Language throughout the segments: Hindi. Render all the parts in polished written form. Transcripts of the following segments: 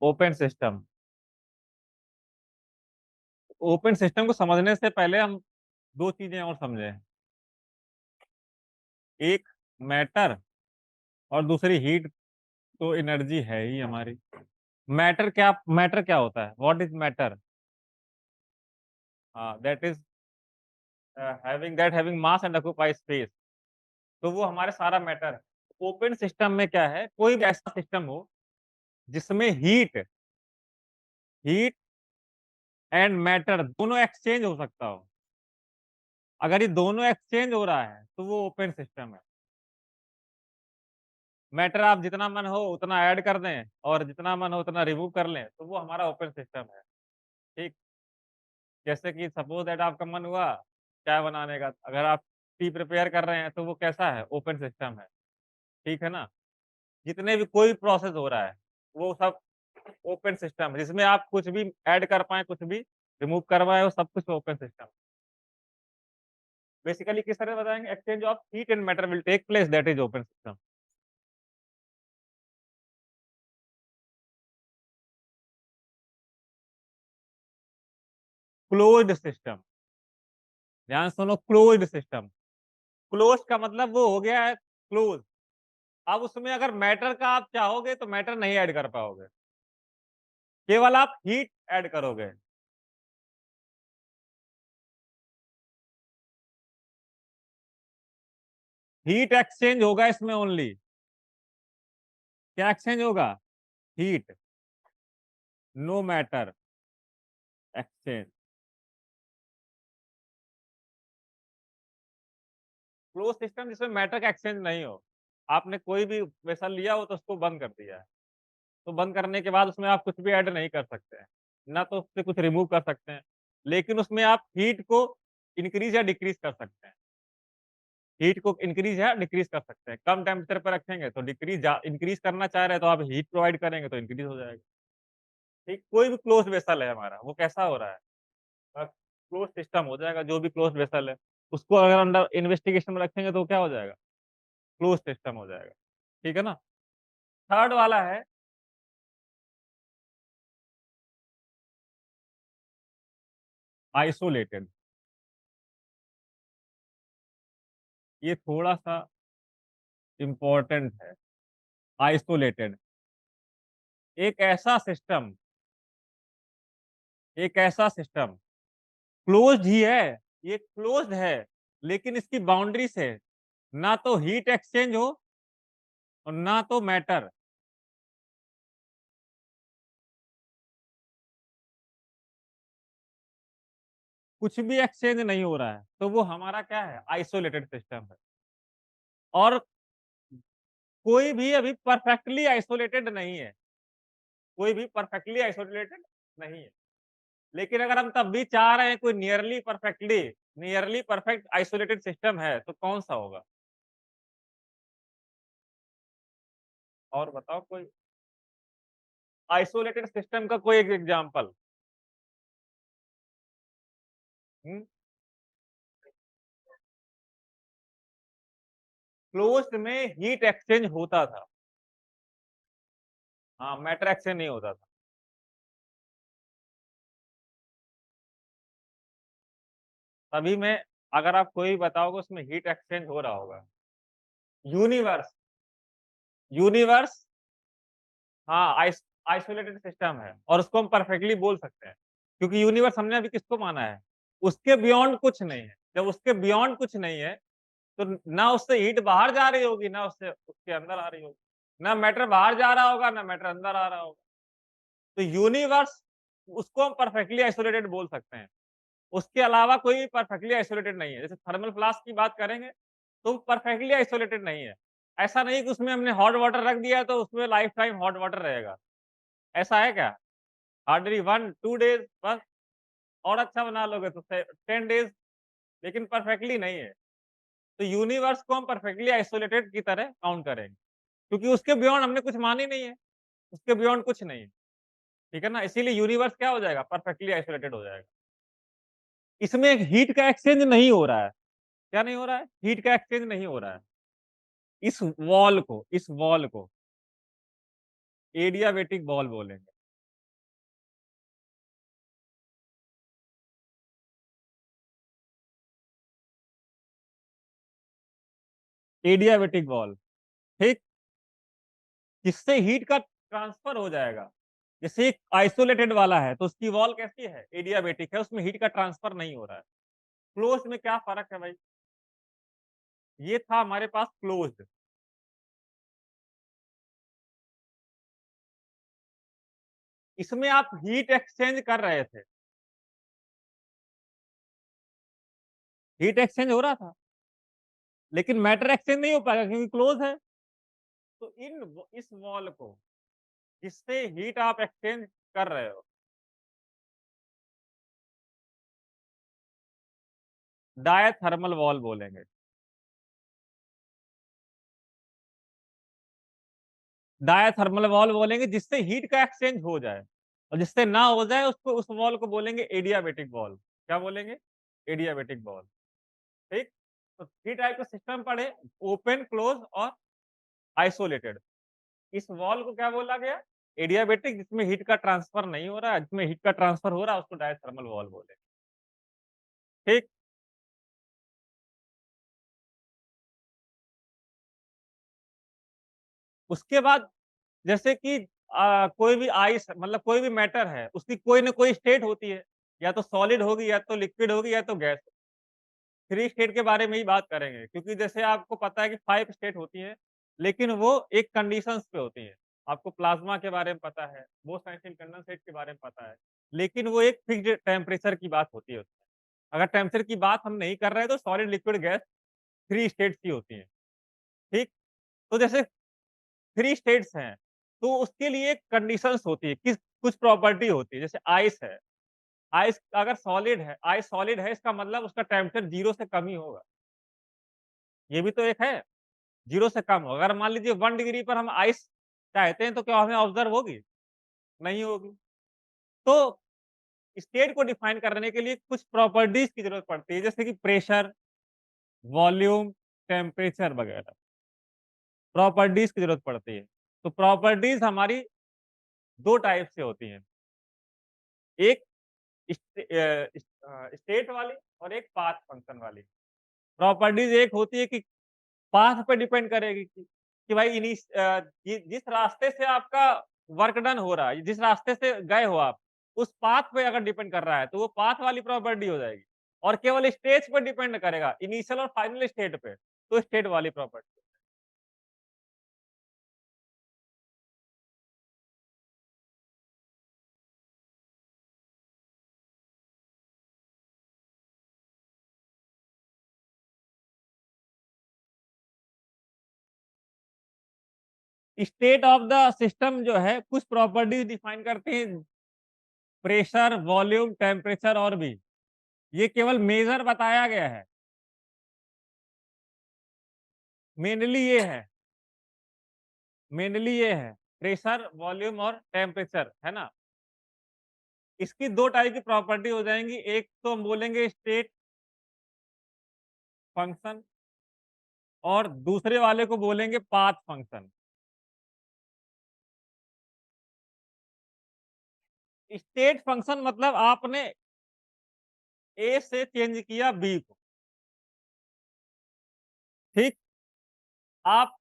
Open system. ओपन सिस्टम को समझने से पहले हम दो चीजें और समझें। एक मैटर और दूसरी हीट। तो एनर्जी है ही हमारी। मैटर क्या होता है? What is matter? That is having mass and occupy space. तो वो हमारे सारा मैटर है। ओपन सिस्टम में क्या है? कोई भी ऐसा सिस्टम हो जिसमें हीट एंड मैटर दोनों एक्सचेंज हो सकता हो। अगर ये दोनों एक्सचेंज हो रहा है तो वो ओपन सिस्टम है। मैटर आप जितना मन हो उतना ऐड कर दें और जितना मन हो उतना रिमूव कर लें, तो वो हमारा ओपन सिस्टम है। ठीक। जैसे कि सपोज दैट आपका मन हुआ चाय बनाने का, अगर आप टी प्रिपेयर कर रहे हैं तो वो कैसा है? ओपन सिस्टम है। ठीक है ना? जितने भी कोई प्रोसेस हो रहा है वो सब ओपन सिस्टम है, जिसमें आप कुछ भी ऐड कर पाए, कुछ भी रिमूव करवाए, वो सब कुछ ओपन सिस्टम। बेसिकली किस तरह बताएंगे? Exchange of heat and matter will take place, that is open system. Closed system. ध्यान सुनो, क्लोज्ड सिस्टम। क्लोज का मतलब वो हो गया है क्लोज। अब उसमें अगर मैटर का आप चाहोगे तो मैटर नहीं ऐड कर पाओगे, केवल आप हीट ऐड करोगे। हीट एक्सचेंज होगा इसमें ओनली। क्या एक्सचेंज होगा? Heat. No matter exchange. Close system जिसमें मैटर का एक्सचेंज नहीं हो। आपने कोई भी वेसल लिया हो तो उसको बंद कर दिया है, तो बंद करने के बाद उसमें आप कुछ भी ऐड नहीं कर सकते हैं, ना तो उससे कुछ रिमूव कर सकते हैं। लेकिन उसमें आप हीट को इंक्रीज या डिक्रीज कर सकते हैं। हीट को इंक्रीज या डिक्रीज कर सकते हैं। कम टेम्परेचर पर रखेंगे तो डिक्रीज, इंक्रीज करना चाह रहे हैं तो आप हीट प्रोवाइड करेंगे तो इंक्रीज हो जाएगा। ठीक। कोई भी क्लोज वेसल है हमारा, वो कैसा हो रहा है? क्लोज सिस्टम हो जाएगा। जो भी क्लोज वेसल है उसको अगर अंडर इन्वेस्टिगेशन में रखेंगे तो क्या हो जाएगा? क्लोज सिस्टम हो जाएगा। ठीक है ना? थर्ड वाला है आइसोलेटेड। ये थोड़ा सा इंपॉर्टेंट है। आइसोलेटेड एक ऐसा सिस्टम, एक ऐसा सिस्टम क्लोज्ड ही है। ये क्लोज्ड है, लेकिन इसकी बाउंड्री से ना तो हीट एक्सचेंज हो और ना तो मैटर। कुछ भी एक्सचेंज नहीं हो रहा है, तो वो हमारा क्या है? आइसोलेटेड सिस्टम है। और कोई भी अभी परफेक्टली आइसोलेटेड नहीं है। कोई भी परफेक्टली आइसोलेटेड नहीं है। लेकिन अगर हम तब भी चाह रहे हैं कोई नियरली परफेक्ट आइसोलेटेड सिस्टम है, तो कौन सा होगा? और बताओ कोई आइसोलेटेड सिस्टम का कोई एक एग्जांपल। क्लोज्ड में हीट एक्सचेंज होता था। हाँ, मैटर एक्सचेंज नहीं होता था। तभी में अगर आप कोई बताओगे उसमें हीट एक्सचेंज हो रहा होगा। यूनिवर्स। यूनिवर्स। हाँ, आइसोलेटेड सिस्टम है और उसको हम परफेक्टली बोल सकते हैं, क्योंकि यूनिवर्स हमने अभी किसको माना है? उसके बियॉन्ड कुछ नहीं है। जब उसके बियॉन्ड कुछ नहीं है तो ना उससे हीट बाहर जा रही होगी, ना उससे उसके अंदर आ रही होगी। ना मैटर बाहर जा रहा होगा, ना मैटर अंदर आ रहा होगा। तो यूनिवर्स, उसको हम परफेक्टली आइसोलेटेड बोल सकते हैं। उसके अलावा कोई भी परफेक्टली आइसोलेटेड नहीं है। जैसे थर्मल फ्लास्क की बात करेंगे तो परफेक्टली आइसोलेटेड नहीं है। ऐसा नहीं कि उसमें हमने हॉट वाटर रख दिया तो उसमें लाइफ टाइम हॉट वाटर रहेगा। ऐसा है क्या? हार्डली 1-2 डेज बस। और अच्छा बना लोगे तो 10 डेज। लेकिन परफेक्टली नहीं है। तो यूनिवर्स को हम परफेक्टली आइसोलेटेड की तरह काउंट करेंगे, क्योंकि उसके बियॉन्ड हमने कुछ मानी नहीं है। उसके बियॉन्ड कुछ नहीं है। ठीक है ना? इसीलिए यूनिवर्स क्या हो जाएगा? परफेक्टली आइसोलेटेड हो जाएगा। इसमें हीट का एक्सचेंज नहीं हो रहा है। क्या नहीं हो रहा है? हीट का एक्सचेंज नहीं हो रहा है। इस वॉल को एडियाबेटिक वॉल बोलेंगे। एडियाबेटिक वॉल्व, ठीक? जिससे हीट का ट्रांसफर हो जाएगा। जैसे एक आइसोलेटेड वाला है तो उसकी वॉल कैसी है? एडियाबेटिक है, उसमें हीट का ट्रांसफर नहीं हो रहा है। क्लोज्ड में क्या फ़र्क है भाई? ये था हमारे पास क्लोज्ड, इसमें आप हीट एक्सचेंज कर रहे थे, हीट एक्सचेंज हो रहा था, लेकिन मैटर एक्सचेंज नहीं हो पाएगा क्योंकि क्लोज़ है। तो इस वॉल को जिससे हीट आप एक्सचेंज कर रहे हो, डायथर्मल वॉल बोलेंगे। डायथर्मल वॉल बोलेंगे जिससे हीट का एक्सचेंज हो जाए, और जिससे ना हो जाए उसको उस वॉल को बोलेंगे एडियाबेटिक वॉल। क्या बोलेंगे? एडियाबेटिक वॉल, ठीक? तो 3 टाइप के सिस्टम पढ़े, ओपन, क्लोज़ और आइसोलेटेड। इस वॉल को क्या बोला गया? एडियाबेटिक, जिसमें हीट का ट्रांसफर नहीं हो रहा है, जिसमें हीट का ट्रांसफर हो रहा है उसको डायथर्मल वॉल बोलेंगे, ठीक? उसके बाद जैसे कि कोई भी आइस मतलब कोई भी मैटर है, उसकी कोई ना कोई स्टेट होती है, या तो सॉलिड होगी, या तो लिक्विड होगी, या तो गैस। 3 स्टेट के बारे में ही बात करेंगे, क्योंकि जैसे आपको पता है कि 5 स्टेट होती हैं, लेकिन वो एक कंडीशंस पे होती हैं। आपको प्लाज़्मा के बारे में पता है, बोस-आइंस्टीन कंडेंसेट के बारे में पता है, लेकिन वो एक फिक्स्ड टेम्परेचर की बात होती है उसमें। अगर टेम्परेचर की बात हम नहीं कर रहे हैं, तो सॉलिड, लिक्विड, गैस 3 स्टेट्स की होती हैं, ठीक? तो जैसे 3 स्टेट्स हैं, तो उसके लिए कंडीशंस होती है, कुछ प्रॉपर्टी होती है, जैसे आइस है। आइस अगर सॉलिड है, आइस सॉलिड है, इसका मतलब उसका टेम्परेचर 0 से कम ही होगा। ये भी तो एक है, 0 से कम हो। अगर मान लीजिए 1 डिग्री पर हम आइस चाहते हैं, तो क्या हमें ऑब्ज़र्व होगी? नहीं होगी। तो स्टेट को डिफाइन करने के लिए कुछ प्रॉपर्टीज़ की ज़रूरत पड़ती है, जैसे कि प्रेशर, वॉल्यूम, टेम्परेचर वगैरह, प्रॉपर्टीज़ की ज़रूरत पड़ती है। तो प्रॉपर्टीज़ हमारी 2 टाइप से होती हैं, एक स्टेट वाली और एक पाथ फंक्शन वाली। प्रॉपर्टीज़ एक होती है कि पाथ पे डिपेंड करेगी कि भाई जिस रास्ते से आपका वर्क डन हो रहा है, जिस रास्ते से गए हो आप, उस पाथ पे अगर डिपेंड कर रहा है, तो वो पाथ वाली प्रॉपर्टी हो जाएगी, और केवल स्टेज पे डिपेंड करेगा, इनिशियल और फाइनल स्टेट पे, तो स्टेट वाली property. State of the system जो है, कुछ प्रॉपर्टीज डिफाइन करती हैं, प्रेशर, वॉल्यूम, टेम्परेचर और भी। ये केवल मेजर बताया गया है, मेनली ये है, मेनली ये है, प्रेशर, वॉल्यूम और टेम्परेचर, है ना? इसकी 2 टाइप की प्रॉपर्टी हो जाएँगी, एक तो हम बोलेंगे स्टेट फंक्शन, और दूसरे वाले को बोलेंगे पाथ फंक्शन। स्टेट फंक्शन मतलब आपने ए से चेंज किया बी को, ठीक? आप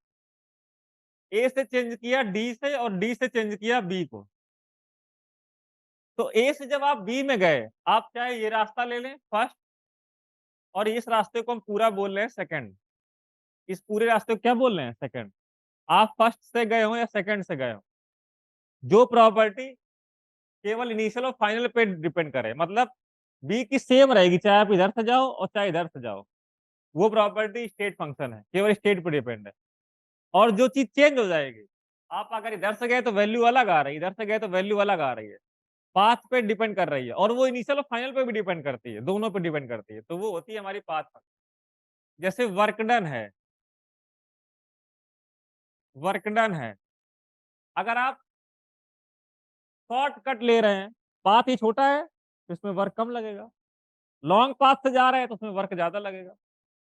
ए से चेंज किया डी से, और डी से चेंज किया बी को। तो ए से जब आप बी में गए, आप चाहे ये रास्ता ले लें फर्स्ट, और इस रास्ते को हम पूरा बोल रहे हैं सेकंड। इस पूरे रास्ते को क्या बोल रहे हैं? सेकंड। आप फर्स्ट से गए हो या सेकंड से गए हो, जो प्रॉपर्टी केवल इनिशियल और फाइनल पे डिपेंड करे, मतलब बी की सेम रहेगी, चाहे आप इधर से जाओ और चाहे इधर से जाओ। वो प्रॉपर्टी स्टेट फंक्शन है, केवल स्टेट पे डिपेंड है। और जो चीज़ चेंज हो जाएगी, आप अगर इधर से गए तो वैल्यू अलग आ रही है, इधर से गए तो वैल्यू अलग आ रही है। पाथ पे डिपेंड कर रही है, और वो इनिशियल और फाइनल पे भी डिपेंड करती है, दोनों पे डिपेंड करती है। तो वो होती है हमारी पाथ फंक्शन। जैसे वर्क डन है, अगर आप शॉर्टकट ले रहे हैं, पाथ ही छोटा है, तो इसमें वर्क कम लगेगा। लॉन्ग पाथ से जा रहे हैं तो उसमें वर्क ज़्यादा लगेगा।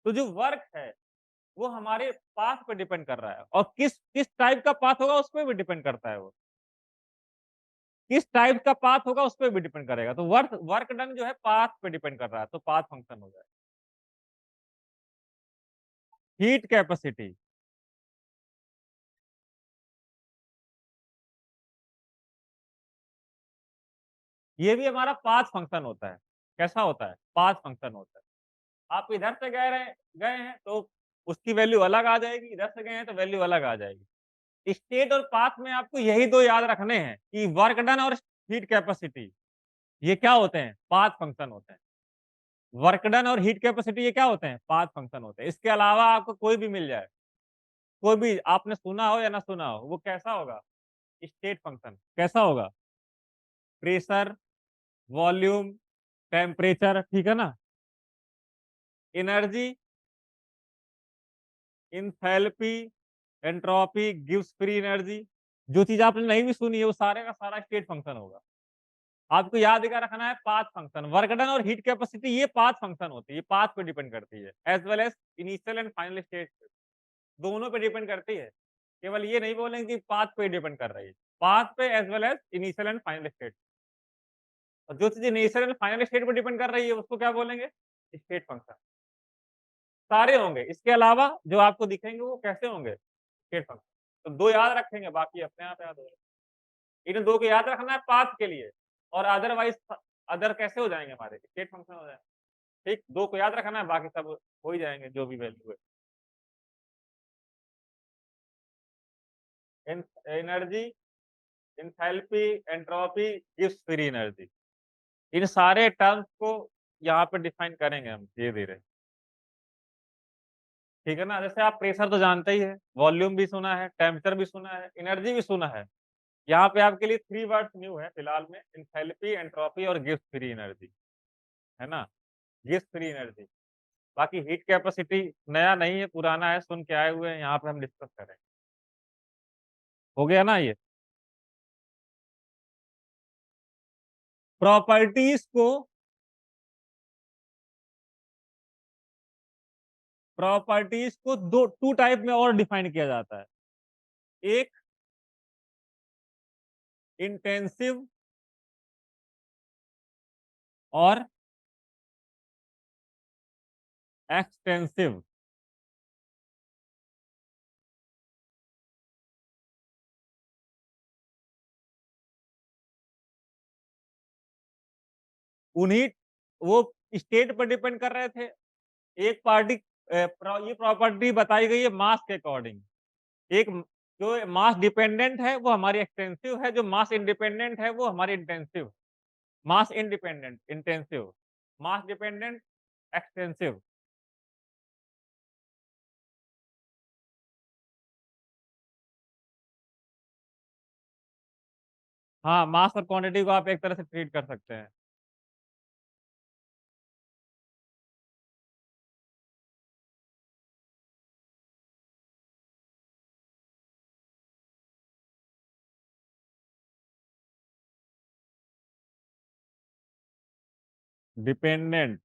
तो जो वर्क है, वो हमारे पाथ पे डिपेंड कर रहा है, और किस किस टाइप का पाथ होगा उस पे भी डिपेंड करता है वो। किस टाइप का पाथ होगा उस पे भी डिपेंड करेगा। तो वर्क वर्क डन जो है पाथ पे डिपेंड कर रहा है, तो पाथ फंक्शन हो जाएगा। हीट कैपेसिटी, ये भी हमारा पाथ फंक्शन होता है। कैसा होता है? पाथ फंक्शन होता है। आप इधर से गए हैं तो उसकी वैल्यू अलग आ जाएगी, इधर से गए हैं तो वैल्यू अलग आ जाएगी। स्टेट और पाथ में आपको यही 2 याद रखने हैं कि वर्क डन और हीट कैपेसिटी, ये क्या होते हैं? पाथ फंक्शन होते हैं। वर्क डन और हीट कैपेसिटी ये क्या होते हैं? पाथ फंक्शन होते हैं। इसके अलावा आपको कोई भी मिल जाए, कोई भी आपने सुना हो या ना सुना हो, वो कैसा होगा? State function. कैसा होगा? प्रेशर, वॉल्यूम, टेम्परेचर, ठीक है ना? Energy, enthalpy, entropy gives free energy. जो चीज आपने नहीं भी सुनी है वो सारे का सारा स्टेट फंक्शन होगा। आपको याद क्या रखना है? Path function. वर्क डन और हीट कैपेसिटी ये पाथ फंक्शन होती है, ये पाथ पे डिपेंड करती है, as well as initial and final state, दोनों पे डिपेंड करती है। केवल ये नहीं बोलेंगे कि पाथ पे डिपेंड कर रही है, पाथ पे as well as initial and final state. और जो चीज इनिशियल एंड फाइनल स्टेट पे डिपेंड कर रही है उसको क्या बोलेंगे? State function. सारे होंगे, इसके अलावा जो आपको दिखेंगे वो कैसे होंगे? State function. तो 2 याद रखेंगे, बाकी अपने आप याद हो जाएगा। इन 2 को याद रखना है पाथ के लिए, और अदरवाइज अदर कैसे हो जाएंगे? हमारे स्टेट फंक्शन हो जाएंगे। ठीक, 2 को याद रखना है, बाकी सब हो ही जाएंगे जो भी वैल्यू है। Energy, enthalpy, entropy gives free energy. इन सारे टर्म्स को यहाँ पे डिफाइन करेंगे हम धीरे-धीरे। ठीक है ना? जैसे आप प्रेशर तो जानते ही है, वॉल्यूम भी सुना है, टेम्परेचर भी सुना है, एनर्जी भी सुना है। यहाँ पे आपके लिए 3 वर्ड्स न्यू है फिलहाल में, एंथैल्पी, एंट्रोपी और गिव्स फ्री एनर्जी, है ना? Gives free energy. बाकी हीट कैपेसिटी नया नहीं है, पुराना है, सुन के आए हुए हैं, यहाँ पे हम डिस्कस करेंगे। हो गया ना ये? प्रॉपर्टीज को दो 2 टाइप में और डिफाइन किया जाता है। एक इंटेंसिव और एक्सटेंसिव। उन्हीं वो स्टेट पर डिपेंड कर रहे थे। एक पार्टी ये प्रॉपर्टी बताई गई है मास के अकॉर्डिंग। एक जो मास डिपेंडेंट है वो हमारी एक्सटेंसिव है, जो मास इंडिपेंडेंट है वो हमारी इंटेंसिव। मास independent intensive, mass dependent extensive. हाँ, मास और क्वांटिटी को आप एक तरह से ट्रीट कर सकते हैं। डिपेंडेंट,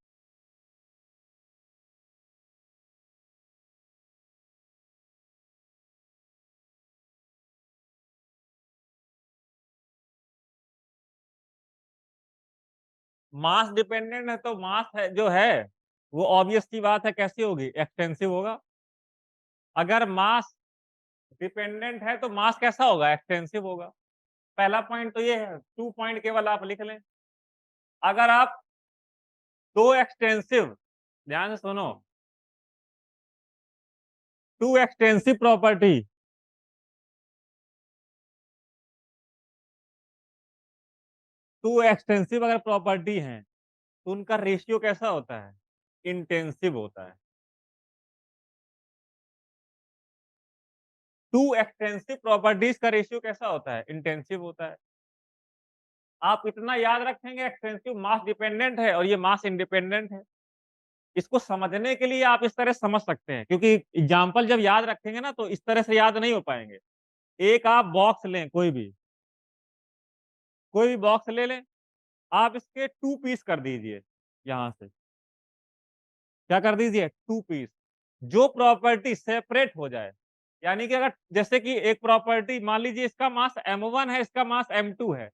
मास डिपेंडेंट है तो मास है जो है वो ऑब्वियस सी बात है कैसी होगी? एक्सटेंसिव होगा। अगर मास डिपेंडेंट है तो मास कैसा होगा? एक्सटेंसिव होगा। पहला पॉइंट तो ये है, 2 पॉइंट केवल आप लिख लें। अगर आप 2 एक्सटेंसिव, ध्यान से सुनो, 2 एक्सटेंसिव प्रॉपर्टी, 2 एक्सटेंसिव अगर प्रॉपर्टी हैं तो उनका रेशियो कैसा होता है? इंटेंसिव होता है। 2 एक्सटेंसिव प्रॉपर्टीज का रेशियो कैसा होता है? इंटेंसिव होता है। आप इतना याद रखेंगे, एक्सटेंसिव मास डिपेंडेंट है और ये मास इंडिपेंडेंट है। इसको समझने के लिए आप इस तरह समझ सकते हैं, क्योंकि एग्जाम्पल जब याद रखेंगे ना तो इस तरह से याद नहीं हो पाएंगे। एक आप बॉक्स लें, कोई भी बॉक्स ले लें, आप इसके 2 पीस कर दीजिए। यहाँ से क्या कर दीजिए? 2 पीस। जो प्रॉपर्टी सेपरेट हो जाए, यानी कि अगर जैसे कि एक प्रॉपर्टी मान लीजिए इसका मास m1 है, इसका मास m2 है,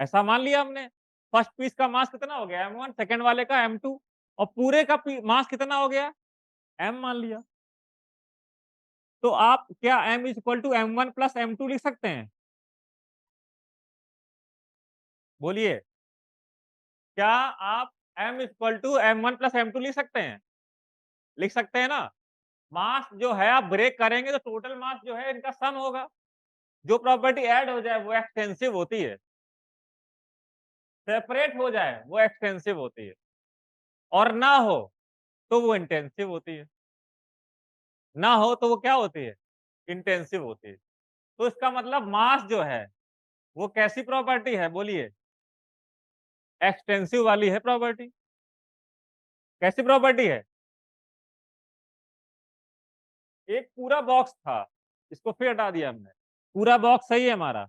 ऐसा मान लिया हमने। फर्स्ट पीस का मास कितना हो गया? m1, सेकंड वाले का m2, और पूरे का मास कितना हो गया? m मान लिया। तो आप क्या m is equal to m1 plus m2 लिख सकते हैं? बोलिए, क्या आप m is equal to m1 plus m2 लिख सकते हैं? लिख सकते हैं ना? मास जो है आप ब्रेक करेंगे तो टोटल मास जो है इनका सम होगा। जो प्रॉपर्टी ऐड हो जाए वो एक्सटेंसिव होती है, सेपरेट हो जाए वो एक्सटेंसिव होती है, और ना हो तो वो इंटेंसिव होती है। ना हो तो वो क्या होती है? इंटेंसिव होती है। तो इसका मतलब मास जो है वो कैसी प्रॉपर्टी है बोलिए? एक्सटेंसिव वाली है प्रॉपर्टी। कैसी प्रॉपर्टी है? एक पूरा बॉक्स था, इसको फिर हटा दिया हमने। पूरा बॉक्स सही है हमारा।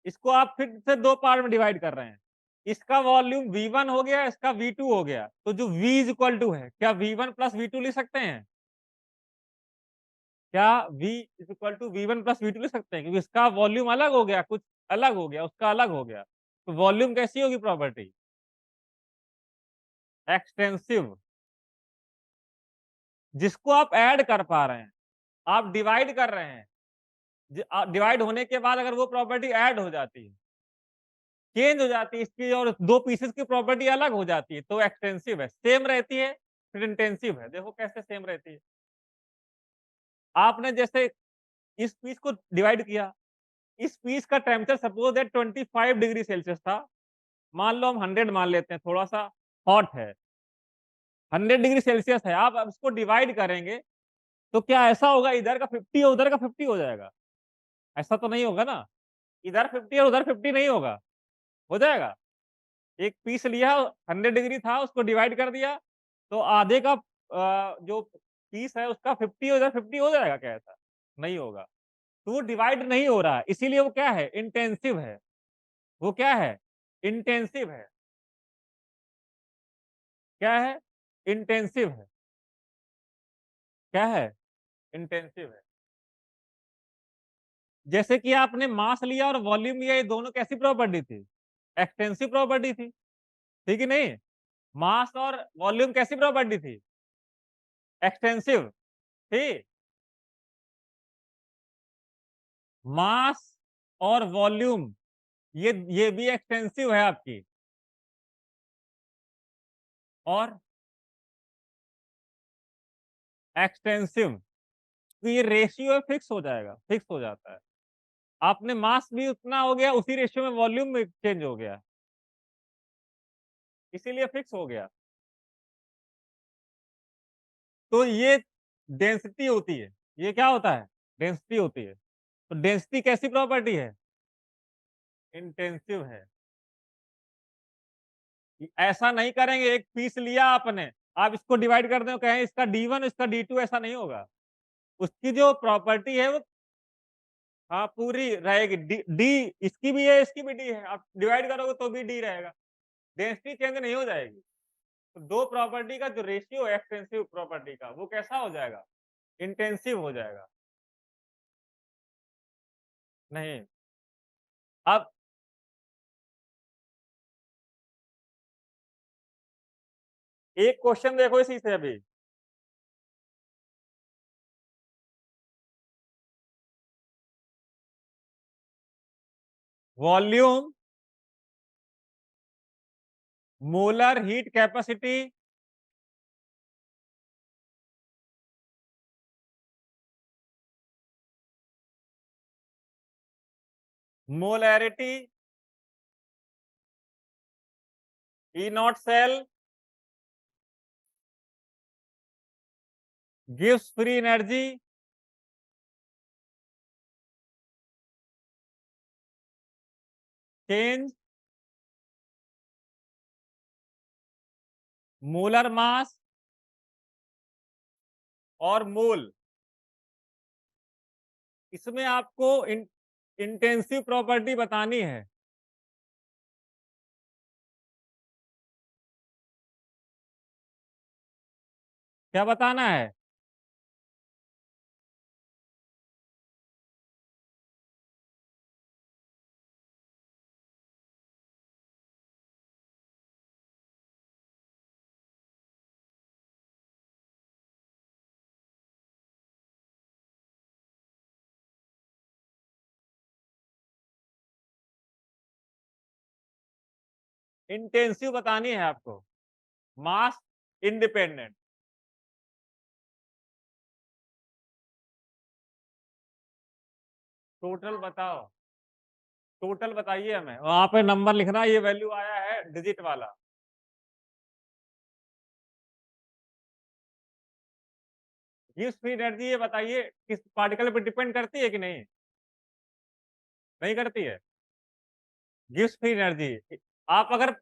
इसको आप फिर से 2 पार्ट में डिवाइड कर रहे हैं। इसका वॉल्यूम V1 हो गया, इसका V2 हो गया। तो जो V इज इक्वल टू है, क्या V1 प्लस V2 लिख सकते हैं? क्या V is equal to V1 plus V2 लिख सकते हैं? क्योंकि इसका वॉल्यूम अलग हो गया, कुछ अलग हो गया, उसका अलग हो गया। तो वॉल्यूम कैसी होगी प्रॉपर्टी? एक्सटेंसिव। जिसको आप ऐड कर पा रहे हैं, आप डिवाइड कर रहे हैं। डिवाइड होने के बाद अगर वो प्रॉपर्टी ऐड हो जाती है, चेंज हो जाती है इसकी, और 2 पीसेस की प्रॉपर्टी अलग हो जाती है, तो एक्सटेंसिव है। सेम रहती है फिर इंटेंसिव है। देखो कैसे सेम रहती है। आपने जैसे इस पीस को डिवाइड किया, इस पीस का temperature suppose that 25 degree Celsius था। मान लो हम 100 मान लेते हैं, थोड़ा सा हॉट है, 100 डिग्री सेल्सियस है। आप अब इसको डिवाइड करेंगे तो क्या ऐसा होगा इधर का 50 और उधर का 50 हो जाएगा? ऐसा तो नहीं होगा ना। इधर 50 और उधर 50 नहीं होगा। हो जाएगा? एक पीस लिया, 100 डिग्री था, उसको डिवाइड कर दिया, तो आधे का जो पीस है उसका 50 और इधर 50 हो जाएगा क्या ऐसा? नहीं होगा। तो वो डिवाइड नहीं हो रहा है, इसीलिए वो क्या है? इंटेंसिव है। वो क्या है? इंटेंसिव है। क्या है? इंटेंसिव है। क्या है? इंटेंसिव है। जैसे कि आपने मास लिया और वॉल्यूम लिया, ये दोनों कैसी प्रॉपर्टी थी? एक्सटेंसिव प्रॉपर्टी थी। ठीक है नहीं? मास और वॉल्यूम कैसी प्रॉपर्टी थी? एक्सटेंसिव थी। मास और वॉल्यूम ये भी एक्सटेंसिव है आपकी। और एक्सटेंसिव, तो ये रेशियो फिक्स हो जाएगा, फिक्स हो जाता है। आपने मास भी उतना हो गया, उसी रेशियो में वॉल्यूम भी चेंज हो गया, इसीलिए फिक्स हो गया। तो ये डेंसिटी होती है। ये क्या होता है? डेंसिटी होती है। तो डेंसिटी कैसी प्रॉपर्टी है? इंटेंसिव है। ऐसा नहीं करेंगे, एक पीस लिया आपने, आप इसको डिवाइड कर दें, कहें इसका D1 इसका D2, ऐसा नहीं होगा। उसकी जो प्रॉपर्टी है वो हाँ पूरी रहेगी। डी इसकी भी है, इसकी भी डी है, आप डिवाइड करोगे तो भी डी रहेगा। डेंसिटी चेंज नहीं हो जाएगी। तो दो प्रॉपर्टी का जो रेशियो है एक्सटेंसिव प्रॉपर्टी का, वो कैसा हो जाएगा? इंटेंसिव हो जाएगा। नहीं। अब एक क्वेश्चन देखो इसी से अभी। Volume, molar heat capacity, molarity, E nought cell gives free energy, change molar mass और मोल। इसमें आपको इंटेंसिव प्रॉपर्टी बतानी है। क्या बताना है? इंटेंसिव बतानी है आपको, मास इंडिपेंडेंट। टोटल बताओ, टोटल बताइए हमें, वहां पे नंबर लिखना, ये वैल्यू आया है डिजिट वाला। गिव्स फ्री एनर्जी ये बताइए किस पार्टिकल पे डिपेंड करती है कि नहीं? नहीं करती है। गिव्स फ्री एनर्जी, आप अगर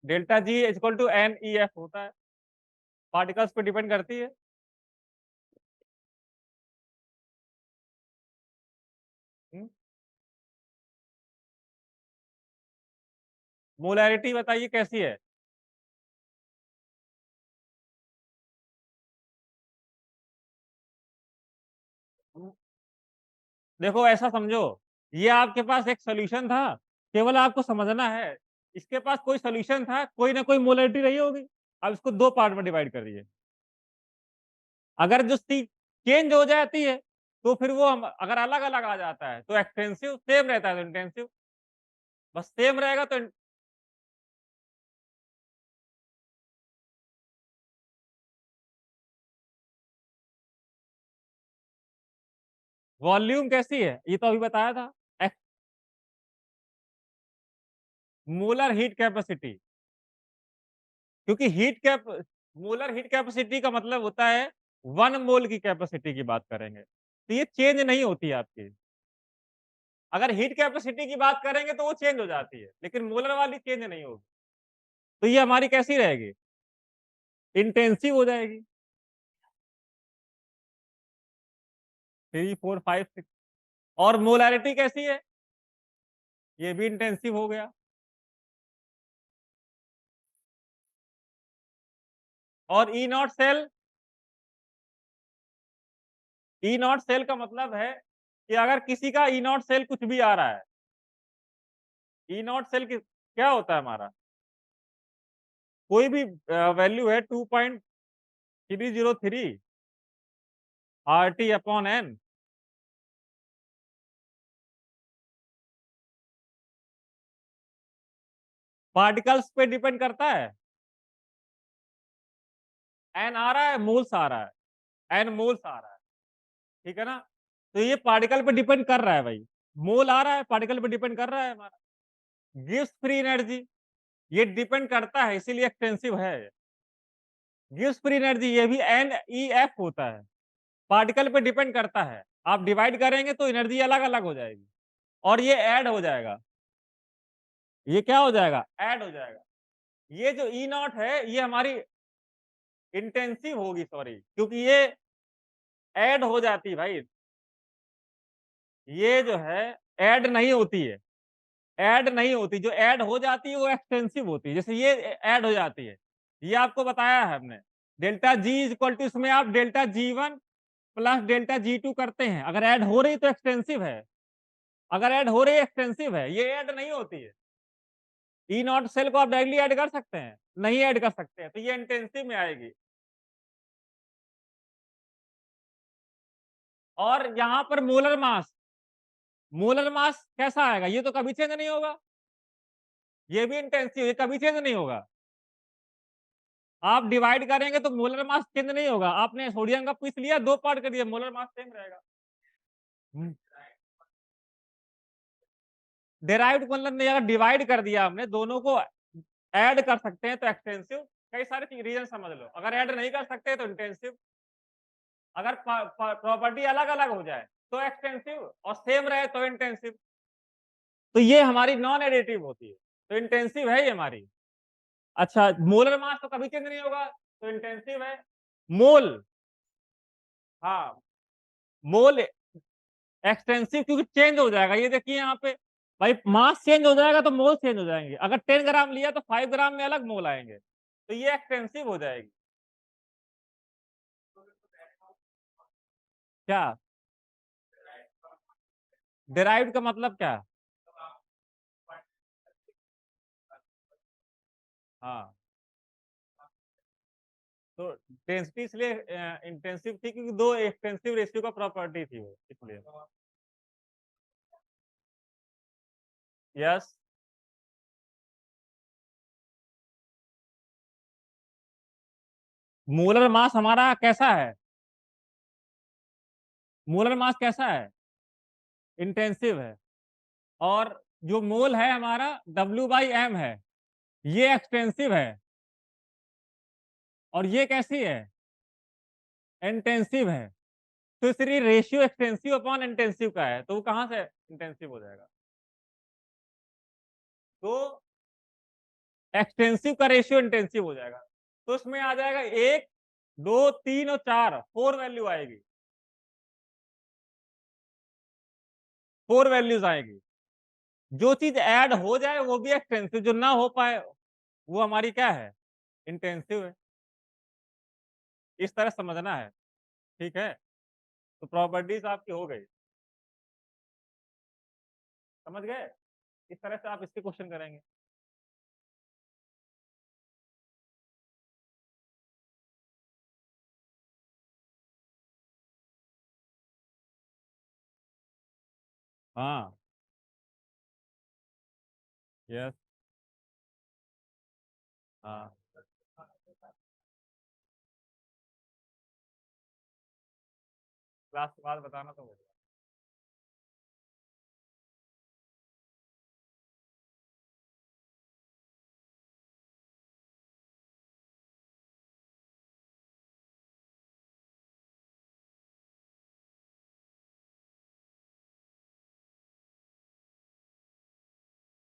delta G equal to N E F होता है, पार्टिकल्स पे डिपेंड करती है। मोलैरिटी बताइए कैसी है? देखो ऐसा समझो, ये आपके पास एक सोल्यूशन था, केवल आपको समझना है। इसके पास कोई सोल्यूशन था, कोई ना कोई मोलैरिटी रही होगी। अब इसको दो पार्ट में डिवाइड करिए। अगर जो सी चेंज हो जाती है तो फिर वो अगर अलग अलग आ जाता है तो एक्सटेंसिव, सेम रहता है तो इंटेंसिव। बस सेम रहेगा तो वॉल्यूम कैसी है ये तो अभी बताया था। मोलर हीट कैपेसिटी, क्योंकि heat cap molar heat capacity का मतलब होता है 1 मोल की कैपेसिटी की बात करेंगे, तो ये चेंज नहीं होती है आपकी। अगर हीट कैपेसिटी की बात करेंगे तो वो चेंज हो जाती है, लेकिन मोलर वाली चेंज नहीं होगी। तो ये हमारी कैसी रहेगी? इंटेंसिव हो जाएगी। 3 4 5 6। और मोलैरिटी कैसी है? ये भी इंटेंसिव हो गया। और E nought cell, E nought cell का मतलब है कि अगर किसी का ई नॉट सेल कुछ भी आ रहा है, ई नॉट सेल क्या होता है हमारा, कोई भी वैल्यू है 2.303 R T upon N, particles पे डिपेंड करता है। एन आ रहा है, मोल्स आ रहा है, एन मोल्स आ रहा है, ठीक है ना? तो ये पार्टिकल पे डिपेंड कर रहा है भाई, मोल आ रहा है, पार्टिकल पे डिपेंड कर रहा है हमारा। गिव्स फ्री एनर्जी, ये डिपेंड करता है, इसीलिए एक्सटेंसिव है। गिव्स फ्री एनर्जी ये भी एन ई एफ होता है, पार्टिकल पे डिपेंड करता है। आप डिवाइड करेंगे तो एनर्जी अलग अलग हो जाएगी, और ये ऐड हो जाएगा। ये क्या हो जाएगा? ऐड हो जाएगा। ये जो ई नॉट है ये हमारी इंटेंसिव होगी, सॉरी, क्योंकि ये ऐड हो जाती है भाई। ये जो है ऐड नहीं होती है, ऐड नहीं होती, जो ऐड हो जाती है वो एक्सटेंसिव होती है। जैसे ये ऐड हो जाती है, ये आपको बताया है हमने। Delta G is equal to, इसमें आप delta G one plus delta G two करते हैं, अगर ऐड हो रही तो एक्सटेंसिव है, अगर ऐड हो रही है एक्सटेंसिव है, ये ऐड नहीं होती है। ई नॉट सेल को आप डायरेक्टली ऐड कर सकते हैं? नहीं ऐड कर सकते हैं, तो ये इंटेंसिव में आएगी। और यहाँ पर मोलर मास, मोलर मास कैसा आएगा? ये तो कभी चेंज नहीं होगा, ये भी इंटेंसिव, ये कभी चेंज नहीं होगा। आप डिवाइड करेंगे तो मोलर मास चेंज नहीं होगा। आपने सोडियम का पीस लिया, दो पार्ट कर दिया, मोलर मास सेम रहेगा। डेराइव्ड मतलब नहीं, अगर डिवाइड कर दिया हमने, दोनों को ऐड कर सकते हैं तो एक्सटेंसिव। कई सारे रीजन समझ लो, अगर ऐड नहीं कर सकते तो इंटेंसिव। अगर प्रॉपर्टी अलग अलग हो जाए तो एक्सटेंसिव, और सेम रहे तो इंटेंसिव। तो ये हमारी नॉन एडिटिव होती है, तो इंटेंसिव है ये हमारी। अच्छा, मोलर मास तो कभी चेंज नहीं होगा, तो इंटेंसिव है। मोल, हाँ, मोल एक्सटेंसिव क्योंकि चेंज हो जाएगा। ये देखिए यहाँ पे भाई, मास चेंज हो जाएगा तो मोल चेंज हो जाएंगे। अगर 10 ग्राम लिया तो 5 ग्राम में अलग मोल आएंगे, तो ये एक्सटेंसिव हो जाएगी। क्या डिराइव्ड का मतलब क्या? हाँ, तो डेंसिटी इसलिए इंटेंसिव थी क्योंकि 2 एक्सटेंसिव रेशियो का प्रॉपर्टी थी वो, इसलिए। यस, मोलर मास हमारा कैसा है? मोलर मास कैसा है? इंटेंसिव है। और जो मोल है हमारा W/m है, ये एक्सटेंसिव है। और ये कैसी है? इंटेंसिव है। तो इसलिए रेशियो एक्सटेंसिव अपॉन इंटेंसिव का है, तो वो कहां से इंटेंसिव हो जाएगा? तो एक्सटेंसिव का रेशियो इंटेंसिव हो जाएगा। तो इसमें आ जाएगा 1, 2, 3 और 4, 4 वैल्यू आएगी। 4 वैल्यूज आएगी। जो चीज ऐड हो जाए वो भी एक्सटेंसिव, जो ना हो पाए वो हमारी क्या है? इंटेंसिव है। इस तरह समझना है। ठीक है, तो प्रॉपर्टीज आपकी हो गई। समझ गए? इस तरह से आप इसके क्वेश्चन करेंगे। हाँ। यस। हाँ। क्लास के बाद बताना तो मुझे।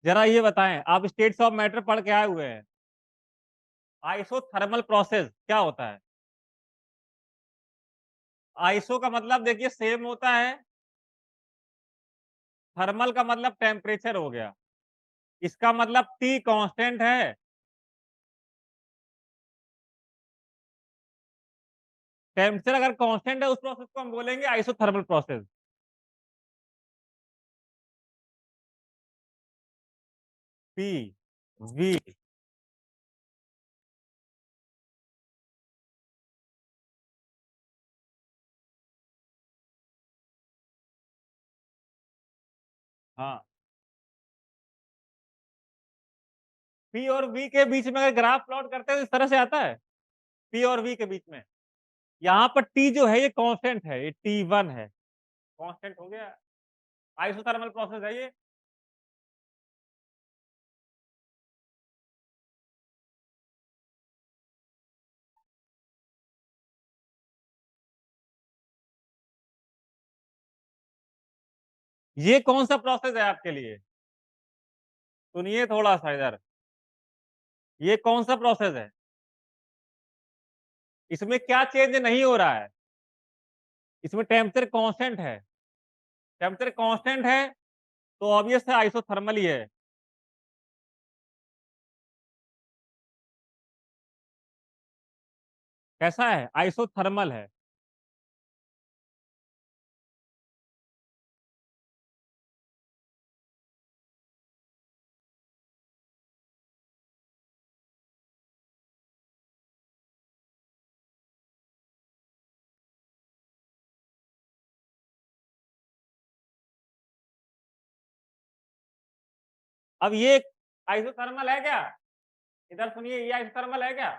जरा ये बताएं, आप स्टेट्स ऑफ मैटर पढ़ के आए हुए हैं। आइसोथर्मल प्रोसेस क्या होता है? आइसो का मतलब देखिए सेम होता है, थर्मल का मतलब टेम्परेचर हो गया। इसका मतलब टी कांस्टेंट है। टेम्परेचर अगर कांस्टेंट है उस प्रोसेस को हम बोलेंगे आइसोथर्मल प्रोसेस। P V. हाँ, पी और वी के बीच में अगर ग्राफ प्लॉट करते हैं तो इस तरह से आता है। पी और वी के बीच में यहाँ पर टी जो है ये कांस्टेंट है, ये T1 है। कांस्टेंट हो गया। आइसोथर्मल प्रोसेस है ये। ये कौन सा प्रोसेस है आपके लिए? सुनिए थोड़ा सा इधर। ये कौन सा प्रोसेस है? इसमें क्या चेंज नहीं हो रहा है? इसमें टेम्परेचर कांस्टेंट है। टेम्परेचर कांस्टेंट है तो ऑब्वियस है आइसोथर्मल ही है। कैसा है? आइसोथर्मल है। अब ये आइसोथर्मल है क्या? इधर सुनिए, ये आइसोथर्मल है क्या?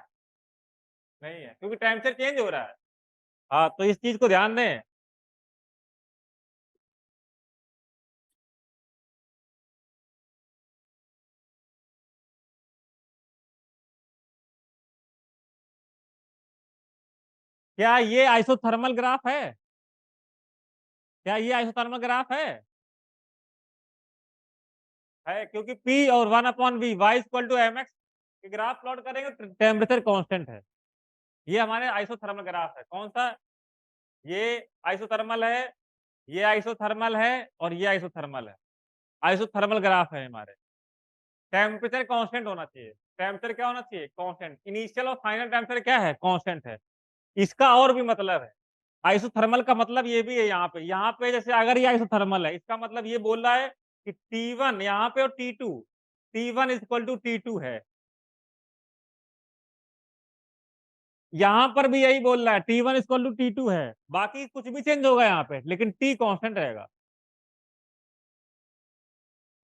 नहीं है, क्योंकि टेम्परेचर चेंज हो रहा है। हाँ, तो इस चीज को ध्यान दें। क्या ये आइसोथर्मल ग्राफ है? क्या ये आइसोथर्मल ग्राफ है? क्योंकि P और 1/V y=mx के ग्राफ प्लॉट करेंगे तो टेम्परेचर कांस्टेंट है। ये हमारे आइसोथर्मल ग्राफ है। कौन सा? ये आइसोथर्मल है, ये आइसोथर्मल है और ये आइसोथर्मल है। आइसोथर्मल ग्राफ है हमारे। टेम्परेचर कांस्टेंट होना चाहिए। टेम्परेचर क्या होना चाहिए? कांस्टेंट। इनिशियल और फाइनल टेम्परेचर क्या है? कांस्टेंट है। इसका और भी मतलब है। आइसोथर्मल का मतलब ये भी है। यहाँ पे जैसे अगर ये आइसोथर्मल है, इसका मतलब ये बोल रहा है कि T1 यहाँ पे और T2, T1 = T2 है। यहां पर भी यही बोल रहा है, T1 इक्वल टू T2 है, बाकी कुछ भी चेंज होगा यहाँ पे, लेकिन T कांस्टेंट रहेगा।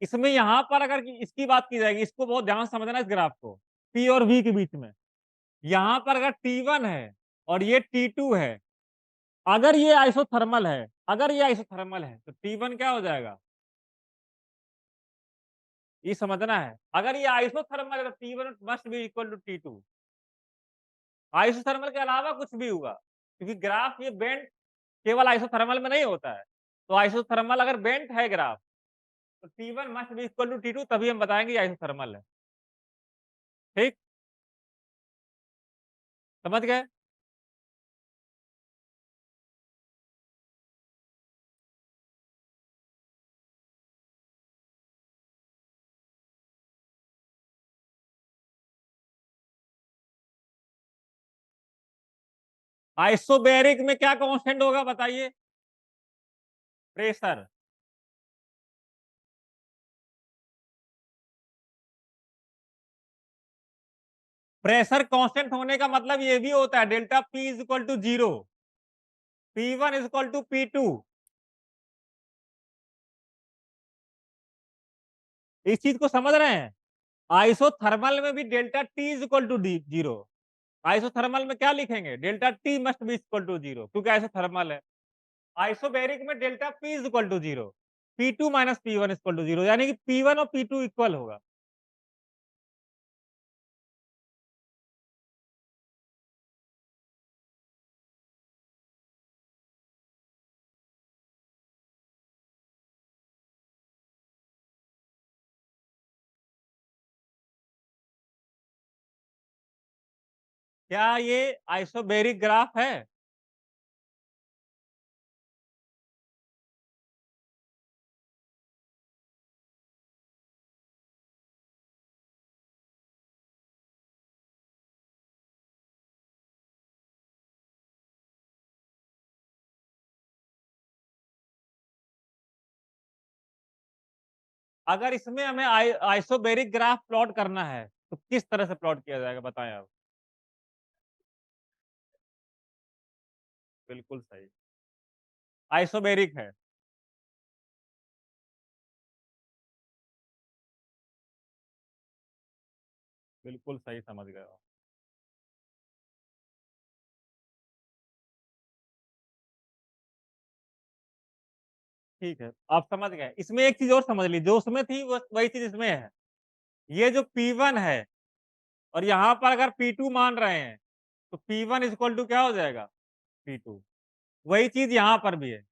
इसमें यहां पर अगर इसकी बात की जाएगी, इसको बहुत ध्यान से समझना इस ग्राफ को, P और V के बीच में, यहां पर अगर T1 है और ये T2 है, अगर ये आइसोथर्मल है, अगर ये आइसोथर्मल है तो T1 क्या हो जाएगा, ये समझना है। अगर ये आइसोथर्मल है तो T1 must be equal to T2। Isothermal के अलावा कुछ भी होगा, क्योंकि ग्राफ ये बेंड केवल आइसोथर्मल में नहीं होता है। तो आइसोथर्मल अगर बेंट है ग्राफ, तो T1 must be equal to T2, तभी हम बताएंगे आइसोथर्मल है। ठीक, समझ गए। आइसोबैरिक में क्या कांस्टेंट होगा बताइए, प्रेशर। प्रेशर कांस्टेंट होने का मतलब ये भी होता है delta P is equal to 0, P1 is equal to P2। इस चीज को समझ रहे हैं। आइसोथर्मल में भी delta T is equal to 0। Isothermal में क्या लिखेंगे, delta T must be equal to 0, क्योंकि आइसोथर्मल है। आइसोबैरिक में delta P is equal to 0, P2 minus P1 equal to 0, यानी कि P1 और P2 इक्वल होगा। क्या ये आइसोबैरिक ग्राफ है। अगर इसमें हमें आइसोबैरिक ग्राफ प्लॉट करना है तो किस तरह से प्लॉट किया जाएगा बताएं आप। बिल्कुल सही, आइसोबैरिक है। बिल्कुल सही समझ गए आप। ठीक है, आप समझ गए। इसमें एक चीज और समझ ली, जो उसमें थी वही चीज इसमें है। ये जो P1 है और यहाँ पर अगर P2 मान रहे हैं, तो P1 इक्वल टू क्या हो जाएगा, P2। वही चीज यहाँ पर भी है।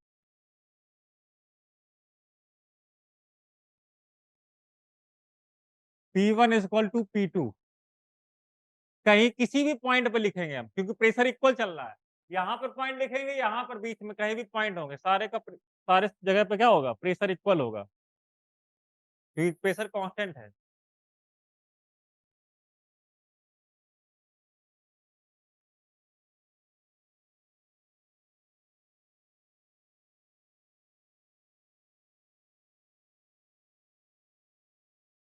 P1 इक्वल टू P2, कहीं किसी भी पॉइंट पे लिखेंगे हम, क्योंकि प्रेशर इक्वल चल रहा है। यहाँ पर पॉइंट लिखेंगे, यहाँ पर बीच में कहीं भी पॉइंट होंगे, सारे जगह पे क्या होगा, प्रेशर इक्वल होगा, क्योंकि प्रेशर कांस्टेंट है।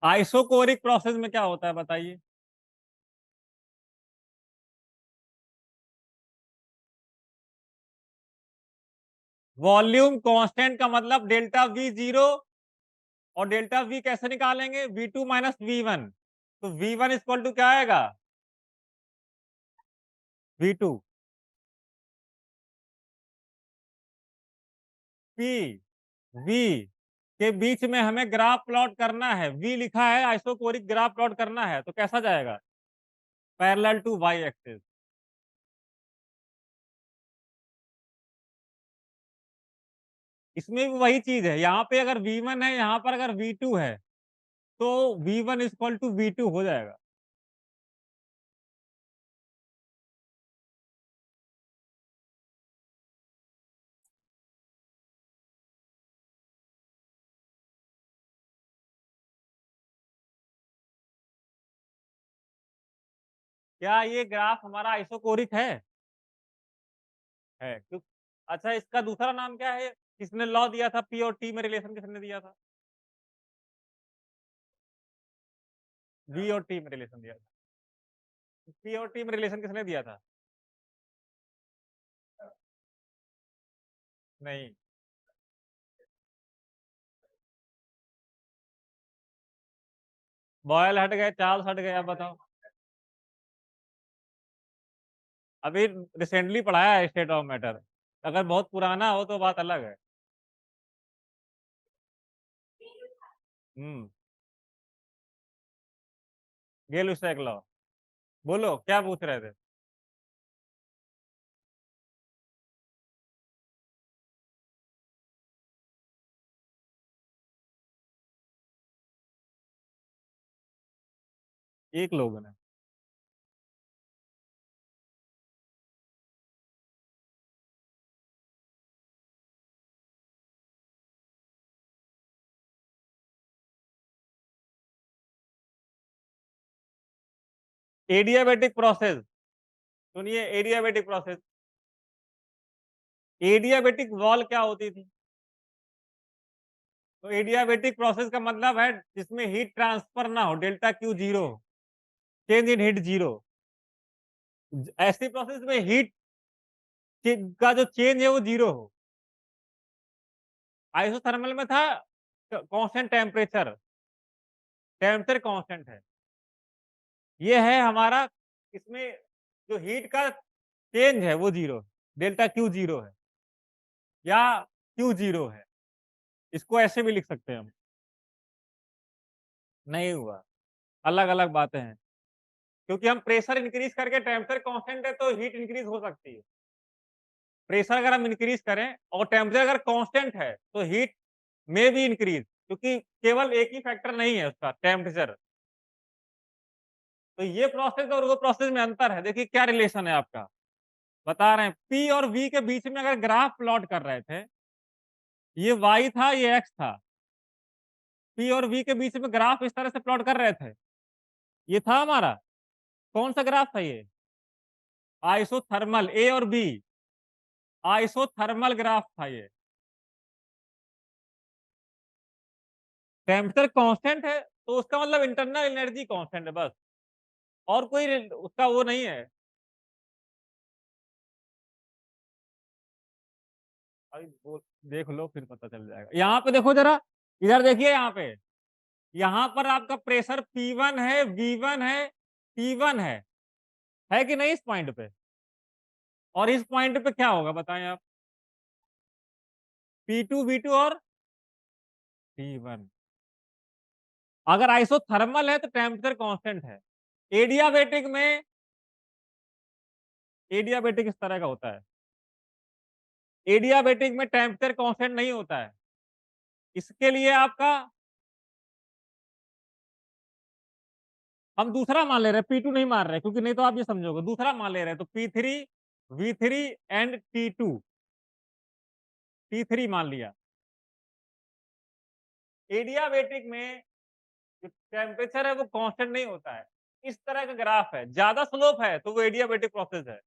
आइसोकोरिक प्रोसेस में क्या होता है बताइए। वॉल्यूम कांस्टेंट का मतलब डेल्टा V 0, और डेल्टा V कैसे निकालेंगे, V2 माइनस V1। तो V1 इक्वल टू क्या आएगा, V2। P V के बीच में हमें ग्राफ प्लॉट करना है, V लिखा है, आइसोकोरिक ग्राफ प्लॉट करना है, तो कैसा जाएगा, पैरेलल टू वाई एक्सिस। इसमें भी वही चीज है, यहाँ पे अगर V1 है, यहाँ पर अगर V2 है, तो V1 इक्वल टू V2 हो जाएगा। क्या ये ग्राफ हमारा आइसोकोरिक है क्यों। अच्छा, इसका दूसरा नाम क्या है, किसने लॉ दिया था, P और T में रिलेशन किसने दिया था, V और T में रिलेशन दिया था। P और T में रिलेशन किसने दिया था, नहीं, बॉयल हट गए, चार्ल्स हट गए, अब बताओ। अभी रिसेंटली पढ़ाया है स्टेट ऑफ मैटर। अगर बहुत पुराना हो तो बात अलग है। हुँ, गेल-स्टैक लॉ। बोलो क्या पूछ रहे थे? एक लोगों ने। एडियाबैटिक प्रोसेस, सुनिए एडियाबैटिक प्रोसेस। एडियाबैटिक वॉल क्या होती थी? तो एडियाबैटिक प्रोसेस का मतलब है जिसमें हीट ट्रांसफर ना हो, डेल्टा क्यू 0 हो, चेंज इन हीट 0। ऐसी प्रोसेस में हीट का जो चेंज है वो 0 हो। आइसोथर्मल में था कांस्टेंट टेम्परेचर, टेम्परेचर कांस्टेंट है। ये है हमारा, इसमें जो हीट का चेंज है वो 0, डेल्टा क्यू 0 है या क्यू 0 है। इसको ऐसे भी लिख सकते हैं हम। नहीं हुआ, अलग-अलग बातें हैं। क्योंकि हम प्रेशर इंक्रीज़ करके टेम्परेचर कांस्टेंट है तो हीट इंक्रीज़ हो सकती है। प्रेशर अगर हम इंक्रीज़ करें और टेम्परेचर अगर कांस्टेंट है तो हीट में बी इंक्रीज़, क्योंकि केवल एक ही फैक्टर नहीं है उसका टेम्परेचर। तो ये प्रोसेस और वो प्रोसेस में अंतर है। देखिए क्या रिलेशन है आपका, बता रहे हैं P और V के बीच में अगर ग्राफ प्लॉट कर रहे थे, ये Y था, ये X था। P और V के बीच में ग्राफ इस तरह से प्लॉट कर रहे थे। ये था हमारा, कौन-सा ग्राफ था ये? आइसोथर्मल A और B, आइसोथर्मल ग्राफ था ये। टेम्परेचर कांस्टेंट है, तो उसका मतलब इंटरनल एनर्जी कांस्टेंट है बस, और कोई उसका वो नहीं है। भाई वो देख लो फिर पता चल जाएगा। यहाँ पे देखो ज़रा, इधर देखिए यहाँ पे। यहाँ पर आपका प्रेशर P1 है, V1 है, T1 है कि नहीं इस पॉइंट पे? और इस पॉइंट पे क्या होगा बताएँ आप? P2, V2 और T1। अगर आइसोथर्मल है तो टेम्परेचर कांस्टेंट है। एडियाबैटिक में, एडियाबैटिक इस तरह का होता है। एडियाबैटिक में टेम्परेचर कांस्टेंट नहीं होता है। इसके लिए आपका, हम दूसरा मान ले रहे हैं, P2 नहीं मान रहे, क्योंकि नहीं तो आप ये समझोगे, दूसरा मान ले रहे हैं, तो P3, V3 and T2, T3 मान लिया। एडियाबैटिक में जो टेम्परेचर है वो कांस्टेंट नहीं होता है। इस तरह का ग्राफ है, ज्यादा स्लोप है तो वो एडियाबैटिक प्रोसेस है।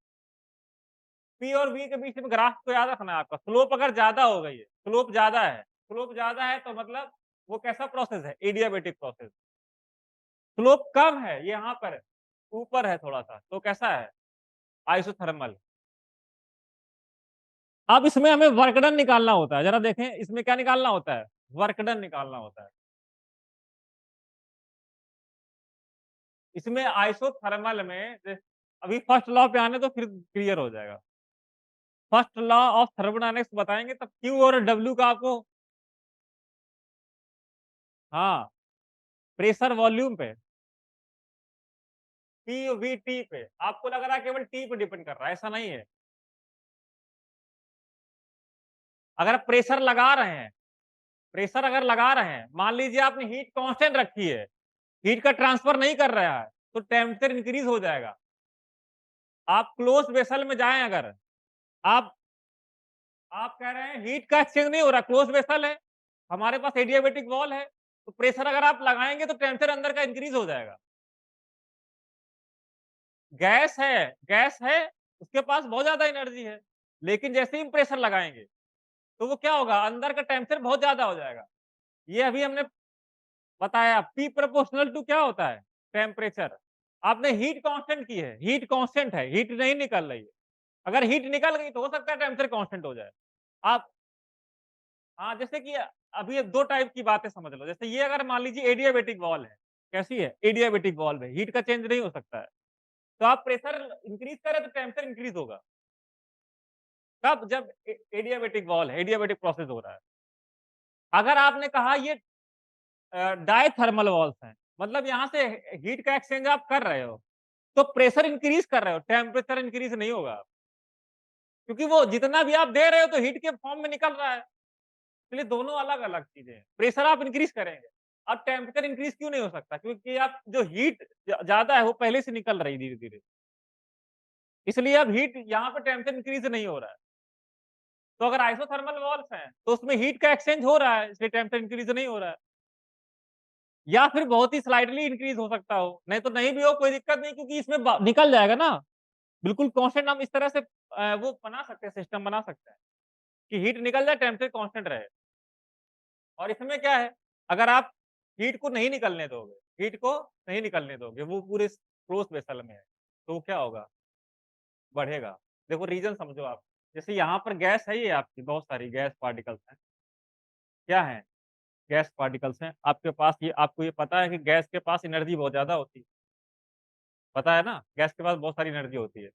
P और V के बीच में ग्राफ को याद रखना है आपका। स्लोप अगर ज्यादा हो गई है, स्लोप ज्यादा है, स्लोप ज्यादा है तो मतलब वो कैसा प्रोसेस है? Adiabatic process. स्लोप कम है, ये यहाँ पर है, ऊपर है थोड़ा-सा, तो कैसा है? आइसोथर्मल। अब इसमें हमें वर्क डन निकालना होता है, ज़रा देखें इसमें क्या निकालना होता है? वर्क डन निकालना होता है। इसमें आइसोथर्मल में अभी फर्स्ट लॉ पे आने दो फिर क्लियर हो जाएगा। फर्स्ट लॉ ऑफ थर्मोडायनामिक्स बताएँगे तब Q और W का आपको, हाँ, प्रेशर वॉल्यूम पे, P, V, T पे। आपको लग रहा है केवल T पे डिपेंड कर रहा है, ऐसा नहीं है। अगर आप प्रेशर लगा रहे हैं, प्रेशर अगर लगा रहे हैं, मान लीजिए आपने हीट कांस्टेंट रखी है, हीट का ट्रांसफर नहीं कर रहा है, तो टेम्परेचर इंक्रीज़ हो जाएगा। आप क्लोज़ वेसल में जाएँ अगर, आप आप कह रहे हैं हीट का एक्सचेंज नहीं हो रहा, क्लोज़ वेसल है, हमारे पास एडियाबैटिक वॉल है, तो प्रेशर अगर आप लगाएँगे तो टेम्परेचर अंदर का इंक्रीज़ हो जाएगा। गैस है, उसके पास बहुत ज़्यादा एनर्जी है, लेकिन जैसे ही हम प्रेशर लगाएँगे, तो वो क्या होगा, अंदर का टेम्परेचर बहुत ज़्यादा हो जाएगा। ये अभी हमने बताया, P प्रोपोर्शनल टू क्या होता है? टेम्परेचर। आपने हीट कांस्टेंट की है, हीट कांस्टेंट है, हीट नहीं निकल रही है। अगर हीट निकल गई तो हो सकता है टेम्परेचर कांस्टेंट हो जाए। आप हाँ, जैसे कि अभी ये 2 टाइप की बातें समझ लो। जैसे ये अगर मान लीजिए एडियाबैटिक वॉल्व है, कैसी है? एडियाबैटिक वॉल्व है, हीट का चेंज नहीं हो सकता है। तो आप प्रेशर इंक्रीज़ करें तो टेम्परेचर इंक्रीज़ होगा। कब? जब एडियाबैटिक वॉल्व है, एडियाबैटिक प्रोसेस हो रहा है। अगर आपने कहा ये डायथर्मल वॉल्व्स हैं, मतलब यहाँ से हीट का एक्सचेंज आप कर रहे हो, तो प्रेशर इंक्रीज़ कर रहे हो, टेम्परेचर इंक्रीज़ नहीं होगा। क्योंकि वो जितना भी आप दे रहे हो तो हीट के फॉर्म में निकल रहा है। इसलिए दोनों अलग-अलग चीज़ें हैं। प्रेशर आप इंक्रीज़ करेंगे, अब टेम्परेचर इंक्रीज़ क्यों नहीं हो सकता? क्योंकि आप जो हीट ज़्यादा है वो पहले से निकल रही है धीरे-धीरे। इसलिए अब हीट यहाँ पे टेम्परेचर इंक्रीज़ नहीं हो रहा है। तो अगर आइसोथर्मल वॉल्स हैं, तो उसमें हीट का एक्सचेंज हो रहा है, इसलिए टेम्परेचर इंक्रीज़ नहीं हो रहा है। या फिर बहुत ही स्लाइटली इंक्रीज़ हो सकता हो, नहीं तो नहीं भी हो कोई दिक्कत नहीं क्योंकि इसमें ब निकल जाएगा ना। बिल्कुल कांस्टेंट हम इस तरह से वो बना सकते हैं, सिस्टम बना सकते हैं कि हीट निकल जाए, टेम्परेचर कांस्टेंट रहे। और इसमें क्या है, अगर आप हीट को नहीं निकलने दोगे, हीट को नहीं निकलने दोगे, वो पूरे क्लोज़ वेसल में है, तो क्या होगा? बढ़ेगा। देखो रीज़न समझो आप, जैसे यहाँ पर गैस है ये आपकी बहुत सारी गैस पार्टिकल्स हैं। क्या हैं? गैस पार्टिकल्स हैं। आपके पास ये आपको ये पता है कि गैस के पास एनर्जी बहुत ज़्यादा होती है। पता है ना? गैस के पास बहुत सारी एनर्जी होती है।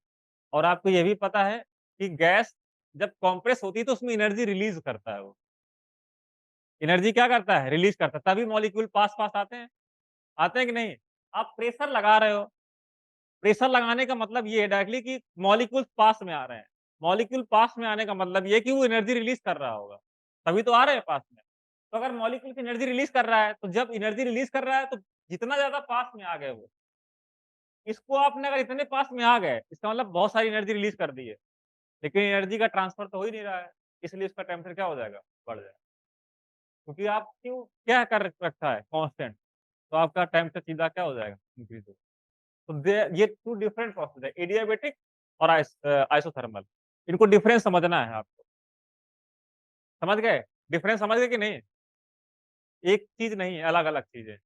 और आपको ये भी पता है कि गैस जब कंप्रेस होती है तो उसमें एनर्जी रिलीज़ करता है वो। एनर्जी क्या करता है? रिलीज़ करता है, तभी मॉलिक्यूल पास-पास आते हैं। आते हैं कि नहीं? आप प्रेशर लगा रहे हो, प्रेशर लगाने का मतलब ये है डायरेक्टली कि मॉलिक्यूल्स पास में आ रहे हैं। मॉलिक्यूल पास में आने का मतलब ये है कि वो एनर्जी रिलीज़ कर रहा होगा, तभी तो आ रहे हैं पास में। तो अगर मॉलिक्यूल्स एनर्जी रिलीज़ कर रहा है, तो जब एनर्जी रिलीज़ कर रहा है तो जितना ज़्यादा पास में आ गए वो, इसको आपने अगर इतने पास में आ गए, इसका मतलब बहुत सारी एनर्जी रिलीज़ कर दी है, लेकिन एनर्जी का ट्रांसफर तो हो ही नहीं रहा है, इसलिए उसका टेम्परेचर क्या हो जाएगा? बढ़ जाएगा। क्योंकि आप क्यों क्या कर रखा है? कांस्टेंट, तो आपका टेम्परेचर सीधा क्या हो जाएगा? इंक्रीज़ हो। तो दे ये 2 डिफरेंट प्रोसेस है, एडियाबैटिक और आइसोथर्मल। इनको डिफरेंस समझना है आपको। समझ गए? डिफरेंस समझ गए कि नहीं? एक चीज़ नहीं है, अलग-अलग चीज़ें।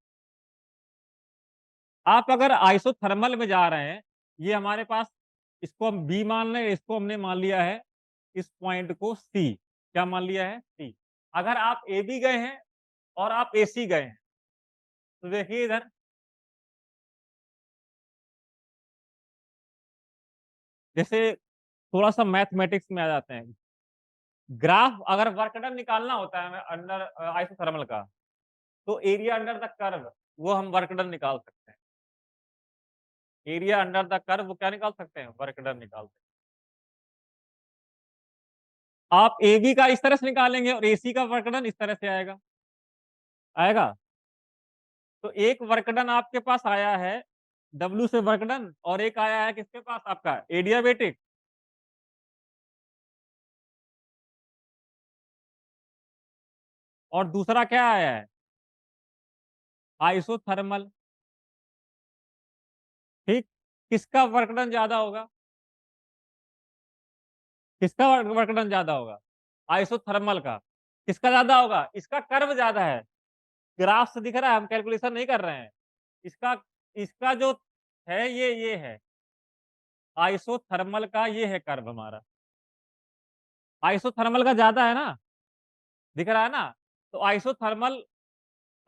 आप अगर आइसोथर्मल में जा रहे हैं, ये हमारे पास इसको हम बी मान लें, इसको हमने मान लिया है इस पॉइंट को सी। क्या मान लिया है? सी। अगर आप एबी गए हैं और आप एसी गए हैं, तो देखिए इधर जैसे थोड़ा-सा मैथमेटिक्स में आ जाते हैं। ग्राफ अगर वर्क डन निकालना होता है हमें अंडर आइसोथर्मल का, तो एरिया अंडर द कर्व वो हम वर्क डन निकाल सकते हैं। एरिया अंडर द कर्व वो क्या निकाल सकते हैं? वर्क डन निकाल सकते हैं। आप एबी का इस तरह से निकालेंगे और एसी का वर्क डन इस तरह से आएगा। आएगा? तो एक वर्क डन आपके पास आया है डब्ल्यू से वर्क डन और एक आया है किसके पास आपका एडियाबैटिक और दूसरा क्या आया है? आइसोथर्मल, ठीक? किसका वर्क डन ज़्यादा होगा? किसका वर्क डन ज़्यादा होगा? आइसोथर्मल का। किसका ज़्यादा होगा? इसका कर्व ज़्यादा है। ग्राफ से दिख रहा है, हम कैलकुलेशन नहीं कर रहे हैं। इसका इसका जो है ये है। आइसोथर्मल का ये है कर्व हमारा। आइसोथर्मल का ज़्यादा है ना? दिख रहा है ना? तो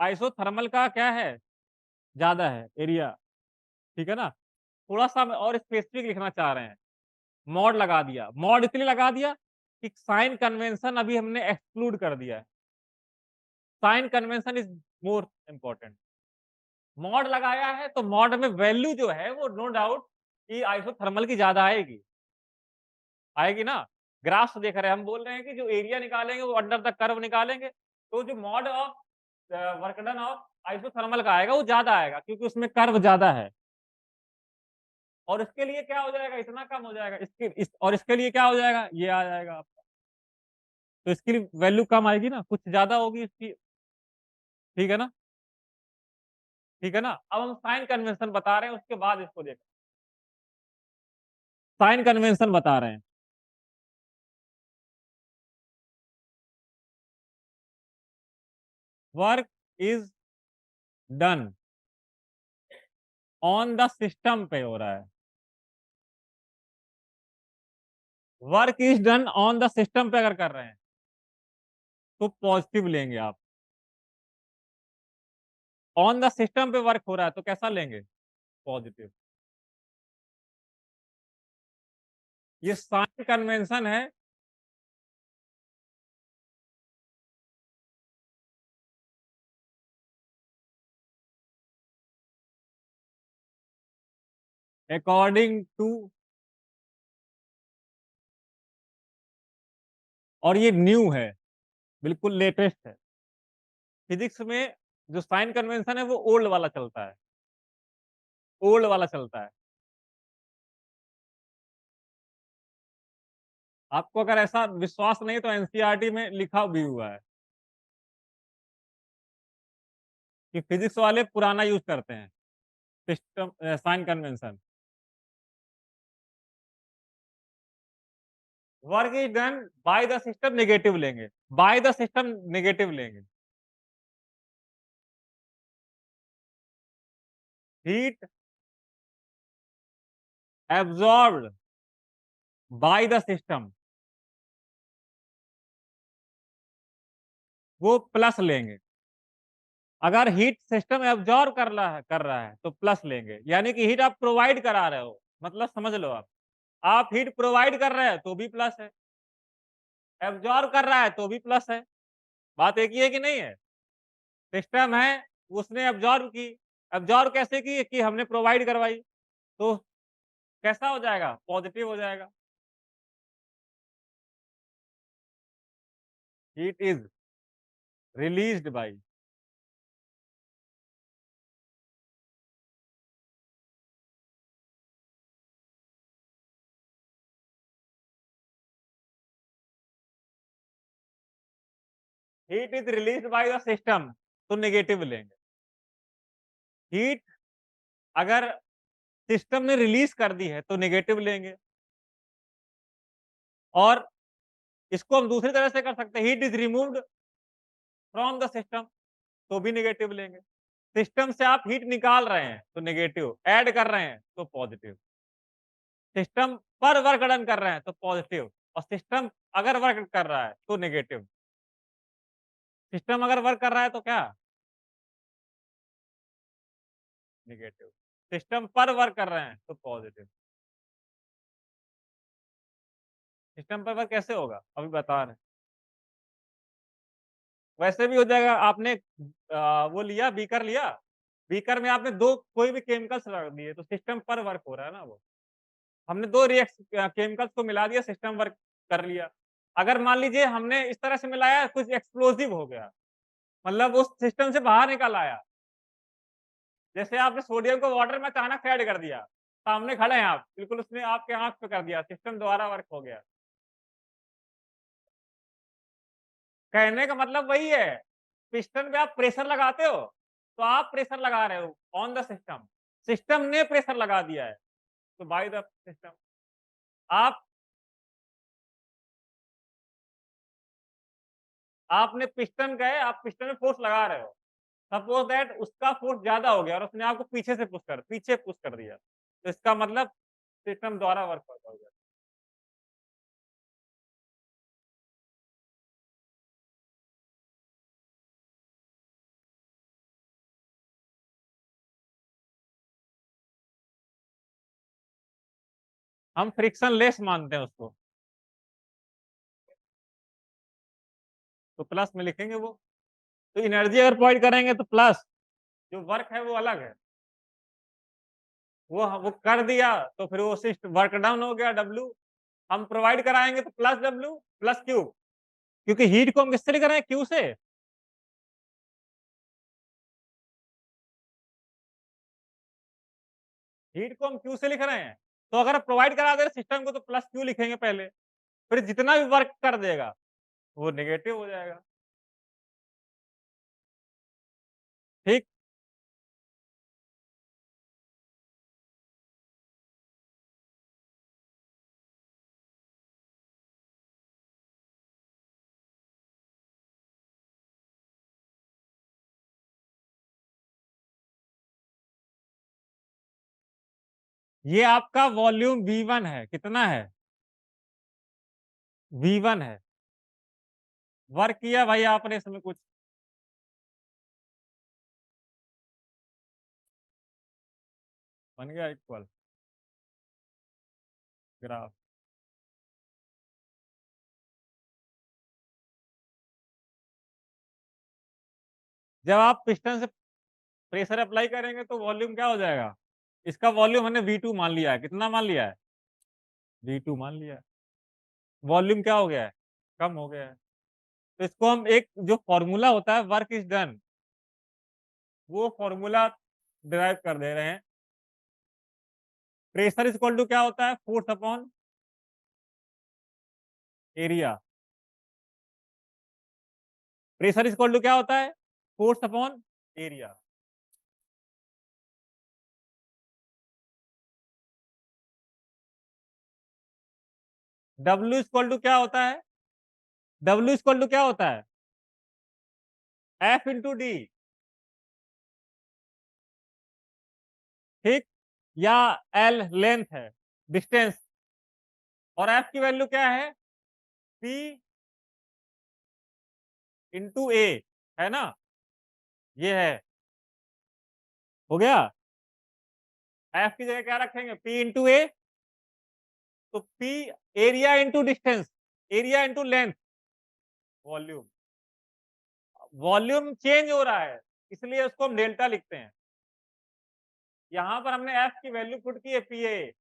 आइसोथर्मल का क्या है? ज़्यादा है एरिया, ठीक है ना? थोड़ा-सा हम और स्पेसिफिक लिखना चाह रहे हैं। मॉड लगा दिया। मॉड इसलिए लगा दिया कि साइन कन्वेंशन अभी हमने एक्सक्लूड कर दिया है। Sign convention is more important. Mod लगाया है तो मॉड में वैल्यू जो है वो नो डाउट कि आइसोथर्मल की ज़्यादा आएगी। आएगी ना? ग्राफ से देख रहे हैं, हम बोल रहे हैं कि जो एरिया निकालेंगे वो अंडर द कर्व निकालेंगे, तो जो mod of work done of isothermal का आएगा वो ज़्यादा आएगा क्योंकि उसमें कर्व ज़्यादा है। और इसके लिए क्या हो जाएगा? इतना कम हो जाएगा। इसके इस और इसके लिए क्या हो जाएगा? ये आ जाएगा आपका। तो इसकी वैल्यू कम आएगी ना, कुछ ज़्यादा होगी इसकी, ठीक है ना? ठीक है ना? अब हम साइन कन्वेंशन बता रहे हैं उसके बाद इसको देखो। साइन कन्वेंशन बता रहे हैं। Work is done on the system पे हो रहा है। Work is done on the system पे अगर कर रहे हैं, तो पॉजिटिव लेंगे आप। ऑन द सिस्टम पे वर्क हो रहा है तो कैसा लेंगे? पॉजिटिव। ये साइन कन्वेंशन है। अकॉर्डिंग टू, और ये न्यू है, बिल्कुल लेटेस्ट है। फिजिक्स में जो साइन कन्वेंशन है वो ओल्ड वाला चलता है, ओल्ड वाला चलता है। आपको अगर ऐसा विश्वास नहीं है तो एनसीईआरटी में लिखा भी हुआ है कि फिजिक्स वाले पुराना यूज़ करते हैं, system sign convention. Work is done by the system, negative लेंगे, बाय द सिस्टम नेगेटिव लेंगे। Heat absorbed by the system, वो प्लस लेंगे। अगर हीट सिस्टम एब्जॉर्ब कर रहा है तो प्लस लेंगे, यानी कि हीट आप प्रोवाइड करा रहे हो, मतलब समझ लो आप हीट प्रोवाइड कर रहे हैं तो भी प्लस है, एब्जॉर्ब कर रहा है तो भी प्लस है। बात एक ही है कि नहीं है? सिस्टम है, उसने एब्जॉर्ब की, एब्जॉर्ब कैसे की? कि हमने प्रोवाइड करवाई, तो कैसा हो जाएगा? पॉजिटिव हो जाएगा। Heat is released by, heat is released by the system, तो नेगेटिव लेंगे। हीट अगर सिस्टम ने रिलीज कर दी है तो नेगेटिव लेंगे। और इसको हम दूसरी तरह से कर सकते हैं, heat is removed from the system, तो भी नेगेटिव लेंगे। सिस्टम से आप हीट निकाल रहे हैं तो नेगेटिव, ऐड कर रहे हैं तो पॉजिटिव। सिस्टम पर वर्क डन कर रहे हैं तो पॉजिटिव, और सिस्टम अगर वर्क कर रहा है तो नेगेटिव। सिस्टम अगर वर्क कर रहा है तो क्या? नेगेटिव। सिस्टम पर वर्क कर रहे हैं तो पॉजिटिव। सिस्टम पर वर्क कैसे होगा? अभी बता रहे हैं। वैसे भी हो जाएगा, आपने वो लिया, बीकर लिया, बीकर में आपने 2 कोई भी केमिकल्स रख दिए तो सिस्टम पर वर्क हो रहा है ना वो। हमने 2 केमिकल्स को मिला दिया, सिस्टम वर्क कर लिया। अगर मान लीजिए हमने इस तरह से मिलाया, कुछ एक्सप्लोसिव हो गया, मतलब उस सिस्टम से बाहर निकल आया। जैसे आपने सोडियम को वाटर में अचानक से ऐड कर दिया, सामने खड़े हैं आप, बिल्कुल उसने आपके आँख पे कर दिया, सिस्टम दोबारा वर्क हो गया। कहने का मतलब वही है, पिस्टन पे आप प्रेशर लगाते हो, तो आप प्रेशर लगा रहे हो ऑन द सिस्टम, सिस्टम ने प्रेशर लगा दिया है, तो बाय द सिस्टम। आप आपने पिस्टन गए, आप पिस्टन में फोर्स लगा रहे हो, सपोज दैट उसका फोर्स ज़्यादा हो गया और उसने आपको पीछे पुश कर दिया, तो इसका मतलब सिस्टम द्वारा वर्क हो गया। हम फ्रिक्शन लेस मानते हैं उसको, तो प्लस में लिखेंगे वो। तो एनर्जी अगर प्रोवाइड करेंगे तो प्लस, जो वर्क है वो अलग है। वो कर दिया तो फिर वो सिस्ट वर्क डाउन हो गया डब्ल्यू। हम प्रोवाइड कराएँगे तो प्लस डब्ल्यू प्लस क्यू, क्योंकि हीट को हम किससे लिख रहे हैं? क्यू से। हीट को हम क्यू से लिख रहे हैं। तो अगर आप प्रोवाइड करा दे रहे सिस्टम को तो प्लस क्यू लिखेंगे पहले, फिर जितना भी वर्क कर देगा वो नेगेटिव हो जाएगा। ठीक? ये आपका वॉल्यूम V1 है, कितना है? V1 है। वर्क किया भाई आपने इसमें कुछ, बन गया इक्वल ग्राफ। जब आप पिस्टन से प्रेशर अप्लाई करेंगे तो वॉल्यूम क्या हो जाएगा? इसका वॉल्यूम हमने V2 मान लिया है। कितना मान लिया है? V2 मान लिया है। वॉल्यूम क्या हो गया है? कम हो गया है। तो इसको हम एक जो फॉर्मूला होता है वर्क इज डन, वो फॉर्मूला डिराइव कर दे रहे हैं। प्रेशर इज इक्वल टू क्या होता है? Force upon area. Pressure is equal to क्या होता है? Force upon area. W equal to क्या होता है? डब्ल्यू इक्वल टू क्या होता है? F into D. ठीक, या एल लेंथ है, डिस्टेंस, और एफ की वैल्यू क्या है? पी इंटू ए, है ना? ये है, हो गया। एफ की जगह क्या रखेंगे? पी इंटू ए। तो P area into distance, area into length, volume. Volume change हो रहा है, इसलिए उसको हम डेल्टा लिखते हैं। यहां पर हमने एफ की वैल्यू पुट की है पी ए,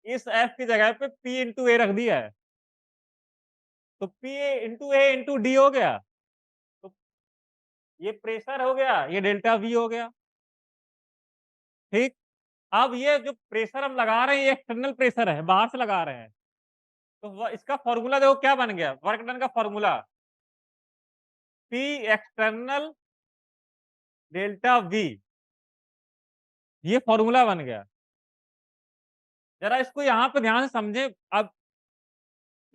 इस एफ की जगह पे पी इंटू ए रख दिया है। तो पी ए इंटू डी हो गया। तो ये प्रेशर हो गया, ये डेल्टा वी हो गया। ठीक, अब ये जो प्रेशर हम लगा रहे हैं ये एक्सटर्नल प्रेशर है, बाहर से लगा रहे हैं। तो इसका फॉर्मूला देखो क्या बन गया, वर्क डन का formula, P external delta we, ये फॉर्मूला बन गया। जरा इसको यहां पे ध्यान से समझे। अब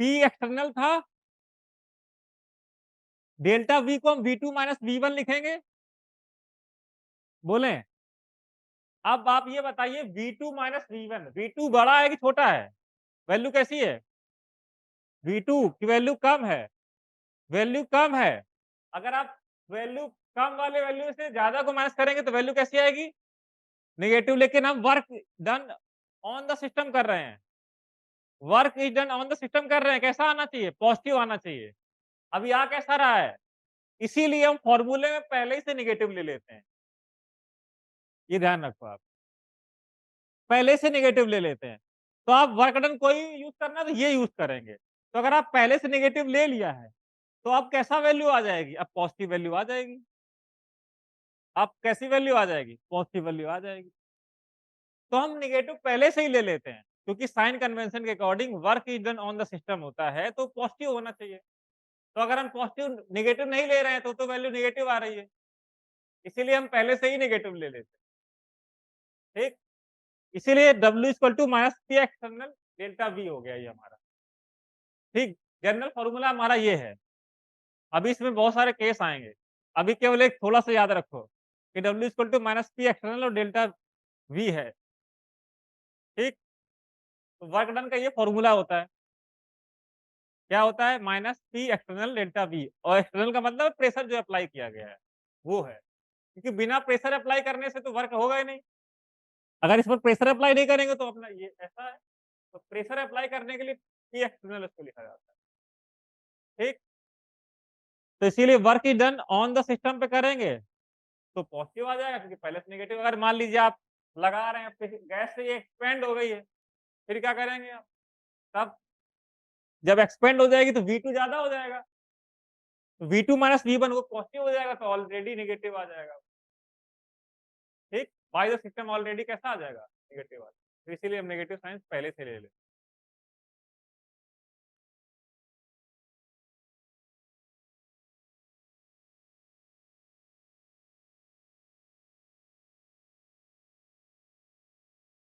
पी एक्सटर्नल था, डेल्टा वी को हम V2 माइनस V1 लिखेंगे, बोले। अब आप ये बताइए V2 माइनस V1, V2 बड़ा है कि छोटा है? वैल्यू कैसी है? V2 की वैल्यू कम है, वैल्यू कम है। अगर आप वैल्यू कम वाले वैल्यू से ज्यादा को माइनस करेंगे तो वैल्यू कैसी आएगी? नेगेटिव। लेकिन हम work done on the system कर रहे हैं, work is done on the system कर रहे हैं, कैसा आना चाहिए? पॉजिटिव आना चाहिए। अभी आ कैसा रहा है? इसीलिए हम फॉर्मूले में पहले ही से नेगेटिव ले लेते हैं, ये ध्यान रखो आप, पहले से नेगेटिव ले लेते हैं। तो आप वर्क डन कोई यूज करना तो ये यूज करेंगे। तो अगर आप पहले से नेगेटिव ले लिया है तो अब कैसा वैल्यू आ जाएगी? अब पॉजिटिव वैल्यू आ जाएगी। अब कैसी वैल्यू आ जाएगी? पॉजिटिव वैल्यू आ जाएगी। तो हम नेगेटिव पहले से ही ले लेते हैं, क्योंकि साइन कन्वेंशन के according work is done on the system होता है तो पॉजिटिव होना चाहिए। तो अगर हम पॉजिटिव नेगेटिव नहीं ले रहे हैं तो वैल्यू नेगेटिव आ रही है, इसीलिए हम पहले से ही नेगेटिव ले लेते हैं। ठीक, इसीलिए W equal to minus P external delta V हो गया ये हमारा। ठीक, जनरल फॉर्मूला हमारा ये है। अभी इसमें बहुत सारे केस आएंगे, अभी केवल एक थोड़ा सा याद रखो कि W equal to minus P external और डेल्टा वी है। ठीक, तो वर्क डन का ये फॉर्मूला होता है, क्या होता है? Minus P external delta we, और एक्सटर्नल का मतलब प्रेशर जो अप्लाई किया गया है वो है, क्योंकि बिना प्रेशर अप्लाई करने से तो वर्क होगा ही नहीं। अगर इस पर प्रेशर अप्लाई नहीं करेंगे तो अपना ये ऐसा है। तो प्रेशर अप्लाई करने के लिए पी एक्सटर्नल इसको लिखा जाता है। ठीक, तो इसीलिए work is done on the system पे करेंगे तो पॉजिटिव आ जाएगा, क्योंकि पहले से नेगेटिव। अगर मान लीजिए आप लगा रहे हैं, गैस से ये एक्सपेंड हो गई है, फिर क्या करेंगे आप? तब जब एक्सपेंड हो जाएगी तो V2 ज्यादा हो जाएगा, तो V2 माइनस V1 वो पॉजिटिव हो जाएगा, तो ऑलरेडी नेगेटिव आ जाएगा। ठीक, बाय द सिस्टम ऑलरेडी कैसा आ जाएगा? नेगेटिव आ जाएगा। तो इसीलिए हम नेगेटिव साइन पहले से ले लेते हैं।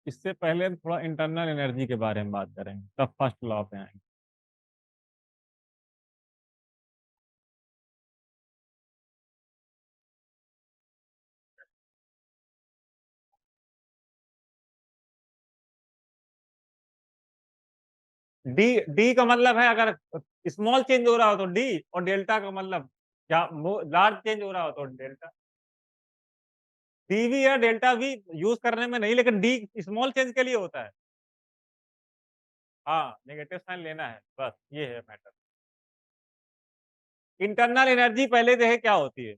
इससे पहले हम थोड़ा इंटरनल एनर्जी के बारे में बात करेंगे, तब फर्स्ट लॉ पे आएंगे। डी डी का मतलब है, अगर स्मॉल चेंज हो रहा हो तो डी, और डेल्टा का मतलब क्या, लार्ज चेंज हो रहा हो तो डेल्टा। डीवी या डेल्टा वी यूज करने में नहीं, लेकिन डी स्मॉल चेंज के लिए होता है। हाँ, नेगेटिव साइन लेना है, बस ये है मैटर। इंटरनल एनर्जी पहले देखें क्या होती है।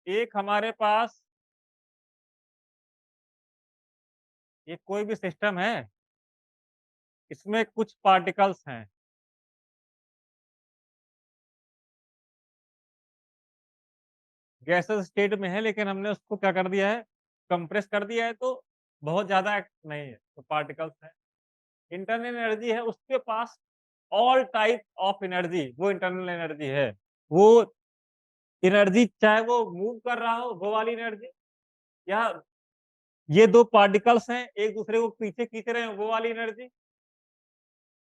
एक हमारे पास ये कोई भी सिस्टम है, इसमें कुछ पार्टिकल्स हैं। गैसेस स्टेट में है, लेकिन हमने उसको क्या कर दिया है, कंप्रेस कर दिया है, तो बहुत ज़्यादा नहीं है, तो पार्टिकल्स है। इंटरनल एनर्जी है, उसके पास ऑल टाइप ऑफ एनर्जी, वो इंटरनल एनर्जी है। वो एनर्जी चाहे वो मूव कर रहा हो, वो वाली एनर्जी, या ये 2 पार्टिकल्स हैं, एक दूसरे को पीछे खींच रहे हैं, वो वाली एनर्जी,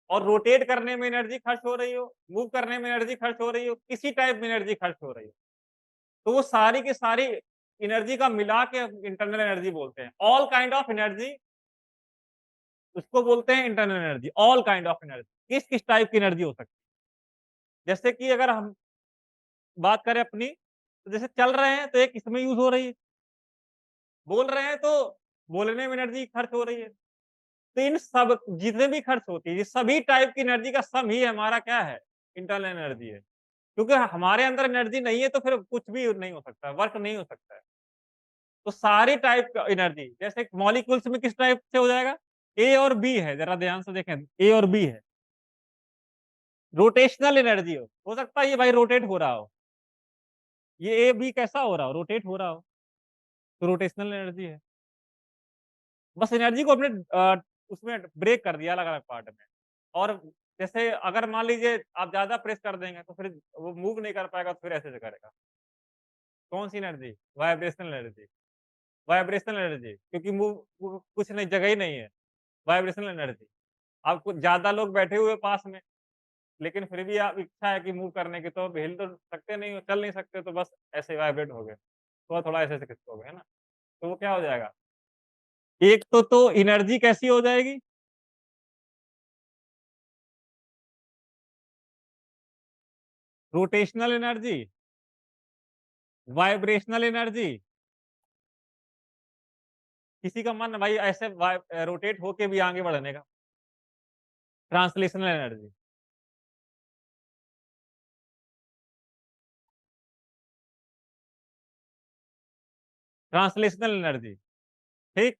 और रोटेट करने में एनर्जी खर्च हो रही हो, मूव करने में एनर्जी खर्च हो रही हो, किसी टाइप में एनर्जी खर्च हो रही हो, तो वो सारी की सारी एनर्जी का मिला के इंटरनल एनर्जी बोलते हैं। ऑल काइंड ऑफ एनर्जी उसको बोलते हैं internal energy, all kind of energy. किस-किस टाइप की एनर्जी हो सकती है। जैसे कि अगर हम बात करें अपनी, तो जैसे चल रहे हैं तो एक इसमें यूज़ हो रही है, बोल रहे हैं तो बोलने में एनर्जी खर्च हो रही है। तो इन सब जितने भी खर्च होती है, ये सभी टाइप की एनर्जी का सम ही हमारा क्या है, इंटरनल एनर्जी है। क्योंकि हमारे अंदर एनर्जी नहीं है तो फिर कुछ भी नहीं हो सकता, वर्क नहीं हो सकता है। तो सारी टाइप का एनर्जी, जैसे मॉलिक्यूल्स में किस टाइप से हो जाएगा, ए और बी है, जरा ध्यान से देखें, ए और बी है। रोटेशनल एनर्जी हो सकता है ये भाई रोटेट हो रहा हो, ये ए बी कैसा हो रहा हो, रोटेट हो रहा हो, तो रोटेशनल एनर्जी है। बस एनर्जी को अपने उसमें ब्रेक कर दिया अलग-अलग पार्ट में। और जैसे अगर मान लीजिए आप ज़्यादा प्रेस कर देंगे तो फिर वो मूव नहीं कर पाएगा, तो फिर ऐसे करेगा। कौन-सी energy? Vibrational energy. Vibrational energy, क्योंकि मूव वो कुछ नहीं, जगह ही नहीं है, वाइब्रेशनल एनर्जी। आपको ज़्यादा लोग बैठे हुए पास में, लेकिन फिर भी आप इच्छा है कि मूव करने की, तो आप हिल तो सकते नहीं हो, चल नहीं सकते, तो बस ऐसे वाइब्रेट हो गए। थोड़ा-थोड़ा ऐसे-ऐसे खिसकोगे, है ना? तो वो क्या हो जाएगा? एक तो एनर्जी कैसी हो जाएगी? रोटेशनल एनर्जी, वाइब्रेशनल एनर्जी, किसी का मन भाई ऐसे रोटेट होके भी आगे बढ़ने का, ट्रांसलेशनल एनर्जी, ट्रांसलेशनल एनर्जी, ठीक?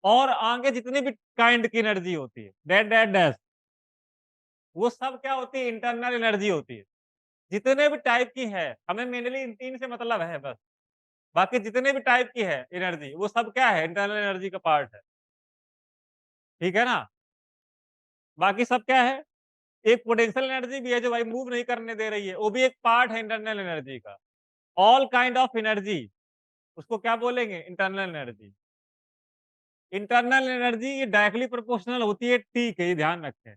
और आगे जितनी भी काइंड की एनर्जी होती है, डैश डैश डैश, वो सब क्या होती है, इंटरनल एनर्जी होती है। जितने भी टाइप की है, हमें मेनली इन 3 से मतलब है बस। बाकी जितने भी टाइप की है एनर्जी, वो सब क्या है, इंटरनल एनर्जी का पार्ट है। ठीक है ना? बाकी सब क्या है? एक पोटेंशियल एनर्जी भी है जो भाई मूव नहीं करने दे रही है, वो भी एक पार्ट है इंटरनल एनर्जी का। ऑल काइंड ऑफ एनर्जी, उसको क्या बोलेंगे, इंटरनल एनर्जी। इंटरनल एनर्जी ये डायरेक्टली प्रोपोर्शनल होती है टी के, ये ध्यान रखें।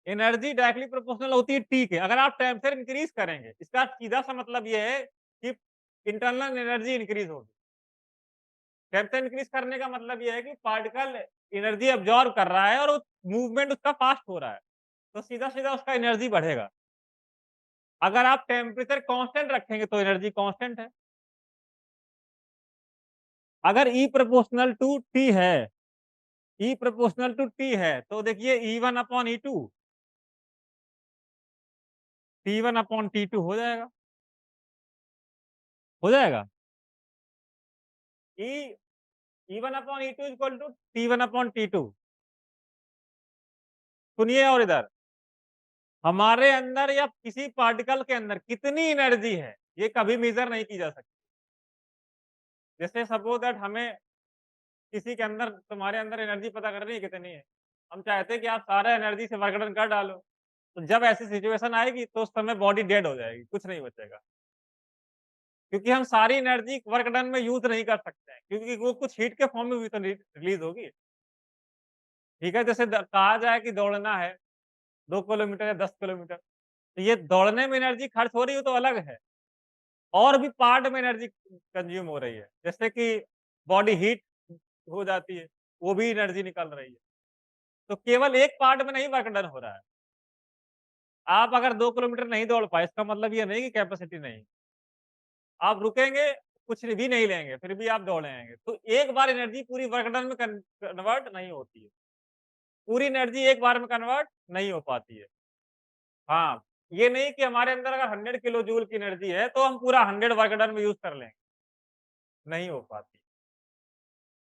एनर्जी डायरेक्टली प्रोपोर्शनल होती है टी के। अगर आप टेम्परेचर इंक्रीज करेंगे, इसका सीधा सा मतलब ये है कि इंटरनल एनर्जी इंक्रीज होगी। टेम्परेचर इंक्रीज करने का मतलब ये है कि पार्टिकल एनर्जी अब्सॉर्ब कर रहा है और वो मूवमेंट उसका फास्ट हो रहा है, तो सीधा-सीधा उसका एनर्जी बढ़ेगा। अगर आप टेम्परेचर कांस्टेंट रखेंगे तो एनर्जी कांस्टेंट है। अगर ई प्रोपोर्शनल टू टी है, ई प्रोपोर्शनल टू टी है, तो देखिए E one upon E two, T one upon T two हो जाएगा। हो जाएगा। E E one upon E two equal to T one upon T two. सुनिए और इधर, हमारे अंदर या किसी पार्टिकल के अंदर कितनी एनर्जी है, ये कभी मेजर नहीं की जा सकती। जैसे सपोज दैट हमें किसी के अंदर, तुम्हारे अंदर एनर्जी पता करनी है कितनी है। हम चाहते हैं कि आप सारा एनर्जी से वर्क डन कर डालो। तो जब ऐसी सिचुएशन आएगी तो उस समय बॉडी डेड हो जाएगी, कुछ नहीं बचेगा। क्योंकि हम सारी एनर्जी वर्क डन में यूज़ नहीं कर सकते हैं, क्योंकि वो कुछ हीट के फॉर्म में भी तो रिलीज़ होगी। ठीक है? जैसे कहा जाए कि दौड़ना है 2 किलोमीटर या 10 किलोमीटर, तो ये दौड़ने में एनर्जी खर्च हो रही हो तो अलग है। और भी पार्ट में एनर्जी कंज्यूम हो रही है। जैसे कि बॉडी हीट हो जाती है, वो भी एनर्जी निकल रही है। तो केवल एक पार्ट में नहीं वर्क डन हो रहा है। आप अगर 2 किलोमीटर नहीं दौड़ पाए, इसका मतलब ये नहीं कि कैपेसिटी नहीं। आप रुकेंगे, कुछ भी नहीं लेंगे, फिर भी आप दौड़ेंगे। तो एक बार एनर्जी पूरी वर्क डन में कन्वर्ट नहीं होती है। पूरी एनर्जी एक बार में कन्वर्ट नहीं हो पाती है। हाँ, ये नहीं कि हमारे अंदर अगर 100 किलो जूल की एनर्जी है, तो हम पूरा 100 वर्क डन में यूज़ कर लेंगे, नहीं हो पाती।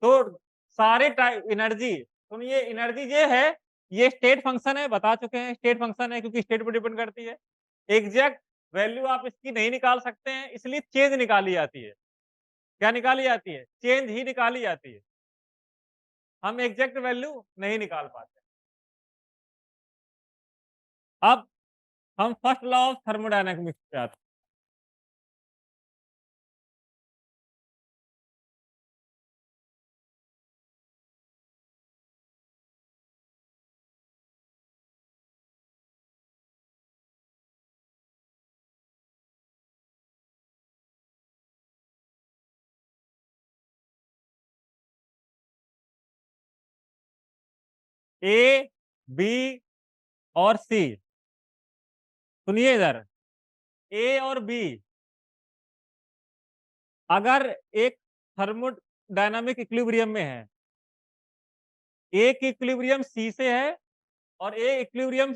तो सारे एनर्जी सुनिए एनर्जी ये है, ये स्टेट फंक्शन है, बता चुके हैं स्टेट फंक्शन है क्योंकि स्टेट पे डिपेंड करती है। एग्ज़ैक्ट वैल्यू आप इसकी नहीं निकाल सकते हैं, इसलिए चेंज निकाली जाती है। क्या निकाली जाती है? चेंज ही निकाली जाती है। हम एग्ज़ैक्ट वैल्यू नहीं निकाल पाते। अब हम फर्स्ट लॉ ऑफ थर्मोडायनामिक्स पे आते हैं। ए, बी और सी। सुनिए इधर, ए और बी अगर एक थर्मोडायनामिक इक्विलिब्रियम में है, ए की इक्विलिब्रियम सी से है और ए इक्विलिब्रियम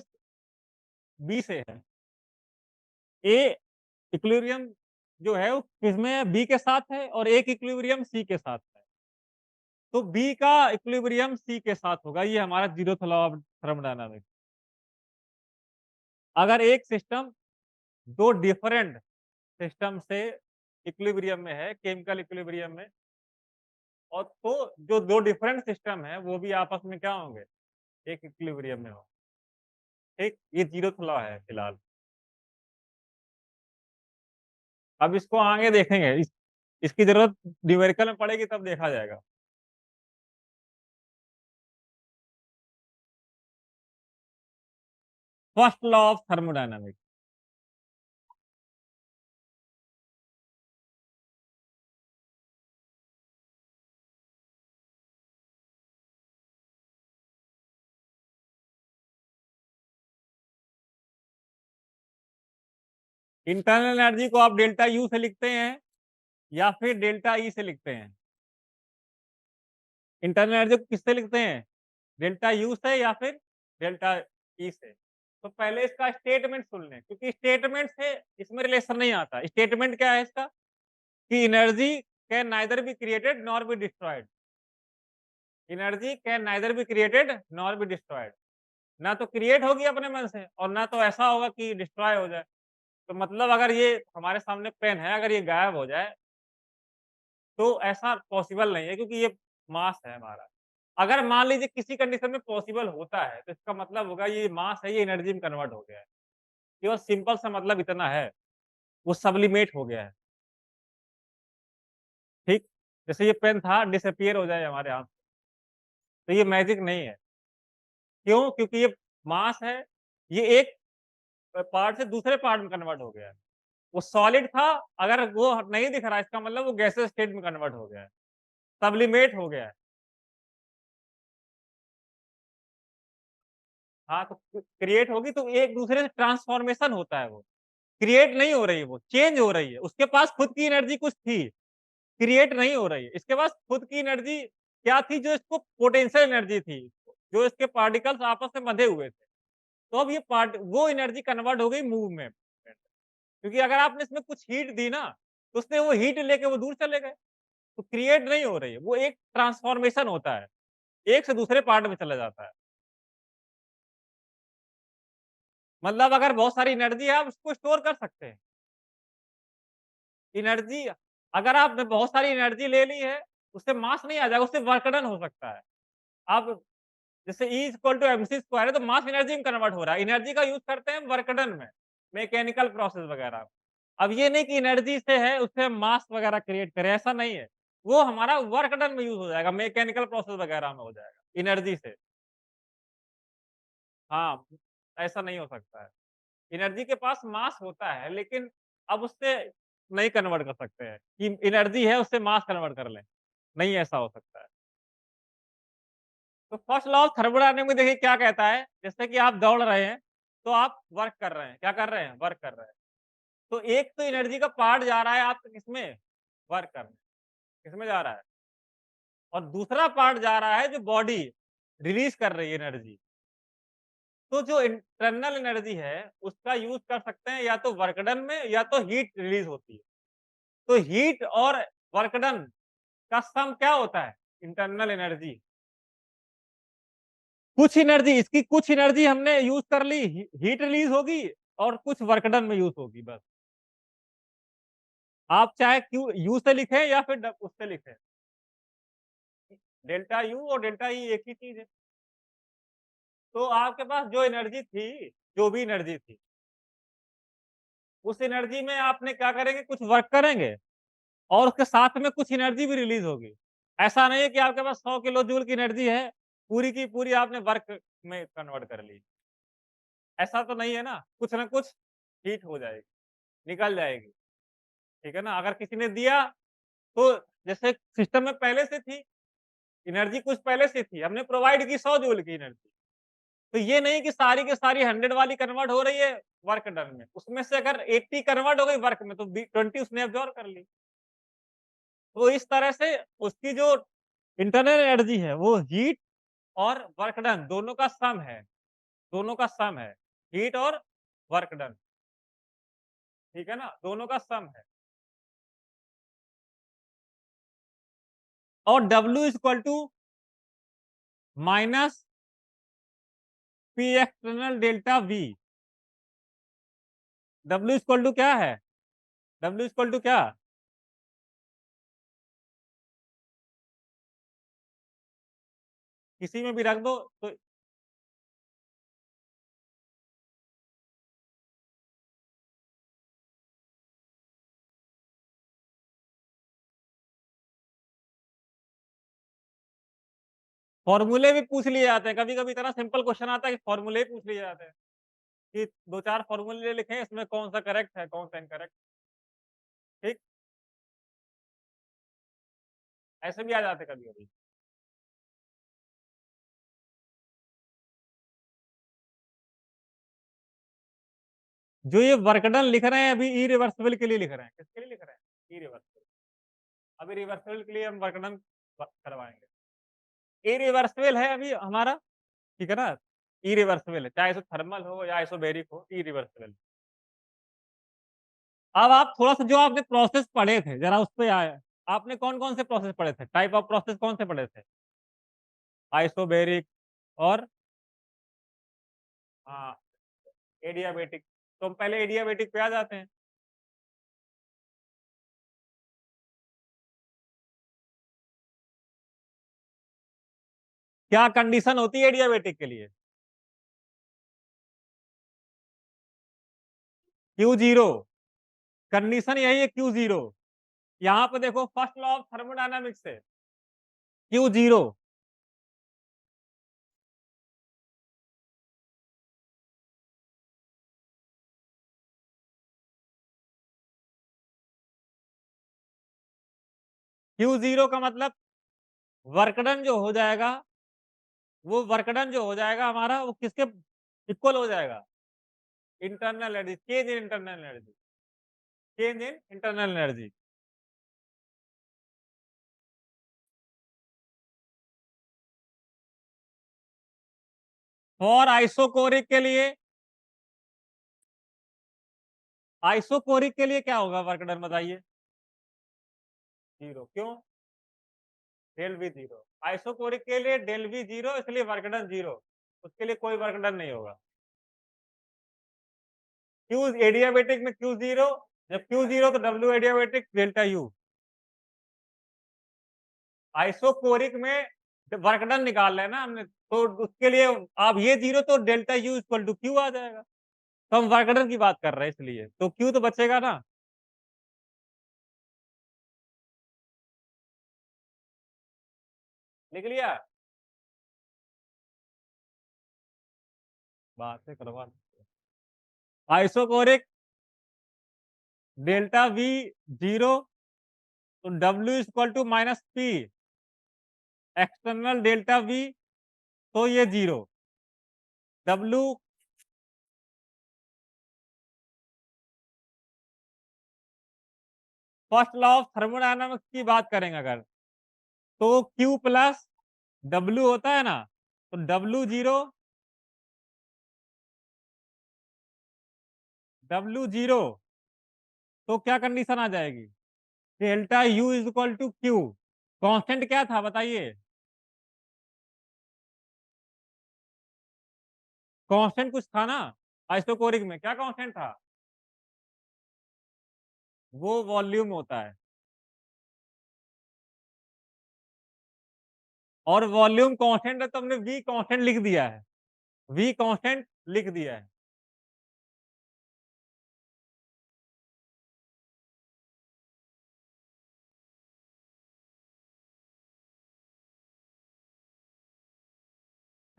बी से है। ए इक्विलिब्रियम जो है वो किसमें है? बी के साथ है और ए की इक्विलिब्रियम सी के साथ है। तो बी का इक्विलिब्रियम सी के साथ होगा, ये हमारा ज़ीरोथ लॉ ऑफ थर्मोडायनामिक्स। अगर एक सिस्टम 2 डिफरेंट सिस्टम से इक्विलिब्रियम में है, केमिकल इक्विलिब्रियम में और तो जो 2 डिफरेंट सिस्टम है, वो भी आपस में क्या होंगे? एक इक्विलिब्रियम में हो, ठीक? ये ज़ीरोथ लॉ है फिलहाल। अब इसको आगे देखेंगे, इसकी ज़रूरत न्यूमेरिकल में पड़ेगी तब देखा जाएगा। First law of thermodynamics. Internal energy को आप डेल्टा यू से लिखते हैं या फिर डेल्टा ई से लिखते हैं? इंटरनल एनर्जी को किससे लिखते हैं? डेल्टा यू से या फिर डेल्टा ई से? तो पहले इसका स्टेटमेंट सुन लें क्योंकि स्टेटमेंट से इसमें रिलेशन नहीं आता। स्टेटमेंट क्या है इसका? कि energy can neither be created nor be destroyed. Energy can neither be created nor be destroyed. ना तो क्रिएट होगी अपने मन से और ना तो ऐसा होगा कि डिस्ट्रॉय हो जाए। तो मतलब अगर ये हमारे सामने पेन है, अगर ये गायब हो जाए तो ऐसा पॉसिबल नहीं है क्योंकि ये मास है हमारा। अगर मान लीजिए किसी कंडीशन में पॉसिबल होता है, तो इसका मतलब होगा ये मास है, ये एनर्जी में कन्वर्ट हो गया है। केवल सिंपल सा मतलब इतना है, वो सब्लिमेट हो गया है, ठीक? जैसे ये पेन था डिसअपीयर हो जाए हमारे हाथ से, तो ये मैजिक नहीं है। क्यों? क्योंकि ये मास है, ये एक पार्ट से दूसरे पार्ट में कन्वर्ट हो गया है। वो सॉलिड था, अगर वो नहीं दिख रहा है इसका मतलब वो गैसियस स्टेट में कन्वर्ट हो गया है, सब्लिमेट हो गया है। हाँ, तो क्रिएट होगी तो एक दूसरे से ट्रांसफॉर्मेशन होता है वो। क्रिएट नहीं हो रही है वो, चेंज हो रही है। उसके पास खुद की एनर्जी कुछ थी, क्रिएट नहीं हो रही है। इसके पास खुद की एनर्जी क्या थी जो इसको पोटेंशियल एनर्जी थी, जो इसके पार्टिकल्स आपस में बंधे हुए थे। तो अब ये पार्ट वो एनर्जी कन्वर्ट हो गई मूव में। क्योंकि अगर आपने इसमें कुछ हीट दी ना, तो उसने वो हीट लेके वो दूर चले गए। तो क्रिएट नहीं हो रही है, वो एक ट्रांसफॉर्मेशन होता है, एक से दूसरे पार्ट में चला जाता है। मतलब अगर बहुत सारी एनर्जी है आप उसको स्टोर कर सकते हैं। एनर्जी अगर आपने बहुत सारी एनर्जी ले ली है, उससे मास नहीं आ जाएगा, उससे वर्क डन हो सकता है। आप जैसे E equal to mc square है तो मास एनर्जी में कन्वर्ट हो रहा है। एनर्जी का यूज़ करते हैं वर्क डन में, मैकेनिकल प्रोसेस वगैरह। अब ये नहीं कि एनर्जी से है उससे हम मास वगैरह क्रिएट करें, ऐसा नहीं है। वो हमारा वर्क डन में यूज़ हो जाएगा, मैकेनिकल प्रोसेस वगैरह में हो जाएगा, एनर्जी से। हाँ, ऐसा नहीं हो सकता है। एनर्जी के पास मास होता है लेकिन अब उससे नहीं कन्वर्ट कर सकते हैं कि एनर्जी है उससे मास कन्वर्ट कर लें, नहीं ऐसा हो सकता है। तो फर्स्ट लॉ ऑफ थर्मोडायनामिक्स में देखिए क्या कहता है, जैसे कि आप दौड़ रहे हैं, तो आप वर्क कर रहे हैं। क्या कर रहे हैं? वर्क कर रहे हैं। तो एक तो एनर्जी का पार्ट जा रहा है आपका किसमें? वर्क करने। किसमें जा रहा है? और दूसरा पार्ट जा रहा है जो बॉडी रिलीज़ कर रही है एनर्जी। तो जो इंटरनल एनर्जी है, उसका यूज़ कर सकते हैं या तो वर्क डन में या तो हीट रिलीज़ होती है। तो हीट और वर्क डन का सम क्या होता है? Internal energy. कुछ एनर्जी इसकी कुछ एनर्जी हमने यूज़ कर ली, हीट रिलीज़ होगी और कुछ वर्क डन में यूज़ होगी बस। आप चाहे क्यू यू से लिखें या फिर उससे लिखें। डेल्टा यू और डेल्टा ई एक ही चीज़ है। तो आपके पास जो एनर्जी थी, जो भी एनर्जी थी, उस एनर्जी में आपने क्या करेंगे, कुछ वर्क करेंगे और उसके साथ में कुछ एनर्जी भी रिलीज़ होगी। ऐसा नहीं है कि आपके पास 100 किलो जूल की एनर्जी है, पूरी की पूरी आपने वर्क में कन्वर्ट कर ली। ऐसा तो नहीं है ना, कुछ ना कुछ हीट हो जाएगी, निकल जाएगी, ठीक है ना? अगर किसी ने दिया तो जैसे सिस्टम में पहले से थी, एनर्जी कुछ पहले से थी, हमने प्रोवाइड की 100 जूल की एनर्जी। तो ये नहीं कि सारी की सारी 100 वाली कन्वर्ट हो रही है वर्क डन में, उसमें से अगर 80 कन्वर्ट हो गई वर्क में तो 20 उसने अब्ज़ॉर्ब कर ली। तो इस तरह से उसकी जो इंटरनल एनर्जी है वो हीट और वर्क डन दोनों का सम है, दोनों का सम है, हीट और वर्क डन, ठीक है ना? दोनों का सम है। और W is equal to minus P external delta V। W is equal to क्या है? W इज़ इक्वल टू क्या? किसी में भी रख दो तो फॉर्मूले भी पूछ लिए जाते हैं, कभी-कभी इतना सिंपल क्वेश्चन आता है कि फॉर्मूले ही पूछ लिए जाते हैं, कि 2-4 फॉर्मूले लिखें इसमें कौन-सा करेक्ट है, कौन-सा इनकरेक्ट, ठीक? ऐसे भी आ जाते हैं कभी-कभी। जो ये वर्क डन लिख रहे हैं अभी इरिवर्सिबल के लिए लिख रहे हैं, किसके लिए लिख रहे हैं? इरिवर्सिबल। अभी रिवर्सिबल के लिए हम वर्क डन करवाएँगे। इरिवर्सिबल है अभी हमारा, ठीक है ना? इरिवर्सिबल है, चाहे आइसोथर्मल हो या आइसोबैरिक हो, इरिवर्सिबल। अब आप थोड़ा-सा जो आपने प्रोसेस पढ़े थे, ज़रा उस पे आएँ। आपने कौन-कौन से प्रोसेस पढ़े थे? टाइप ऑफ प्रोसेस कौन से पढ़े थे? आइसोबैरिक और हाँ, एडियाबैटिक। तो हम पहले एडियाबैटिक पे आ जाते हैं। क्या कंडीशन होती है एडियाबैटिक के लिए? Q0 कंडीशन यही है Q0। यहाँ पे देखो फर्स्ट लॉ ऑफ थर्मोडायनामिक्स है, Q0। Q0 का मतलब वर्क डन जो हो जाएगा, वो वर्क डन जो हो जाएगा हमारा वो किसके इक्वल हो जाएगा? Internal energy, change in internal energy, change in internal energy. और आइसोकोरिक के लिए, आइसोकोरिक के लिए क्या होगा वर्क डन बताइए? 0 क्यों? Del we 0। आइसोकोरिक के लिए डेल वी 0 इसलिए वर्क डन 0। उसके लिए कोई वर्क डन नहीं होगा। क्यू एडियाबैटिक में Q0, जब Q0 तो W adiabatic delta U। Isochoric में जब वर्क डन निकाल रहे हैं ना हमने, तो उसके लिए अब ये 0 तो delta U equal to Q आ जाएगा। तो हम वर्क डन की बात कर रहे हैं इसलिए, तो Q तो बचेगा ना। लिख लिया? बातें करवा आइसोकोरिक डेल्टा V 0, तो W equal to minus P external delta V तो ये 0 W first law of thermodynamics की बात करेंगे अगर, तो Q प्लस W होता है ना, तो W0 तो क्या कंडीशन आ जाएगी, delta U is equal to Q. Constant क्या था बताइए, कांस्टेंट कुछ था ना आइसोकोरिक में, क्या कांस्टेंट था, वो वॉल्यूम होता है। और वॉल्यूम कांस्टेंट है तो हमने वी कांस्टेंट लिख दिया है, वी कांस्टेंट लिख दिया है।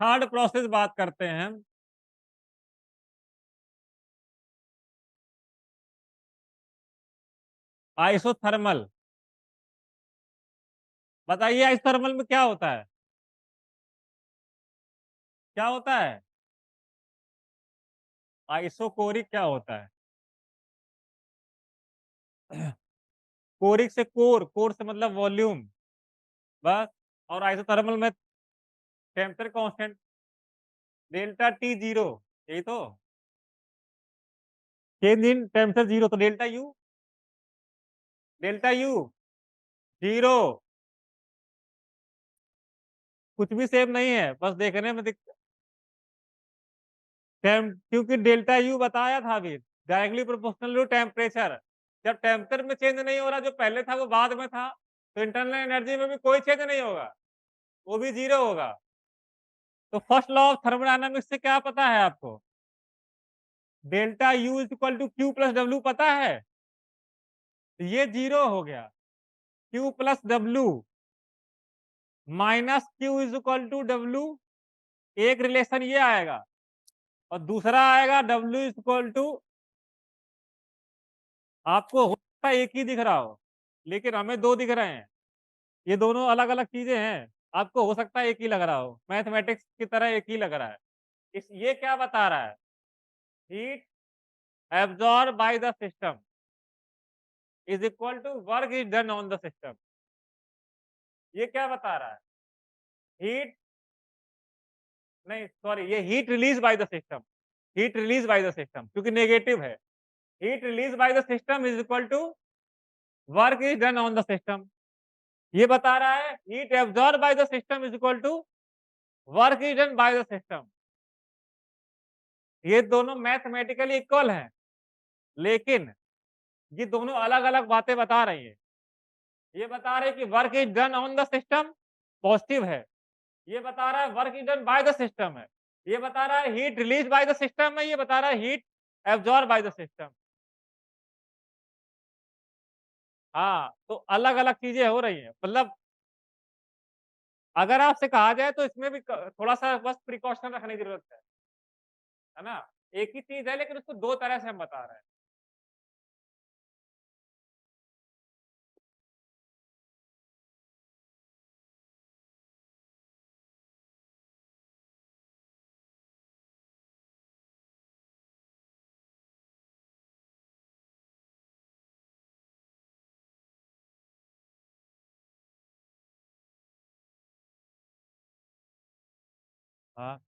थर्ड प्रोसेस बात करते हैं हम, आइसोथर्मल। बताइए आइसोथर्मल में क्या होता है, क्या होता है, आइसोकोरिक क्या होता है, कोरिक से कोर, कोर से मतलब वॉल्यूम, बस। और आइसोथर्मल में temperature constant delta T zero, यही तो, चेंज इन टेम्परेचर जीरो, तो डेल्टा यू जीरो, कुछ भी सेम नहीं है, बस देखने में क्योंकि डेल्टा यू बताया था अभी, डायरेक्टली प्रोपोर्शनल टू टेम्परेचर। जब टेम्परेचर में चेंज नहीं हो रहा, जो पहले था वो बाद में था, तो इंटरनल एनर्जी में भी कोई चेंज नहीं होगा, वो भी 0 होगा। तो फर्स्ट लॉ ऑफ थर्मोडायनामिक्स से क्या पता है आपको, delta U is equal to Q plus W पता है, तो ये 0 हो गया, Q plus W minus Q is equal to W, एक रिलेशन ये आएगा, और दूसरा आएगा डब्ल्यू इज इक्वल टू, आपको हो सकता है एक ही दिख रहा हो, लेकिन हमें दो दिख रहे हैं, ये दोनों अलग अलग चीजें हैं। आपको हो सकता है एक ही लग रहा हो, मैथमेटिक्स की तरह एक ही लग रहा है। इस ये क्या बता रहा है, heat absorb by the system is equal to work is done on the system. ये क्या बता रहा है, हीट, नहीं सॉरी, ये heat release by the system, heat release by the system क्योंकि नेगेटिव है, heat release by the system is equal to work is done on the system. ये बता रहा है heat absorb by the system is equal to work is done by the system. ये दोनों मैथमेटिकली इक्वल हैं, लेकिन ये दोनों अलग अलग बातें बता रही है। ये बता रहे कि work is done on the system positive है, ये बता रहा है work is done by the system है, ये बता रहा है heat release by the system है, ये बता रहा है heat absorb by the system. हाँ, तो अलग अलग चीजें हो रही है, मतलब अगर आपसे कहा जाए तो इसमें भी थोड़ा सा बस प्रिकॉशन रखने की जरूरत है ना। एक ही चीज है लेकिन उसको दो तरह से हम बता रहे हैं। हाँ,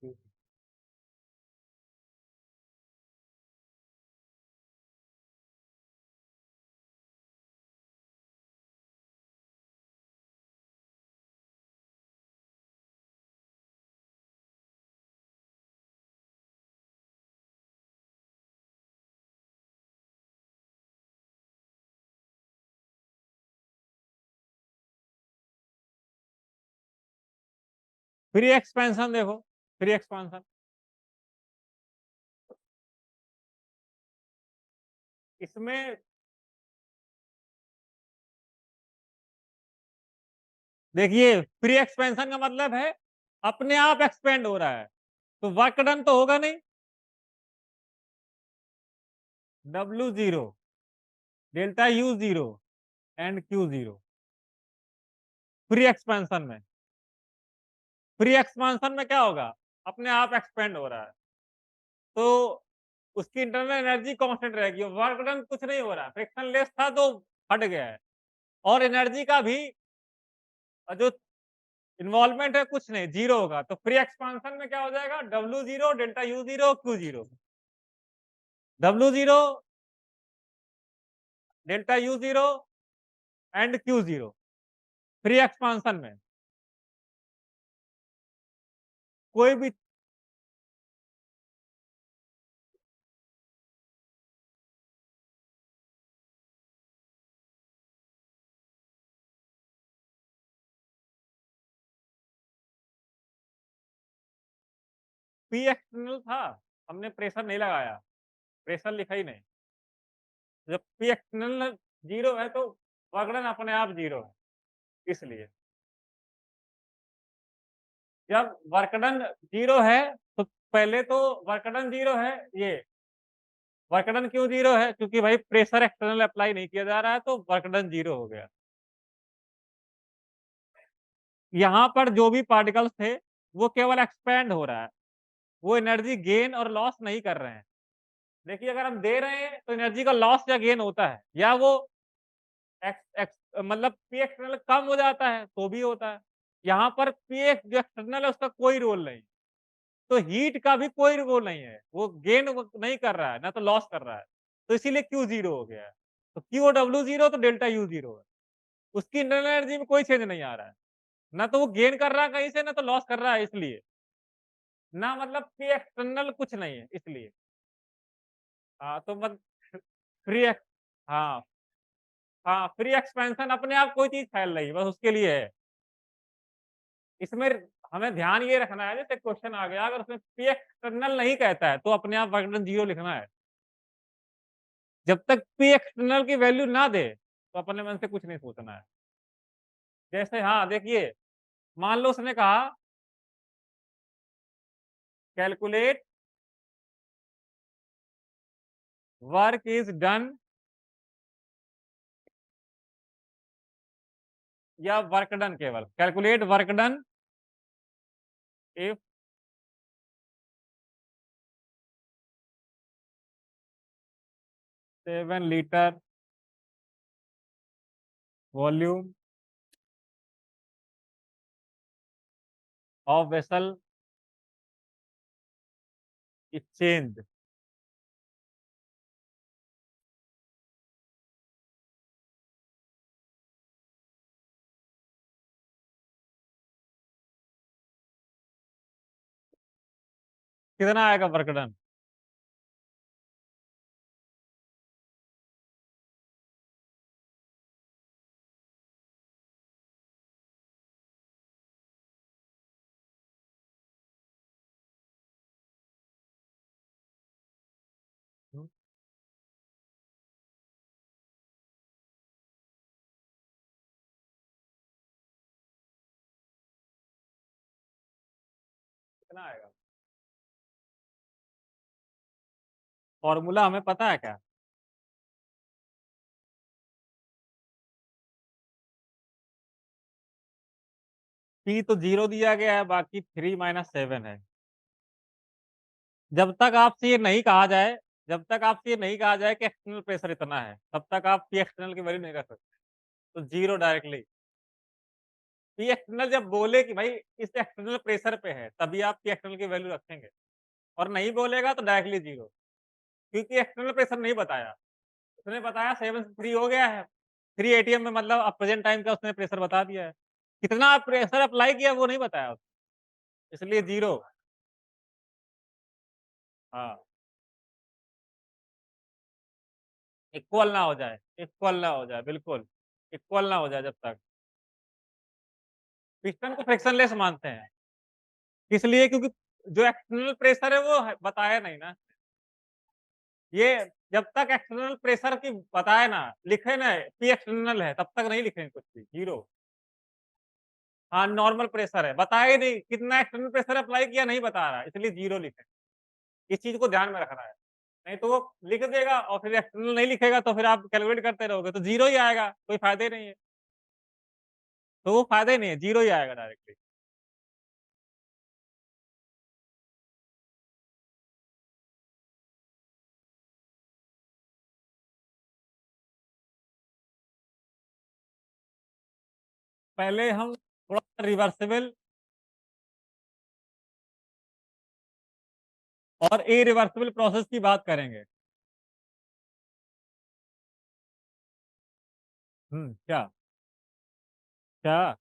फ्री एक्सपेंशन देखो, फ्री एक्सपेंशन इसमें देखिए, फ्री एक्सपेंशन का मतलब है अपने आप एक्सपेंड हो रहा है, तो वर्क डन तो होगा नहीं। W0, delta U zero and Q0 free expansion में। फ्री एक्सपांशन में क्या होगा? अपने आप एक्सपेंड हो रहा है। तो उसकी इंटरनल एनर्जी कांस्टेंट रहेगी, वर्क डन कुछ नहीं हो रहा है, फ्रिक्शनलेस था तो हट गया है और एनर्जी का भी जो इन्वॉल्वमेंट है कुछ नहीं, 0 होगा। तो फ्री एक्सपांशन में क्या हो जाएगा? W0 delta U0 Q0, W0 delta U0 and Q0 free expansion में कोई भी पी एक्सटर्नल था, हमने प्रेशर नहीं लगाया, प्रेशर लिखा ही नहीं। जब पी एक्सटर्नल 0 है तो वर्क डन अपने आप 0 है, इसलिए। जब वर्क डन 0 है तो पहले तो वर्क डन 0 है ये, वर्क डन क्यों 0 है? क्योंकि भाई प्रेशर एक्सटर्नल अप्लाई नहीं किया जा रहा है तो वर्क डन 0 हो गया। यहाँ पर जो भी पार्टिकल्स थे, वो केवल एक्सपैंड हो रहा है, वो एनर्जी गेन और लॉस नहीं कर रहे हैं। देखिए अगर हम दे रहे हैं तो एनर्जी का लॉस या गेन होता है, या वो एक्स एक्स मतलब पी एक्सटर्नल कम हो जाता है तो भी होता है। यहाँ पर पी एक्स जो एक्सटर्नल है उसका कोई रोल नहीं। तो हीट का भी कोई रोल नहीं है, वो गेन नहीं कर रहा है, ना तो लॉस कर रहा है। तो इसीलिए क्यू 0 हो गया है। तो क्यू और डब्ल्यू 0 तो डेल्टा यू 0 है। उसकी इंटरनल एनर्जी में कोई चेंज नहीं आ रहा है। ना तो वो गेन कर रहा है कहीं से, ना तो लॉस कर रहा है इसलिए। ना मतलब पी एक्सटर्नल कुछ नहीं है इसलिए। हाँ, तो मत फ्री एक्स हाँ, हाँ, फ्री एक्सपेंशन अपने आप कोई चीज़ फैल रही है, बस उसके लिए है। इसमें हमें ध्यान ये रखना है, जैसे क्वेश्चन आ गया, अगर उसमें पी एक्सटर्नल नहीं कहता है, तो अपने आप वर्क डन 0 लिखना है। जब तक पी एक्सटर्नल की वैल्यू ना दे, तो अपने मन से कुछ नहीं सोचना है। जैसे हाँ, देखिए, मान लो उसने कहा कैलकुलेट वर्क इज़ डन या वर्क डन केवल, calculate work done if 7 litre volume of vessel is changed. कितना आएगा वर्क डन? कितना आएगा? फॉर्मूला हमें पता है क्या? पी तो 0 दिया गया है, बाकी 3 माइनस 7 है। जब तक आपसे ये नहीं कहा जाए जब तक आपसे ये नहीं कहा जाए कि एक्सटर्नल प्रेशर इतना है, तब तक आप पी एक्सटर्नल की वैल्यू नहीं रख सकते। तो 0 डायरेक्टली। पी एक्सटर्नल जब बोले कि भाई इस एक्सटर्नल प्रेशर पे है, तभी आप पी एक्सटर्नल की वैल्यू रखेंगे, और नहीं बोलेगा तो डायरेक्टली 0, क्योंकि एक्सटर्नल प्रेशर नहीं बताया। उसने बताया 7 से 3 हो गया है। 3 एटीएम में मतलब अब प्रेजेंट टाइम का उसने प्रेशर बता दिया है। कितना प्रेशर अप्लाई किया वो नहीं बताया उसने, इसलिए 0। हाँ, इक्वल ना हो जाए, बिल्कुल। इक्वल ना हो जाए जब तक। पिस्टन को फ्रिक्शनलेस मानते हैं। इसलिए क्योंकि जो एक्सटर्नल प्रेशर है वो बताया नहीं ना। ये जब तक एक्सटर्नल प्रेशर की बताए ना, लिखे ना पी एक्सटर्नल है, तब तक नहीं लिखेंगे कुछ भी, 0। हाँ, नॉर्मल प्रेशर है, बताया ही नहीं, कितना एक्सटर्नल प्रेशर अप्लाई किया नहीं बता रहा है, इसलिए 0 लिखे। इस चीज़ को ध्यान में रखना है। नहीं तो वो लिख देगा और फिर एक्सटर्नल नहीं लिखेगा तो फिर आप कैलकुलेट करते रहोगे, तो 0 ही आएगा, कोई फ़ायदा ही नहीं है। तो वो फ़ायदा ही नहीं है, 0 ही आएगा डायरेक्टली। पहले हम थोड़ा रिवर्सिबल और इरिवर्सिबल प्रोसेस की बात करेंगे। क्या? क्या?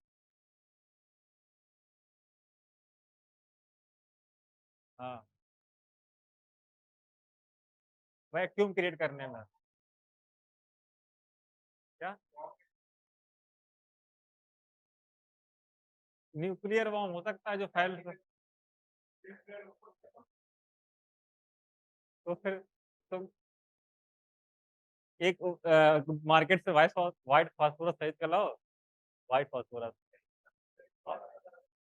हाँ, वैक्यूम क्रिएट करने में। क्या? न्यूक्लियर बॉम्ब हो सकता है जो फैल सक तो फिर तुम एक मार्केट से व्हाइट फास्फोरस खरीद के लाओ, व्हाइट फास्फोरस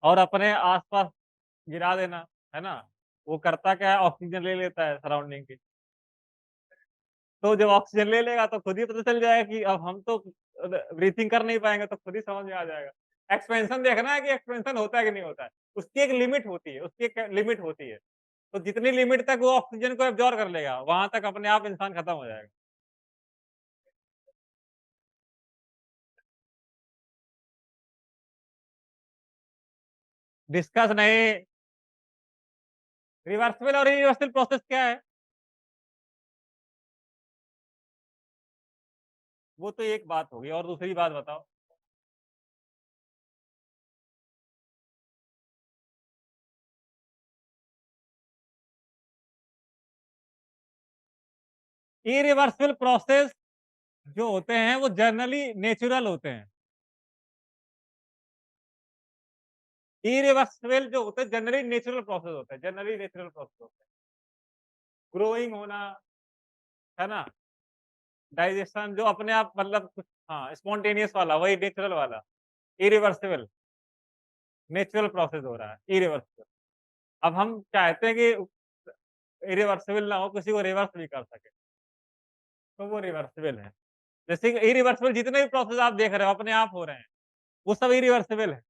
और अपने आस-पास गिरा देना, है ना? वो करता क्या है ऑक्सीजन ले लेता है सराउंडिंग की। तो जब ऑक्सीजन ले लेगा तो खुद ही पता चल जाएगा कि अब हम तो ब्रीथिंग कर नहीं पाएँगे तो खुद ही समझ में आ जाएगा। एक्सपेंशन देखना है कि एक्सपेंशन होता है कि नहीं होता है। उसकी एक लिमिट होती है, उसकी एक लिमिट होती है। तो जितनी लिमिट तक वो ऑक्सीजन को एब्ज़ॉर्ब कर लेगा, वहाँ तक अपने आप इंसान खत्म हो जाएगा। डिस्कस नहीं, रिवर्सिबल और इरिवर्सिबल प्रोसेस क्या है? वो तो एक बात हो गई और दूसरी बात बताओ? इरिवर्सिबल प्रोसेस जो होते हैं वो जनरली नेचुरल होते हैं। इरिवर्सिबल जो होते हैं जनरली नेचुरल प्रोसेस होते हैं, जनरली नेचुरल प्रोसेस होते हैं। ग्रोइंग होना, है ना? डाइजेशन जो अपने आप मतलब कुछ हाँ, स्पॉन्टेनियस वाला वही नेचुरल वाला, इरिवर्सिबल, नेचुरल प्रोसेस हो रहा है, इरिवर्सिबल। अब हम चाहते हैं कि इरिवर्सिबल ना हो, किसी को रिवर्स भी कर सके, तो वो रिवर्सिबल है। जैसे कि इरिवर्सिबल जितने भी प्रोसेस आप देख रहे हो अपने आप हो रहे हैं, वो सब इरिवर्सिबल है।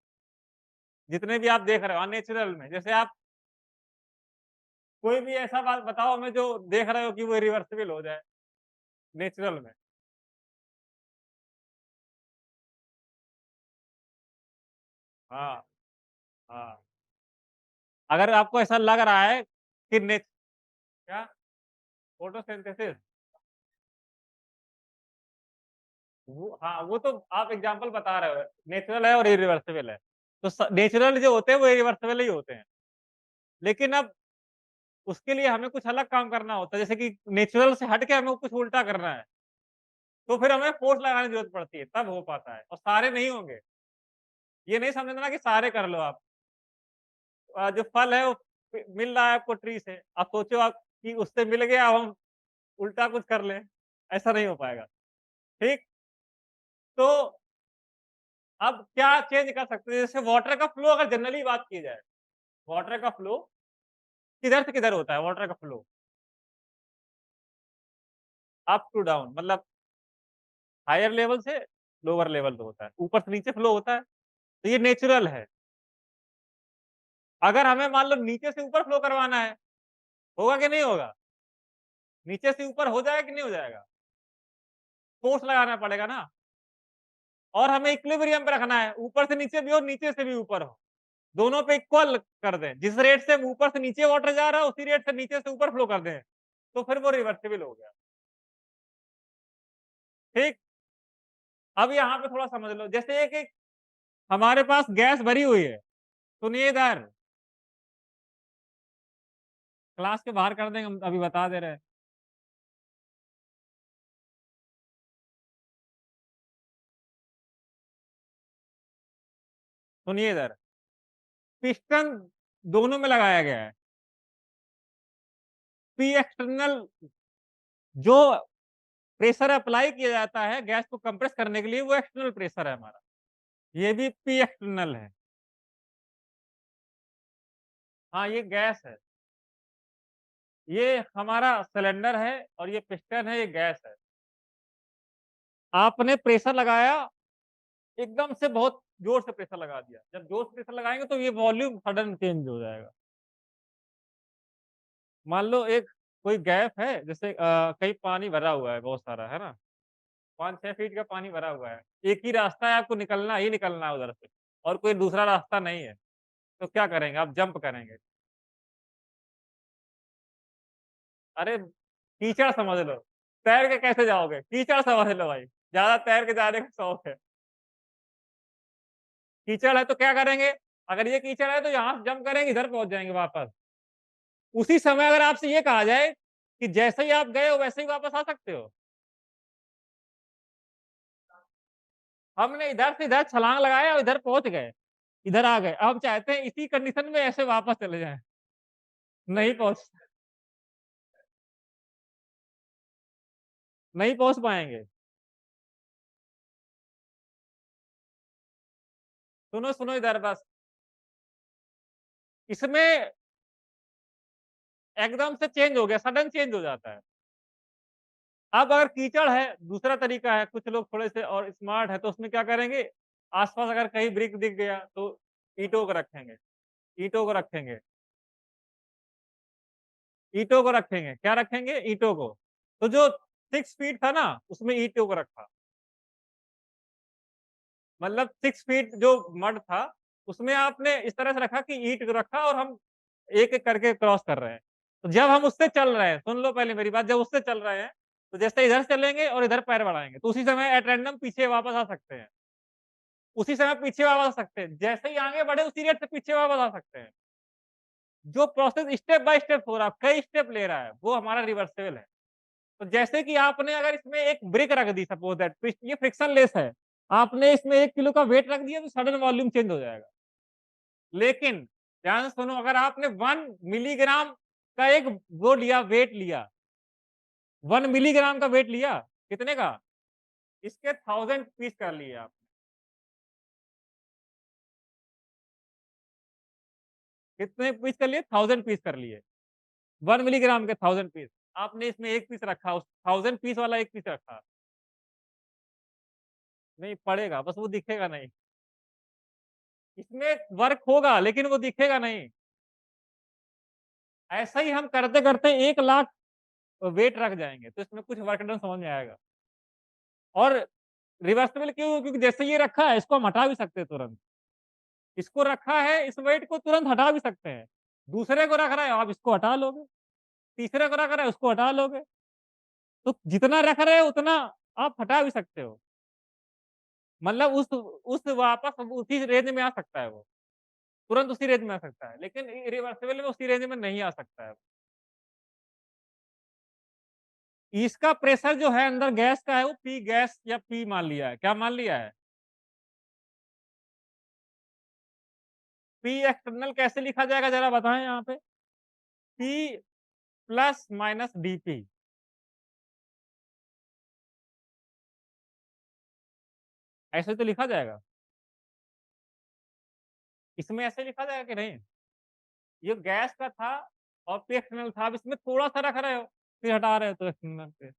जितने भी आप देख रहे हो अननेचुरल में, जैसे आप कोई भी ऐसा बात बताओ हमें जो देख रहे हो कि वो इरिवर्सिबल हो जाए, नेचुरल में। हाँ, हाँ। अगर आपको ऐसा लग रहा है कि क्या? फोटोसिंथेसिस वो हाँ, वो तो आप एग्ज़ाम्पल बता रहे हो, नेचुरल है और इरिवर्सिबल है। तो नेचुरल जो होते हैं वो इरिवर्सिबल ही होते हैं। लेकिन अब उसके लिए हमें कुछ अलग काम करना होता है, जैसे कि नेचुरल से हट के हमें कुछ उल्टा करना है, तो फिर हमें फ़ोर्स लगाने की ज़रूरत पड़ती है, तब हो पाता है और सारे नहीं होंगे। ये नहीं समझना कि सारे कर लो आप। जो फल है वो मिल रहा है आपको ट्री से, अब सोचो आप कि उससे मिल गया अब हम उल्टा कुछ कर लें, ऐसा नहीं हो पाएगा, ठीक? तो अब क्या चेंज कर सकते हैं, जैसे वाटर का फ्लो अगर जनरली बात की जाए, वाटर का फ्लो किधर से किधर होता है वाटर का फ्लो? अप टू डाउन मतलब हायर लेवल से लोअर लेवल पे होता है, ऊपर से नीचे फ्लो होता है, तो ये नेचुरल है। अगर हमें मान लो नीचे से ऊपर फ्लो करवाना है, होगा कि नहीं होगा? नीचे से ऊपर हो जाएगा कि नहीं हो जाएगा? फोर्स लगाना पड़ेगा ना और हमें इक्विलिब्रियम पे रखना है, ऊपर से नीचे भी हो, नीचे से भी ऊपर हो, दोनों पे इक्वल कर दें। जिस रेट से ऊपर से नीचे वाटर जा रहा है, उसी रेट से नीचे से ऊपर फ्लो कर दें, तो फिर वो रिवर्सिबल हो गया, ठीक? अब यहाँ पे थोड़ा समझ लो, जैसे एक हमारे पास गैस भरी हुई है, सुनिए इधर, क्लास के बाहर कर देंगे हम अभी बता दे रहे हैं। सुनिए इधर, पिस्टन दोनों में लगाया गया है। पी एक्सटर्नल जो प्रेशर अप्लाई किया जाता है गैस को कंप्रेस करने के लिए वो एक्सटर्नल प्रेशर है हमारा। ये भी पी एक्सटर्नल है। हाँ, ये गैस है। ये हमारा सिलेंडर है और ये पिस्टन है, ये गैस है। आपने प्रेशर लगाया, एकदम से बहुत जोर से प्रेशर लगा दिया। जब जोर से प्रेशर लगाएँगे तो ये वॉल्यूम सडन चेंज हो जाएगा। मान लो एक कोई गैप है जैसे कहीं पानी भरा हुआ है बहुत सारा, है ना? 5-6 फीट का पानी भरा हुआ है। एक ही रास्ता है, आपको निकलना ही निकलना है उधर से और कोई दूसरा रास्ता नहीं है। तो क्या करेंगे? आप जंप करेंगे। अरे! कीचड़ समझ लो, तैर के कैसे जाओगे? कीचड़ समझ लो भाई, ज़्यादा तैर के जाने का शौक है। कीचड़ है तो क्या करेंगे? अगर ये कीचड़ है तो यहाँ से जंप करेंगे, इधर पहुँच जाएँगे वापस। उसी समय अगर आपसे ये कहा जाए कि जैसे ही आप गए हो वैसे ही वापस आ सकते हो। हमने इधर से इधर छलांग लगाया और इधर पहुँच गए, इधर आ गए। अब हम चाहते हैं इसी कंडीशन में ऐसे वापस चले जाएँ, नहीं पहुँच नहीं पहुँच पाएँगे। सुनो, सुनो इधर बस, इसमें एकदम से चेंज हो गया, सडन चेंज हो जाता है। अब अगर कीचड़ है, दूसरा तरीका है, कुछ लोग थोड़े से और स्मार्ट हैं, तो उसमें क्या करेंगे, आस-पास अगर कहीं ब्रिक दिख गया, तो ईंटों को रखेंगे, ईंटों को रखेंगे, ईंटों को रखेंगे, क्या रखेंगे? ईंटों को। तो जो 6 फीट था ना, उसमें ईंटों को रखा। मतलब 6 फीट जो मड था, उसमें आपने इस तरह से रखा कि ईंट को रखा और हम एक-एक करके क्रॉस कर रहे हैं। तो जब हम उससे चल रहे हैं, सुन लो पहले मेरी बात, जब उससे चल रहे हैं, तो जैसे इधर चलेंगे और इधर पैर बढ़ाएँगे, तो उसी समय एट रैंडम पीछे वापस आ सकते हैं। उसी समय पीछे वापस आ सकते हैं। जैसे ही आगे बढ़े उसी रेट से पीछे वापस आ सकते हैं। जो प्रोसेस स्टेप बाय स्टेप हो रहा है, कई स्टेप ले रहा है, वो हमारा रिवर्सिबल है। तो जैसे कि आपने अगर इसमें एक ब्रिक रख दी सपोज़ दैट ये फ्रिक्शनलेस है। आपने इसमें 1 किलो का वेट रख दिया तो सडन वॉल्यूम चेंज हो जाएगा। लेकिन ध्यान से सुनो, अगर आपने 1 मिलीग्राम का एक वो लिया, वेट लिया, 1 मिलीग्राम का वेट लिया, कितने का? इसके 1000 पीस कर लिए आप। कितने पीस कर लिए? 1000 पीस कर लिए। 1 मिलीग्राम के 1000 पीस। आपने इसमें 1 पीस रखा, उस 1000 पीस वाला 1 पीस रखा। नहीं पड़ेगा, बस वो दिखेगा नहीं। इसमें वर्क होगा लेकिन वो दिखेगा नहीं। ऐसा ही हम करते-करते 1 लाख वेट रख जाएँगे, तो इसमें कुछ वर्क डन समझ में आएगा। और रिवर्सिबल क्यों? क्योंकि जैसे ये रखा है, इसको हम हटा भी सकते हैं तुरंत। इसको रखा है, इस वेट को तुरंत हटा भी सकते हैं। दूसरे को रख रहे हो, आप इसको हटा लोगे। तीसरे को रख रहे हो, उसको हटा लोगे। तो जितना रख रहे हो उतना आप हटा भी सकते हो। मतलब उस वापस उसी रेंज में आ सकता है वो। तुरंत उसी रेंज में आ सकता है। लेकिन रिवर्सिबल में उसी रेंज में नहीं आ सकता है। इसका प्रेशर जो है अंदर गैस का है, वो पी गैस या पी मान लिया है। क्या मान लिया है? पी एक्सटर्नल कैसे लिखा जाएगा ज़रा बताएँ यहाँ पे? P plus minus DP. ऐसे तो लिखा जाएगा। इसमें ऐसे लिखा जाएगा कि नहीं? ये गैस का था और पी एक्सटर्नल था। अब इसमें थोड़ा-सा रख रहे हो, फिर हटा रहे हो तो एक्सटर्नल पे।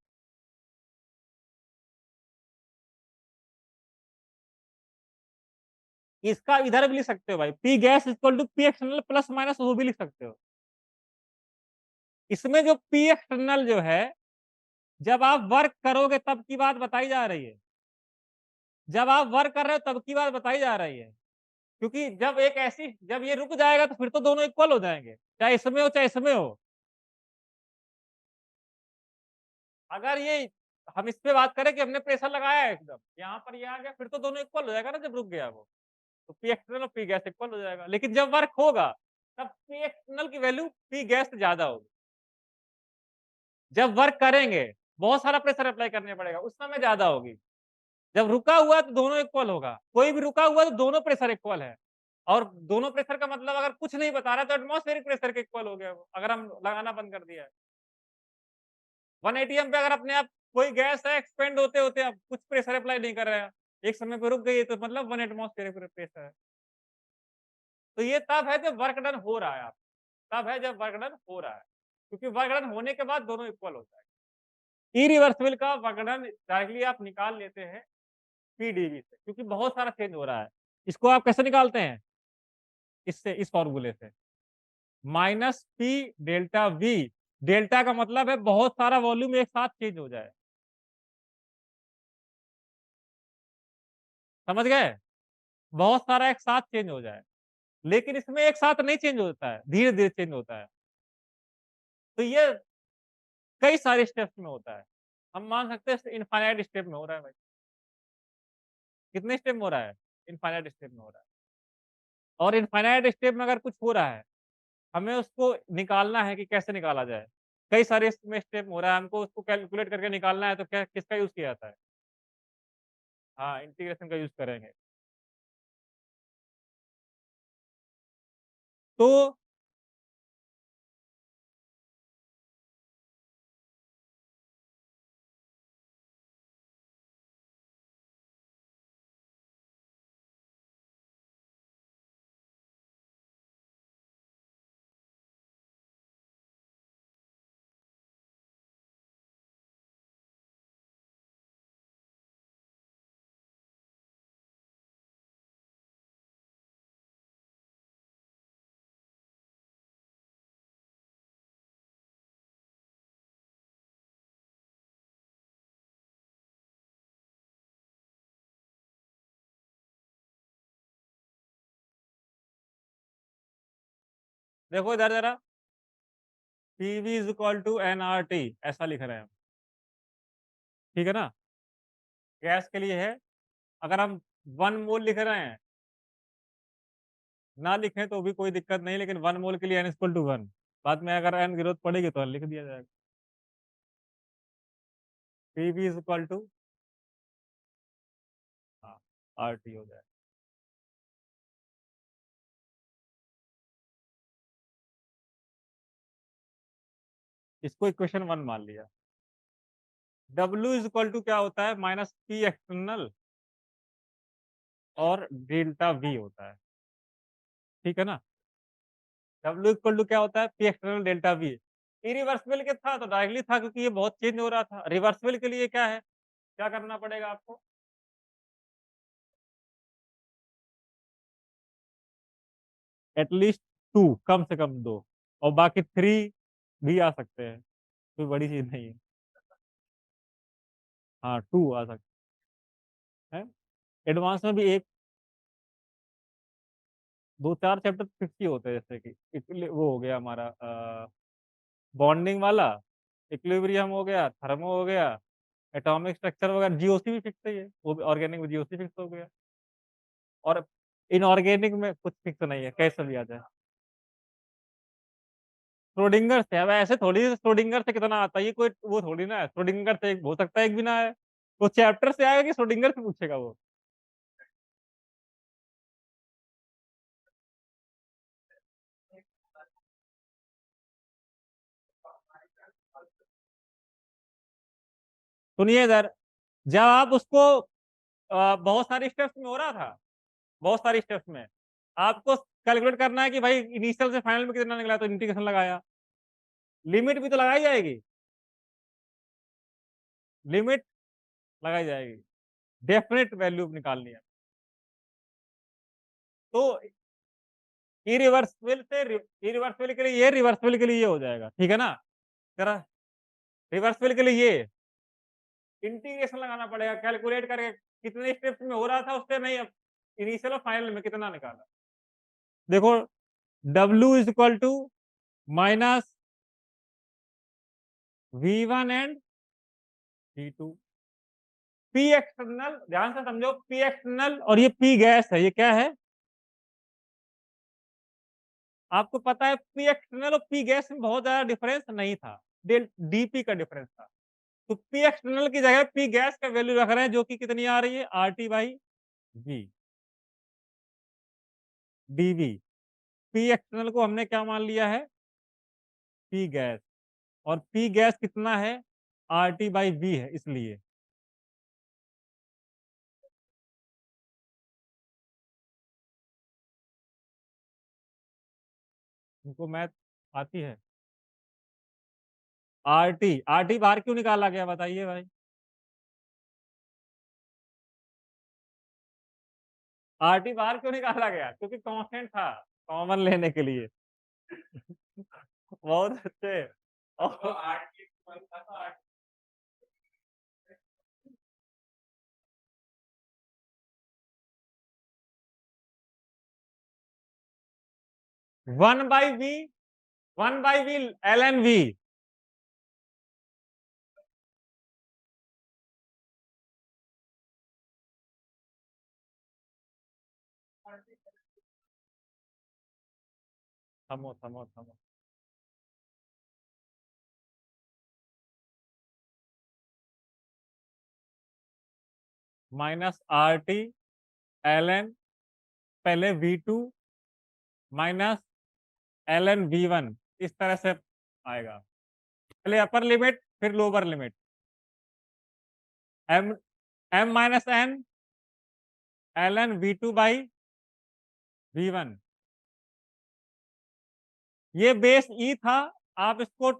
इसका इधर भी लिख सकते हो भाई, P gas equal to P external plus minus वो भी लिख सकते हो। इसमें जो पी एक्सटर्नल जो है, जब आप वर्क करोगे तब की बात बताई जा रही है। जब आप वर्क कर रहे हो तब की बात बताई जा रही है। क्योंकि जब ये रुक जाएगा तो फिर तो दोनों इक्वल हो जाएँगे। चाहे इसमें हो चाहे इसमें हो। अगर ये हम इस पे बात करें कि हमने प्रेशर लगाया है एकदम, यहाँ पर ये आ गया फिर तो दोनों इक्वल हो जाएगा ना जब रुक गया वो। तो पी एक्सटर्नल और पी गैस इक्वल हो जाएगा। लेकिन जब वर्क होगा, तब पी एक्सटर्नल की वैल्यू पी गैस से ज़्यादा होगी। जब वर्क करेंगे, बहुत सारा प्रेशर अप्लाई करने पड़ेगा, उस समय ज़्यादा होगी। जब रुका हुआ है तो दोनों इक्वल होगा। कोई भी रुका हुआ है तो दोनों प्रेशर इक्वल है। और दोनों प्रेशर का मतलब अगर कुछ नहीं बता रहा है तो एटमॉस्फेरिक प्रेशर के इक्वल हो गया वो, अगर हम लगाना बंद कर दिया है। 1 एटीएम पे अगर अपने आप कोई गैस है एक्सपेंड होते-होते आप कुछ प्रेशर अप्लाई नहीं कर रहे हैं, एक समय पे रुक गई है तो मतलब 1 एटमॉस्फेरिक प्रेशर है। तो ये तब है जब वर्क डन हो रहा है आप तब है जब वर्क डन हो रहा है। क्योंकि वर्क डन होने के बाद दोनों इक्वल हो जाएगा। इरिवर्सिबल का वर्क डन डायरेक्टली आप निकाल लेते हैं पीडीवी से क्योंकि बहुत सारा चेंज हो रहा है। इसको आप कैसे निकालते हैं? इससे इस फॉर्मूले से minus P delta we. Delta का मतलब है बहुत सारा वॉल्यूम एक साथ चेंज हो जाए। समझ गए? बहुत सारा एक साथ चेंज हो जाए, लेकिन इसमें एक साथ नहीं चेंज होता है, धीरे-धीरे चेंज होता है। तो ये कई सारे स्टेप्स में होता है। हम मान सकते हैं इनफाइनाइट स्टेप में हो रहा है भाई। कितने स्टेप में हो रहा है? इनफाइनाइट स्टेप में हो रहा है। और इनफाइनाइट स्टेप में अगर कुछ हो रहा है, हमें उसको निकालना है कि कैसे निकाला जाए। कई सारे इसमें स्टेप हो रहा है, हमको उसको कैलकुलेट करके निकालना है तो क्या किसका यूज़ किया जाता है? हाँ, इंटीग्रेशन का यूज़ करेंगे। तो देखो इधर ज़रा, PV is equal to NRT ऐसा लिख रहे हैं हम, ठीक है ना? गैस के लिए है, अगर हम 1 मोल लिख रहे हैं, ना लिखें तो भी कोई दिक्कत नहीं, लेकिन 1 मोल के लिए n इक्वल टू 1, बाद में अगर n की ज़रूरत पड़ेगी तो n लिख दिया जाएगा। पीवी इज़ इक्वल टू हाँ, आरटी हो जाएगा। इसको इक्वेशन 1 मान लिया। W इज़ इक्वल टू क्या होता है? माइनस पी एक्सटर्नल और डेल्टा V होता है, ठीक है ना? W इक्वल टू क्या होता है? P external delta V। Irreversible के था तो डायरेक्टली था क्योंकि ये बहुत चेंज हो रहा था। रिवर्सिबल के लिए क्या है? क्या करना पड़ेगा आपको? एटलीस्ट 2 कम से कम 2 और बाकी 3 भी आ सकते हैं, कोई बड़ी चीज़ नहीं है। हाँ, 2 आ सकते हैं। एडवांस में भी 1 2-4 चैप्टर फिक्स ही होते हैं जैसे कि वो हो गया हमारा बॉन्डिंग वाला, इक्विलिब्रियम हो गया, थर्मो हो गया, एटॉमिक स्ट्रक्चर वगैरह, जीओसी भी फिक्स ही है, वो भी ऑर्गेनिक में जीओसी फिक्स हो गया और इनऑर्गेनिक में कुछ फिक्स नहीं है, कैसे भी आ जाए। श्रोडिंगर से, अब ऐसे थोड़ी श्रोडिंगर से कितना आता है, ये कोई वो थोड़ी ना है, श्रोडिंगर से एक हो सकता है एक भी ना आए, वो चैप्टर से आएगा कि श्रोडिंगर से पूछेगा वो। सुनिए इधर, जब आप उसको बहुत सारे स्टेप्स में हो रहा था, बहुत सारे स्टेप्स में आपको कैलकुलेट करना है कि भाई इनिशियल से फाइनल में कितना निकला, तो इंटीग्रेशन लगाया, लिमिट भी तो लगाई जाएगी, लिमिट लगाई जाएगी, डेफिनेट वैल्यू निकालनी है। तो इरिवर्सिबल से इरिवर्सिबल के लिए ये, रिवर्सिबल के लिए ये हो जाएगा, ठीक है ना? जरा रिवर्सिबल के लिए ये इंटीग्रेशन लगाना पड़ेगा, कैलकुलेट करके कितने स्टेप्स में हो रहा था उससे नहीं, अब इनिशियल और फाइनल में कितना निकाला। देखो W is equal to minus V1 and V2, P external ध्यान से समझो, P एक्सटर्नल और ये P गैस है, ये क्या है? आपको पता है P एक्सटर्नल और P गैस में बहुत ज्यादा डिफरेंस नहीं था, डेल डीपी का डिफरेंस था। तो P एक्सटर्नल की जगह P गैस का वैल्यू रख रहे हैं, जो कि कितनी आ रही है? RT by V dV। P external को हमने क्या मान लिया है? P गैस, और P गैस कितना है? RT बाई V है, इसलिए इनको मैथ आती है। RT बाहर क्यों निकाला गया बताइए भाई? RT बाहर क्यों निकाला गया? क्योंकि कांस्टेंट था, कॉमन लेने के लिए। बहुत अच्छे। और 1/v, 1/v ln v। थमो थमो थमो। Minus R T L N, पहले V2 minus L N V1, इस तरह से आएगा। पहले अपर लिमिट फिर lower limit. m m minus n L N V2 by V1। ये बेस ई था, आप इसको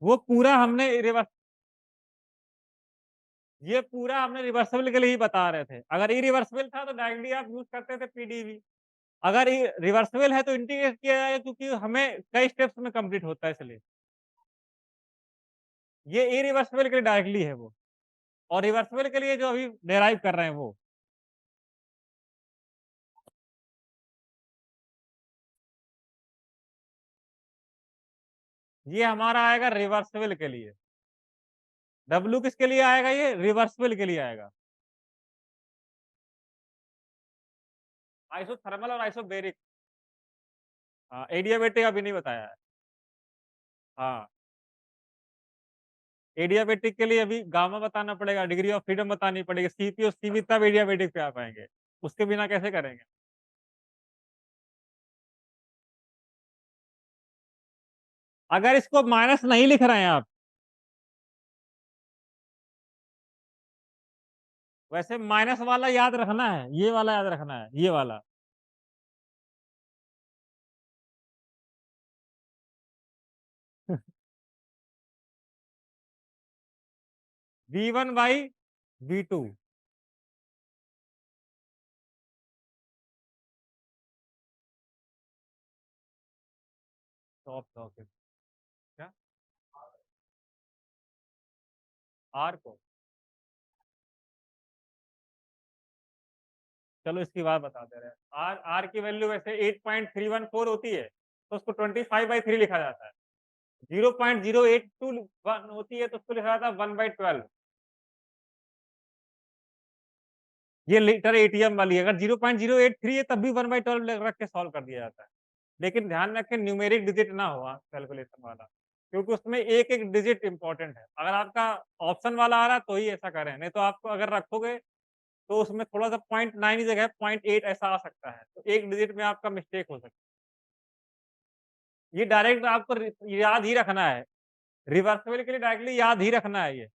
वो पूरा हमने रिवर्स, ये पूरा हमने रिवर्सिबल के लिए ही बता रहे थे। अगर इरिवर्सिबल था तो डायरेक्टली आप यूज करते थे पीडीवी। अगर रिवर्सिबल है तो इंटीग्रेट किया जाएगा, क्योंकि हमें कई स्टेप्स में कंप्लीट होता है इसलिए। ये इरिवर्सिबल के लिए डायरेक्टली है वो, और रिवर्सिबल के लिए जो अभी डेराइव कर रहे हैं वो। ये हमारा आएगा रिवर्सिबल के लिए। डब्ल्यू किसके लिए आएगा? ये रिवर्सिबल के लिए आएगा। आइसोथर्मल और आइसोबेरिक। हाँ, एडियाबेटिक अभी नहीं बताया है। हाँ, एडियाबेटिक के लिए अभी गामा बताना पड़ेगा, डिग्री ऑफ फ्रीडम बतानी पड़ेगी, सीपी और सीबी, तब एडियाबेटिक पे आ पाएंगे। उसके बिना कैसे करेंगे? अगर इसको माइनस नहीं लिख रहे हैं आप, वैसे माइनस वाला याद रखना है, ये वाला याद रखना है, ये वाला। V1 by V2। Top socket क्या? आर को, चलो इसकी बात बता दे रहे हैं। आर आर की वैल्यू वैसे 8.314 होती है, तो उसको 25/3 लिखा जाता है। 0.0821 होती है तो उसको लिखा जाता है 1/12। ये लीटर एटीएम वाली है। अगर 0.083 है तब भी 1/12 रख के सॉल्व कर दिया जाता है। लेकिन ध्यान रखें न्यूमेरिक डिजिट ना हो कैलकुलेशन वाला, क्योंकि उसमें एक एक डिजिट इंपॉर्टेंट है। अगर आपका ऑप्शन वाला आ रहा है तो ही ऐसा करें, नहीं तो आपको अगर रखोगे तो उसमें थोड़ा सा 0.9 की जगह 0.8 ऐसा आ सकता है, तो एक डिजिट में आपका मिस्टेक हो सकता है। ये डायरेक्ट आपको याद ही रखना है, रिवर्सिबल के लिए डायरेक्टली याद ही रखना है ये।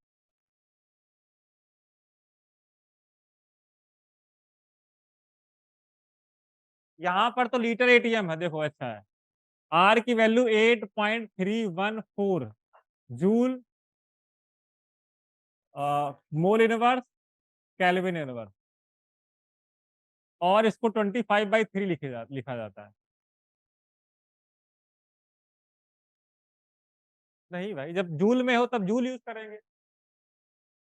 यहाँ पर तो लीटर एटीएम है, देखो अच्छा है। आर की value 8.314 joule mole inverse kelvin inverse, और इसको 25/3 लिखा जाता है। नहीं भाई, जब जूल में हो तब जूल यूज करेंगे।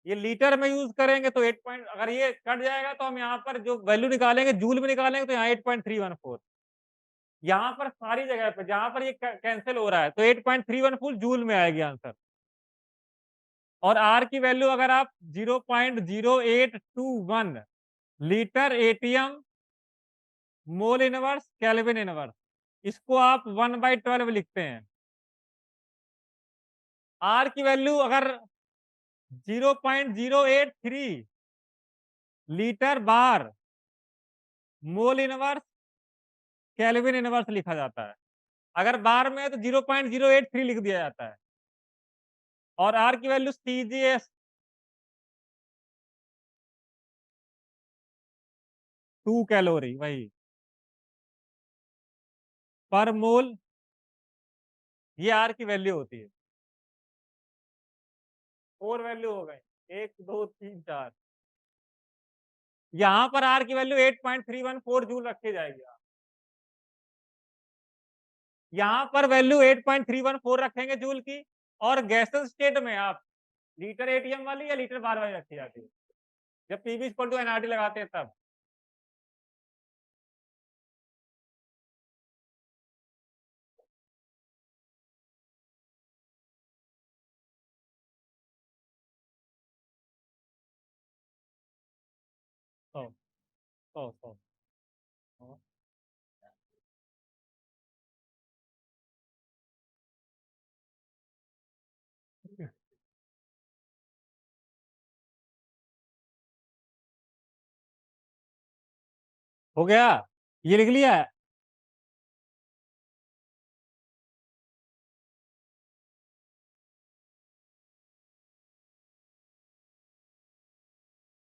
ये लीटर में यूज करेंगे तो 8 पॉइंट, अगर ये कट जाएगा तो हम यहाँ पर जो वैल्यू निकालेंगे जूल में निकालेंगे, तो यहाँ 8.314। यहाँ पर सारी जगह पे जहां पर ये कैंसिल हो रहा है तो 8.314 जूल में आएगी आंसर। और आर की वैल्यू अगर आप 0.0821 litre ATM mole inverse kelvin inverse, इसको आप 1/12 लिखते हैं। आर की वैल्यू अगर 0.083 लीटर बार मोल इनवर्स केल्विन इनवर्स लिखा जाता है। अगर बार में है तो 0.083 लिख दिया जाता है। और आर की वैल्यू सीजीएस 2 कैलोरी, वही पर मोल, ये आर की वैल्यू होती है। 4 वैल्यू हो गई, 1 2 3 4। यहां पर आर की वैल्यू 8.314 जूल रखी जाएगी। यहां पर वैल्यू 8.314 रखेंगे जूल की, और गैसेस स्टेट में आप लीटर एटीएम वाली या लीटर बार वाली रखी जाती है। जब पीवी इक्वल टू एनआरटी लगाते हैं तब। सौ सौ सौ हाँ। हो गया, ये लिख लिया है।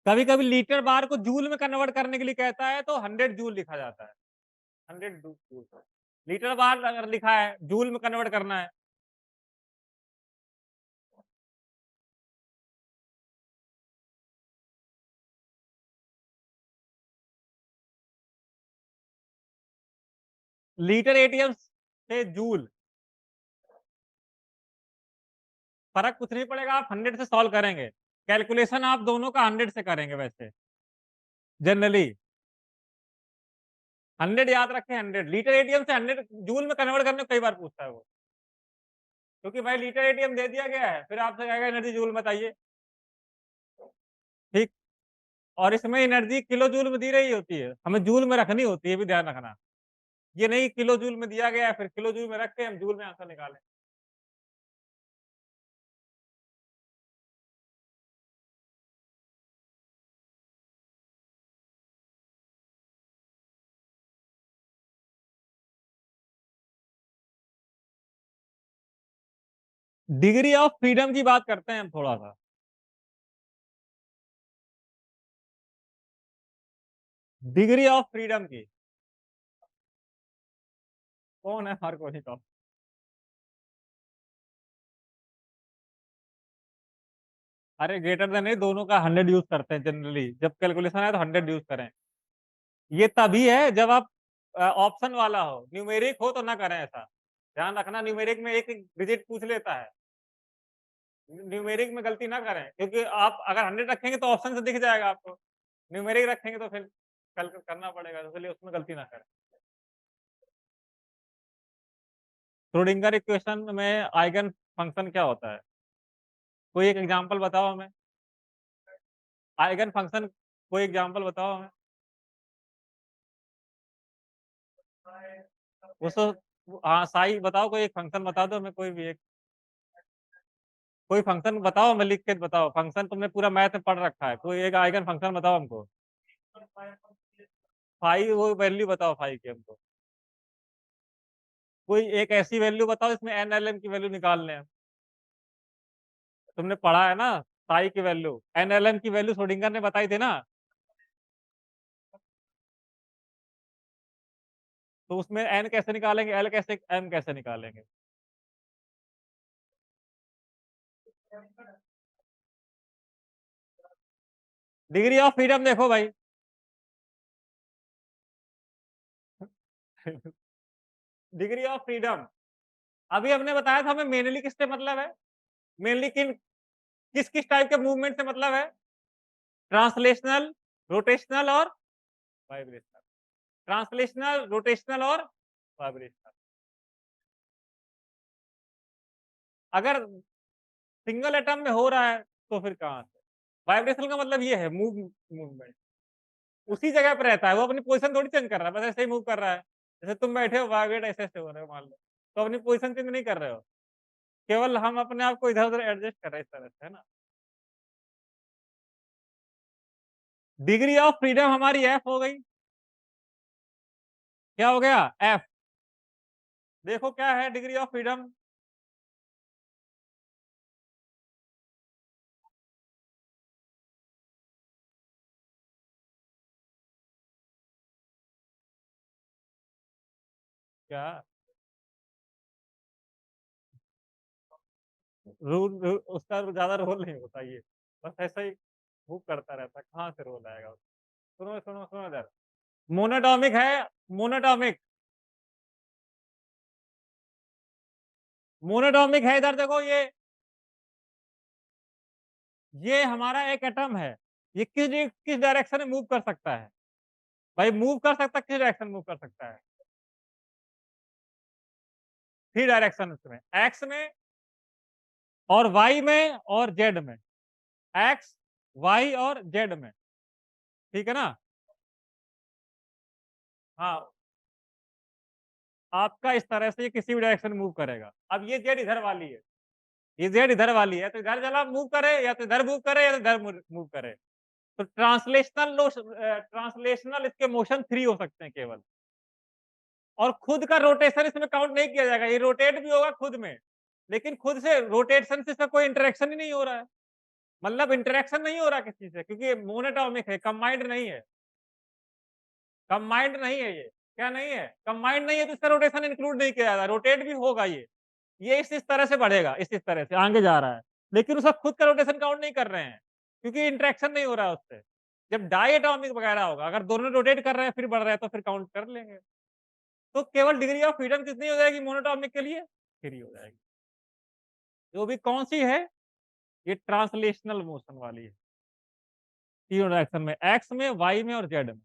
कभी कभी लीटर बार को जूल में कन्वर्ट करने के लिए कहता है तो 100 जूल लिखा जाता है। 100 जूल। लीटर बार अगर लिखा है जूल में कन्वर्ट करना है। लीटर एटीएम से जूल, फर्क कुछ नहीं पड़ेगा, आप 100 से सॉल्व करेंगे। कैलकुलेशन आप दोनों का 100 से करेंगे वैसे जनरली। 100 याद रखें, 100 लीटर एटीएम से 100 जूल में कन्वर्ट करने को कई बार पूछता है वो, क्योंकि भाई लीटर एटीएम दे दिया गया है, फिर आपसे कहेगा एनर्जी जूल में बताइए। ठीक। और इसमें एनर्जी किलो जूल में दी रही होती है, हमें जूल में रखनी होती है, ये भी ध्यान रखना। ये नहीं किलो जूल में दिया गया है फिर किलो जूल में रख के हम जूल में आंसर निकालें। डिग्री ऑफ फ्रीडम की बात करते हैं हम थोड़ा सा। डिग्री ऑफ फ्रीडम की, कौन है हर कोई का। अरे ग्रेटर देन नहीं, दोनों का 100 यूज करते हैं जनरली, जब कैलकुलेशन है तो 100 यूज करें। ये तभी है जब आप ऑप्शन वाला हो, न्यूमेरिक हो तो ना करें ऐसा। ध्यान रखना, न्यूमेरिक में एक डिजिट पूछ लेता है। न्यूमेरिक में गलती ना करें, क्योंकि आप अगर 100 रखेंगे तो ऑप्शन से दिख जाएगा आपको। न्यूमेरिक रखेंगे तो फिर कल करना पड़ेगा, तो इसलिए उसमें गलती ना करें। श्रोडिंगर इक्वेशन में आइगन फंक्शन क्या होता है? कोई एक एग्जांपल बताओ हमें। आइगन फंक्शन कोई एग्जांपल बताओ हमें। वो तो हाँ, साई बताओ, कोई एक फंक्शन बता दो हमें, कोई भी एक। कोई फंक्शन बताओ, हमें लिख के बताओ, फंक्शन तुमने पूरा मैथ में पढ़ रखा है, कोई एक आइगन फंक्शन बताओ हमको। फाइव, वो वैल्यू बताओ फाइव की हमको। कोई एक ऐसी वैल्यू बताओ इसमें एन एल एम की वैल्यू निकालने हैं। तुमने पढ़ा है ना, साई की वैल्यू, एन एल एम की वैल्यू श्रोडिंगर ने बताई थी ना। तो उसमें एन कैसे निकालेंगे, एल कैसे, एम कैसे निकालेंगे? डिग्री ऑफ फ्रीडम देखो भाई। डिग्री ऑफ फ्रीडम, अभी हमने बताया था हमें मेनली किससे मतलब है। मेनली किस किस टाइप के मूवमेंट से मतलब है? ट्रांसलेशनल, रोटेशनल और वाइब्रेशनल। ट्रांसलेशनल, रोटेशनल और वाइब्रेशनल। अगर सिंगल एटम में हो रहा है तो फिर कहाँ से? वाइब्रेशनल का मतलब ये है मूवमेंट उसी जगह पे रहता है, वो अपनी पोजीशन थोड़ी चेंज कर रहा है, बस ऐसे ही मूव कर रहा है। जैसे तुम बैठे हो, वाइब्रेट ऐसे ऐसे हो रहे हो मान लो, तो अपनी पोजीशन चेंज नहीं कर रहे हो, केवल हम अपने आप को इधर उधर एडजस्ट कर रहे हैं इस तरह से, है ना। डिग्री ऑफ फ्रीडम हमारी एफ हो गई। क्या हो गया? एफ। देखो क्या है डिग्री ऑफ फ्रीडम। क्या उसका ज्यादा रोल नहीं होता ये, बस ऐसा ही मूव करता रहता है, कहाँ से रोल आएगा। सुनो सुनो सुनो इधर, मोनोटॉमिक है। मोनोटॉमिक, मोनोटॉमिक है, इधर देखो ये हमारा एक एटम है, ये किस डायरेक्शन में मूव कर सकता है? भाई मूव कर सकता है, किस डायरेक्शन मूव कर सकता है? 3 डायरेक्शंस में, एक्स में और वाई में और जेड में। एक्स, वाई और जेड में, ठीक है ना? हाँ, आपका इस तरह से ये किसी भी डायरेक्शन में मूव करेगा। अब ये जेड इधर वाली है, ये जेड इधर वाली है, तो इधर चला मूव करे या तो इधर मूव करे या तो इधर मूव करे। तो ट्रांसलेशनल इसके मोशन 3 हो सकते हैं केवल। और खुद का रोटेशन इसमें काउंट नहीं किया जाएगा, ये रोटेट भी होगा खुद में, लेकिन खुद से रोटेशन से इसका कोई इंटरेक्शन ही नहीं हो रहा है। मतलब इंटरेक्शन नहीं हो रहा किसी से, क्योंकि ये मोनोटॉमिक है, कंबाइंड नहीं है। कंबाइंड नहीं है ये, क्या नहीं है? कंबाइंड नहीं है तो इसका रोटेशन इंक्लूड नहीं किया जाता, रोटेट भी होगा ये इस तरह से बढ़ेगा, इस तरह से आगे जा रहा है, लेकिन उसका खुद का रोटेशन काउंट नहीं कर रहे हैं, क्योंकि इंटरेक्शन नहीं हो रहा है उससे। जब डायटोमिक वगैरह होगा, अगर दोनों रोटेट कर रहे हैं फिर बढ़ रहे हैं तो फिर काउंट कर लेंगे। तो केवल डिग्री ऑफ फ्रीडम कितनी हो जाएगी मोनोटॉमिक के लिए? 3 हो जाएगी। जो भी कौन सी है? ये ट्रांसलेशनल मोशन वाली है, तीनों डायरेक्शन में, एक्स में, वाई में और जेड में।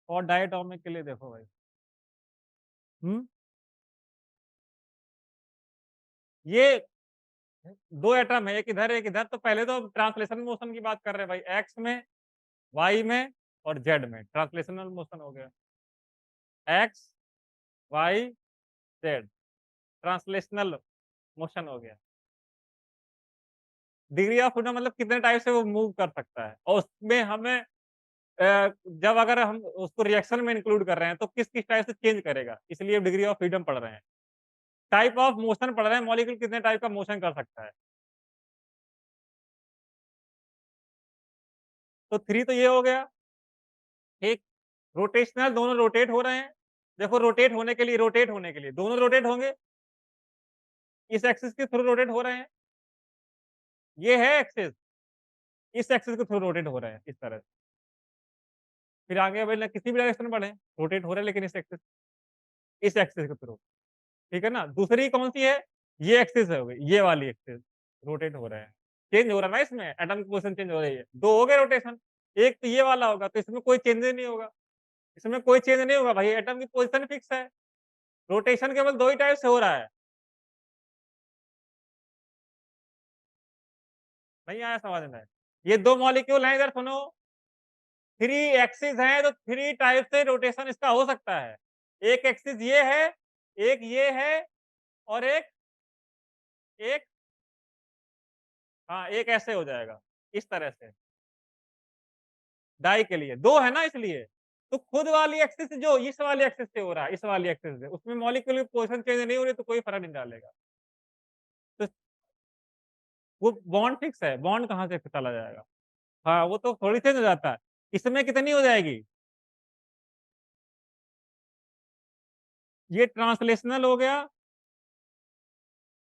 और डायटोमिक के लिए देखो भाई। हम्म ये 2 एटम है, एक इधर, तो पहले तो ट्रांसलेशन मोशन की बात कर रहे हैं भाई, एक्स में, वाई में और जेड में ट्रांसलेशनल मोशन हो गया। X, Y, Z, translational motion हो गया। डिग्री ऑफ फ्रीडम मतलब कितने टाइप से वो मूव कर सकता है, और उसमें हमें जब अगर हम उसको रिएक्शन में इंक्लूड कर रहे हैं तो किस किस टाइप से चेंज करेगा, इसलिए डिग्री ऑफ फ्रीडम पढ़ रहे हैं। टाइप ऑफ मोशन पढ़ रहे हैं, मॉलिक्यूल कितने टाइप का मोशन कर सकता है। तो 3 तो ये हो गया। एक, रोटेशनल, दोनों रोटेट हो रहे हैं। देखो रोटेट होने के लिए दोनों रोटेट होंगे, इस एक्सिस के थ्रू रोटेट हो रहे हैं, ये है एक्सिस, इस एक्सिस के थ्रू रोटेट हो रहे हैं इस तरह से। फिर आगे बढ़ना किसी भी डायरेक्शन में बढ़े, रोटेट हो रहे हैं लेकिन इस एक्सिस के थ्रू, ठीक है ना? दूसरी कौन सी है? ये एक्सिस है, हो गई ये वाली एक्सिस, रोटेट हो रहा है, चेंज हो रहा है ना, इसमें एटम की पोजीशन चेंज हो रही है, 2 हो गए रोटेशन। एक तो ये वाला होगा, तो इसमें कोई चेंज नहीं होगा, इसमें कोई चेंज नहीं होगा भाई, एटम की पोजीशन फिक्स है, रोटेशन केवल 2 ही टाइप से हो रहा है। नहीं आया समझ में? ये 2 मॉलिक्यूल हैं, इधर सुनो, 3 एक्सिस हैं, तो 3 टाइप से रोटेशन इसका हो सकता है। एक एक्सिस ये है, एक ये है, और एक हाँ, एक ऐसे हो जाएगा, इस तरह से। डाई के लिए 2 है ना, इसलिए। तो खुद वाली एक्सिस जो इस वाली एक्सिस से हो रहा है, इस वाली एक्सिस से, उसमें मॉलिक्यूल की पोजीशन चेंज नहीं हो रही, तो कोई फर्क नहीं डालेगा। तो वो बॉन्ड फिक्स है, बॉन्ड कहाँ से चला जाएगा? हाँ, वो तो थोड़ी चेंज हो जाता है। इसमें कितनी हो जाएगी? ये ट्रांसलेशनल हो गया,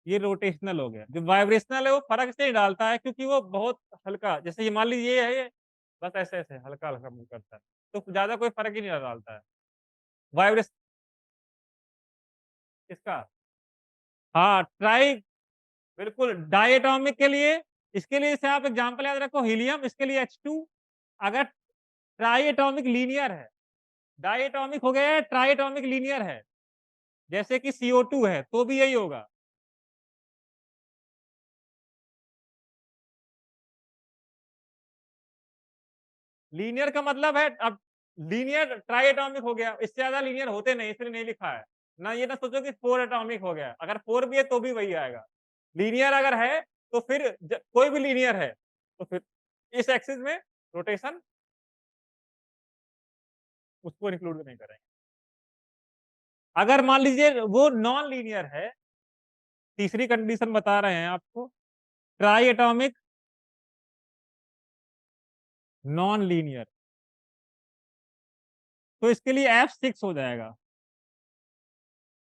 ये रोटेशनल हो गया। जो वाइब्रेशनल है वो फर्क इसलिए नहीं डालता है क्योंकि वो बहुत हल्का, जैसे ये मान लीजिए ये है, ये बस ऐसे ऐसे हल्का हल्का मूव करता है, तो ज्यादा कोई फर्क ही नहीं डालता है। वाइब्रेशन इसका, हाँ ट्राई, बिल्कुल डायटोमिक के लिए, इसके लिए जैसे आप एग्जांपल याद रखो, हीलियम, इसके लिए H2। अगर ट्राइएटॉमिक लीनियर है, डायटोमिक हो गया है, ट्राइएटॉमिक लीनियर है, जैसे कि CO2 है, तो भी यही होगा। लीनियर का मतलब है, अब लीनियर ट्राइएटॉमिक हो गया, इससे ज्यादा लीनियर होते नहीं, इसलिए नहीं लिखा है ना। ये ना सोचो कि 4 एटॉमिक हो गया, अगर 4 भी है तो भी वही आएगा। लीनियर अगर है तो फिर कोई भी लीनियर है तो फिर इस एक्सिस में रोटेशन उसको इंक्लूड नहीं करेंगे। अगर मान लीजिए वो नॉन लीनियर है, तीसरी कंडीशन बता रहे हैं आपको, ट्राई एटॉमिक नॉन लीनियर, तो इसके लिए F6 हो जाएगा।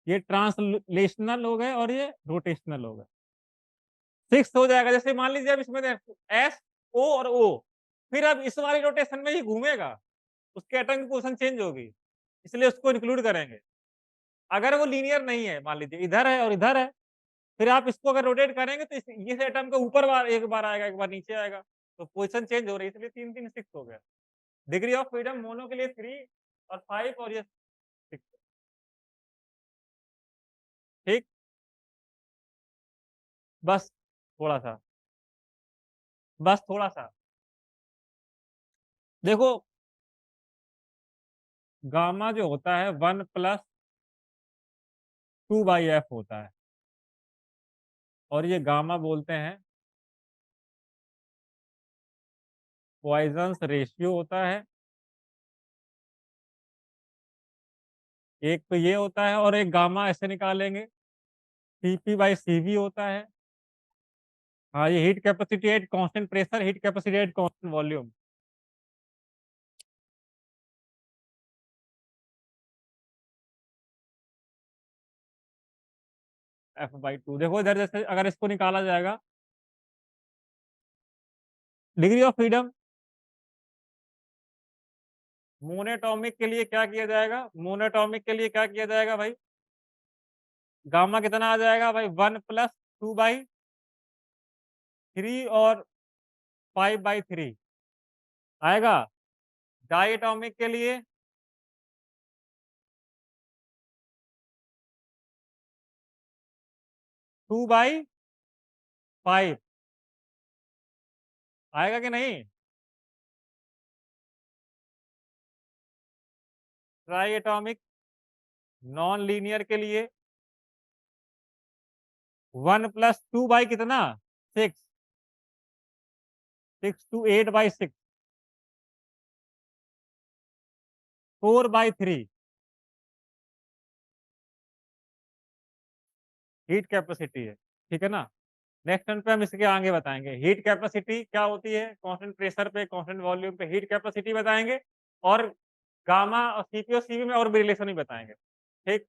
ये ट्रांसलेशनल हो गए और ये रोटेशनल हो गए। 6 हो जाएगा, जैसे मान लीजिए अब इसमें एस, ओ और ओ, फिर अब इस वाली रोटेशन में ही घूमेगा, उसके एटम की पोज़ीशन चेंज होगी, इसलिए उसको इंक्लूड करेंगे। अगर वो लीनियर नहीं है, मान लीजिए इधर है और इधर है, फिर आप इसको अगर रोटेट करेंगे तो इस एटम के ऊपर एक बार आएगा, एक बार नीचे आएगा, तो पोज़ीशन चेंज हो रही है, इसलिए 3-3 6 हो गया। डिग्री ऑफ फ्रीडम मोनो के लिए 3 और 5 और ये 6 ठीक? बस थोड़ा-सा, बस थोड़ा-सा। देखो गामा जो होता है 1 प्लस 2/f होता है और ये गामा बोलते हैं पॉइज़न्स रेशियो होता है, एक तो ये होता है और एक गामा ऐसे निकालेंगे Cp/Cv होता है। हाँ, ये heat capacity at constant pressure, heat capacity at constant volume. F/2 देखो इधर जैसे अगर इसको निकाला जाएगा, डिग्री ऑफ फ्रीडम मोनोटॉमिक के लिए क्या किया जाएगा? मोनोटॉमिक के लिए क्या किया जाएगा भाई? गामा कितना आ जाएगा भाई 1 प्लस 2/3 और 5/3 आएगा। डायटोमिक के लिए 2/5 आएगा कि नहीं? ट्राइएटॉमिक नॉन लीनियर के लिए 1 प्लस 2 बाई कितना? 6 6 to 8/6 4/3 हीट कैपेसिटी है, ठीक है ना? नेक्स्ट टर्न पे हम इसके आगे बताएँगे। हीट कैपेसिटी क्या होती है? कांस्टेंट प्रेशर पे, कांस्टेंट वॉल्यूम पे हीट कैपेसिटी बताएँगे और गामा और सीपी में और भी रिलेशन भी बताएँगे, ठीक?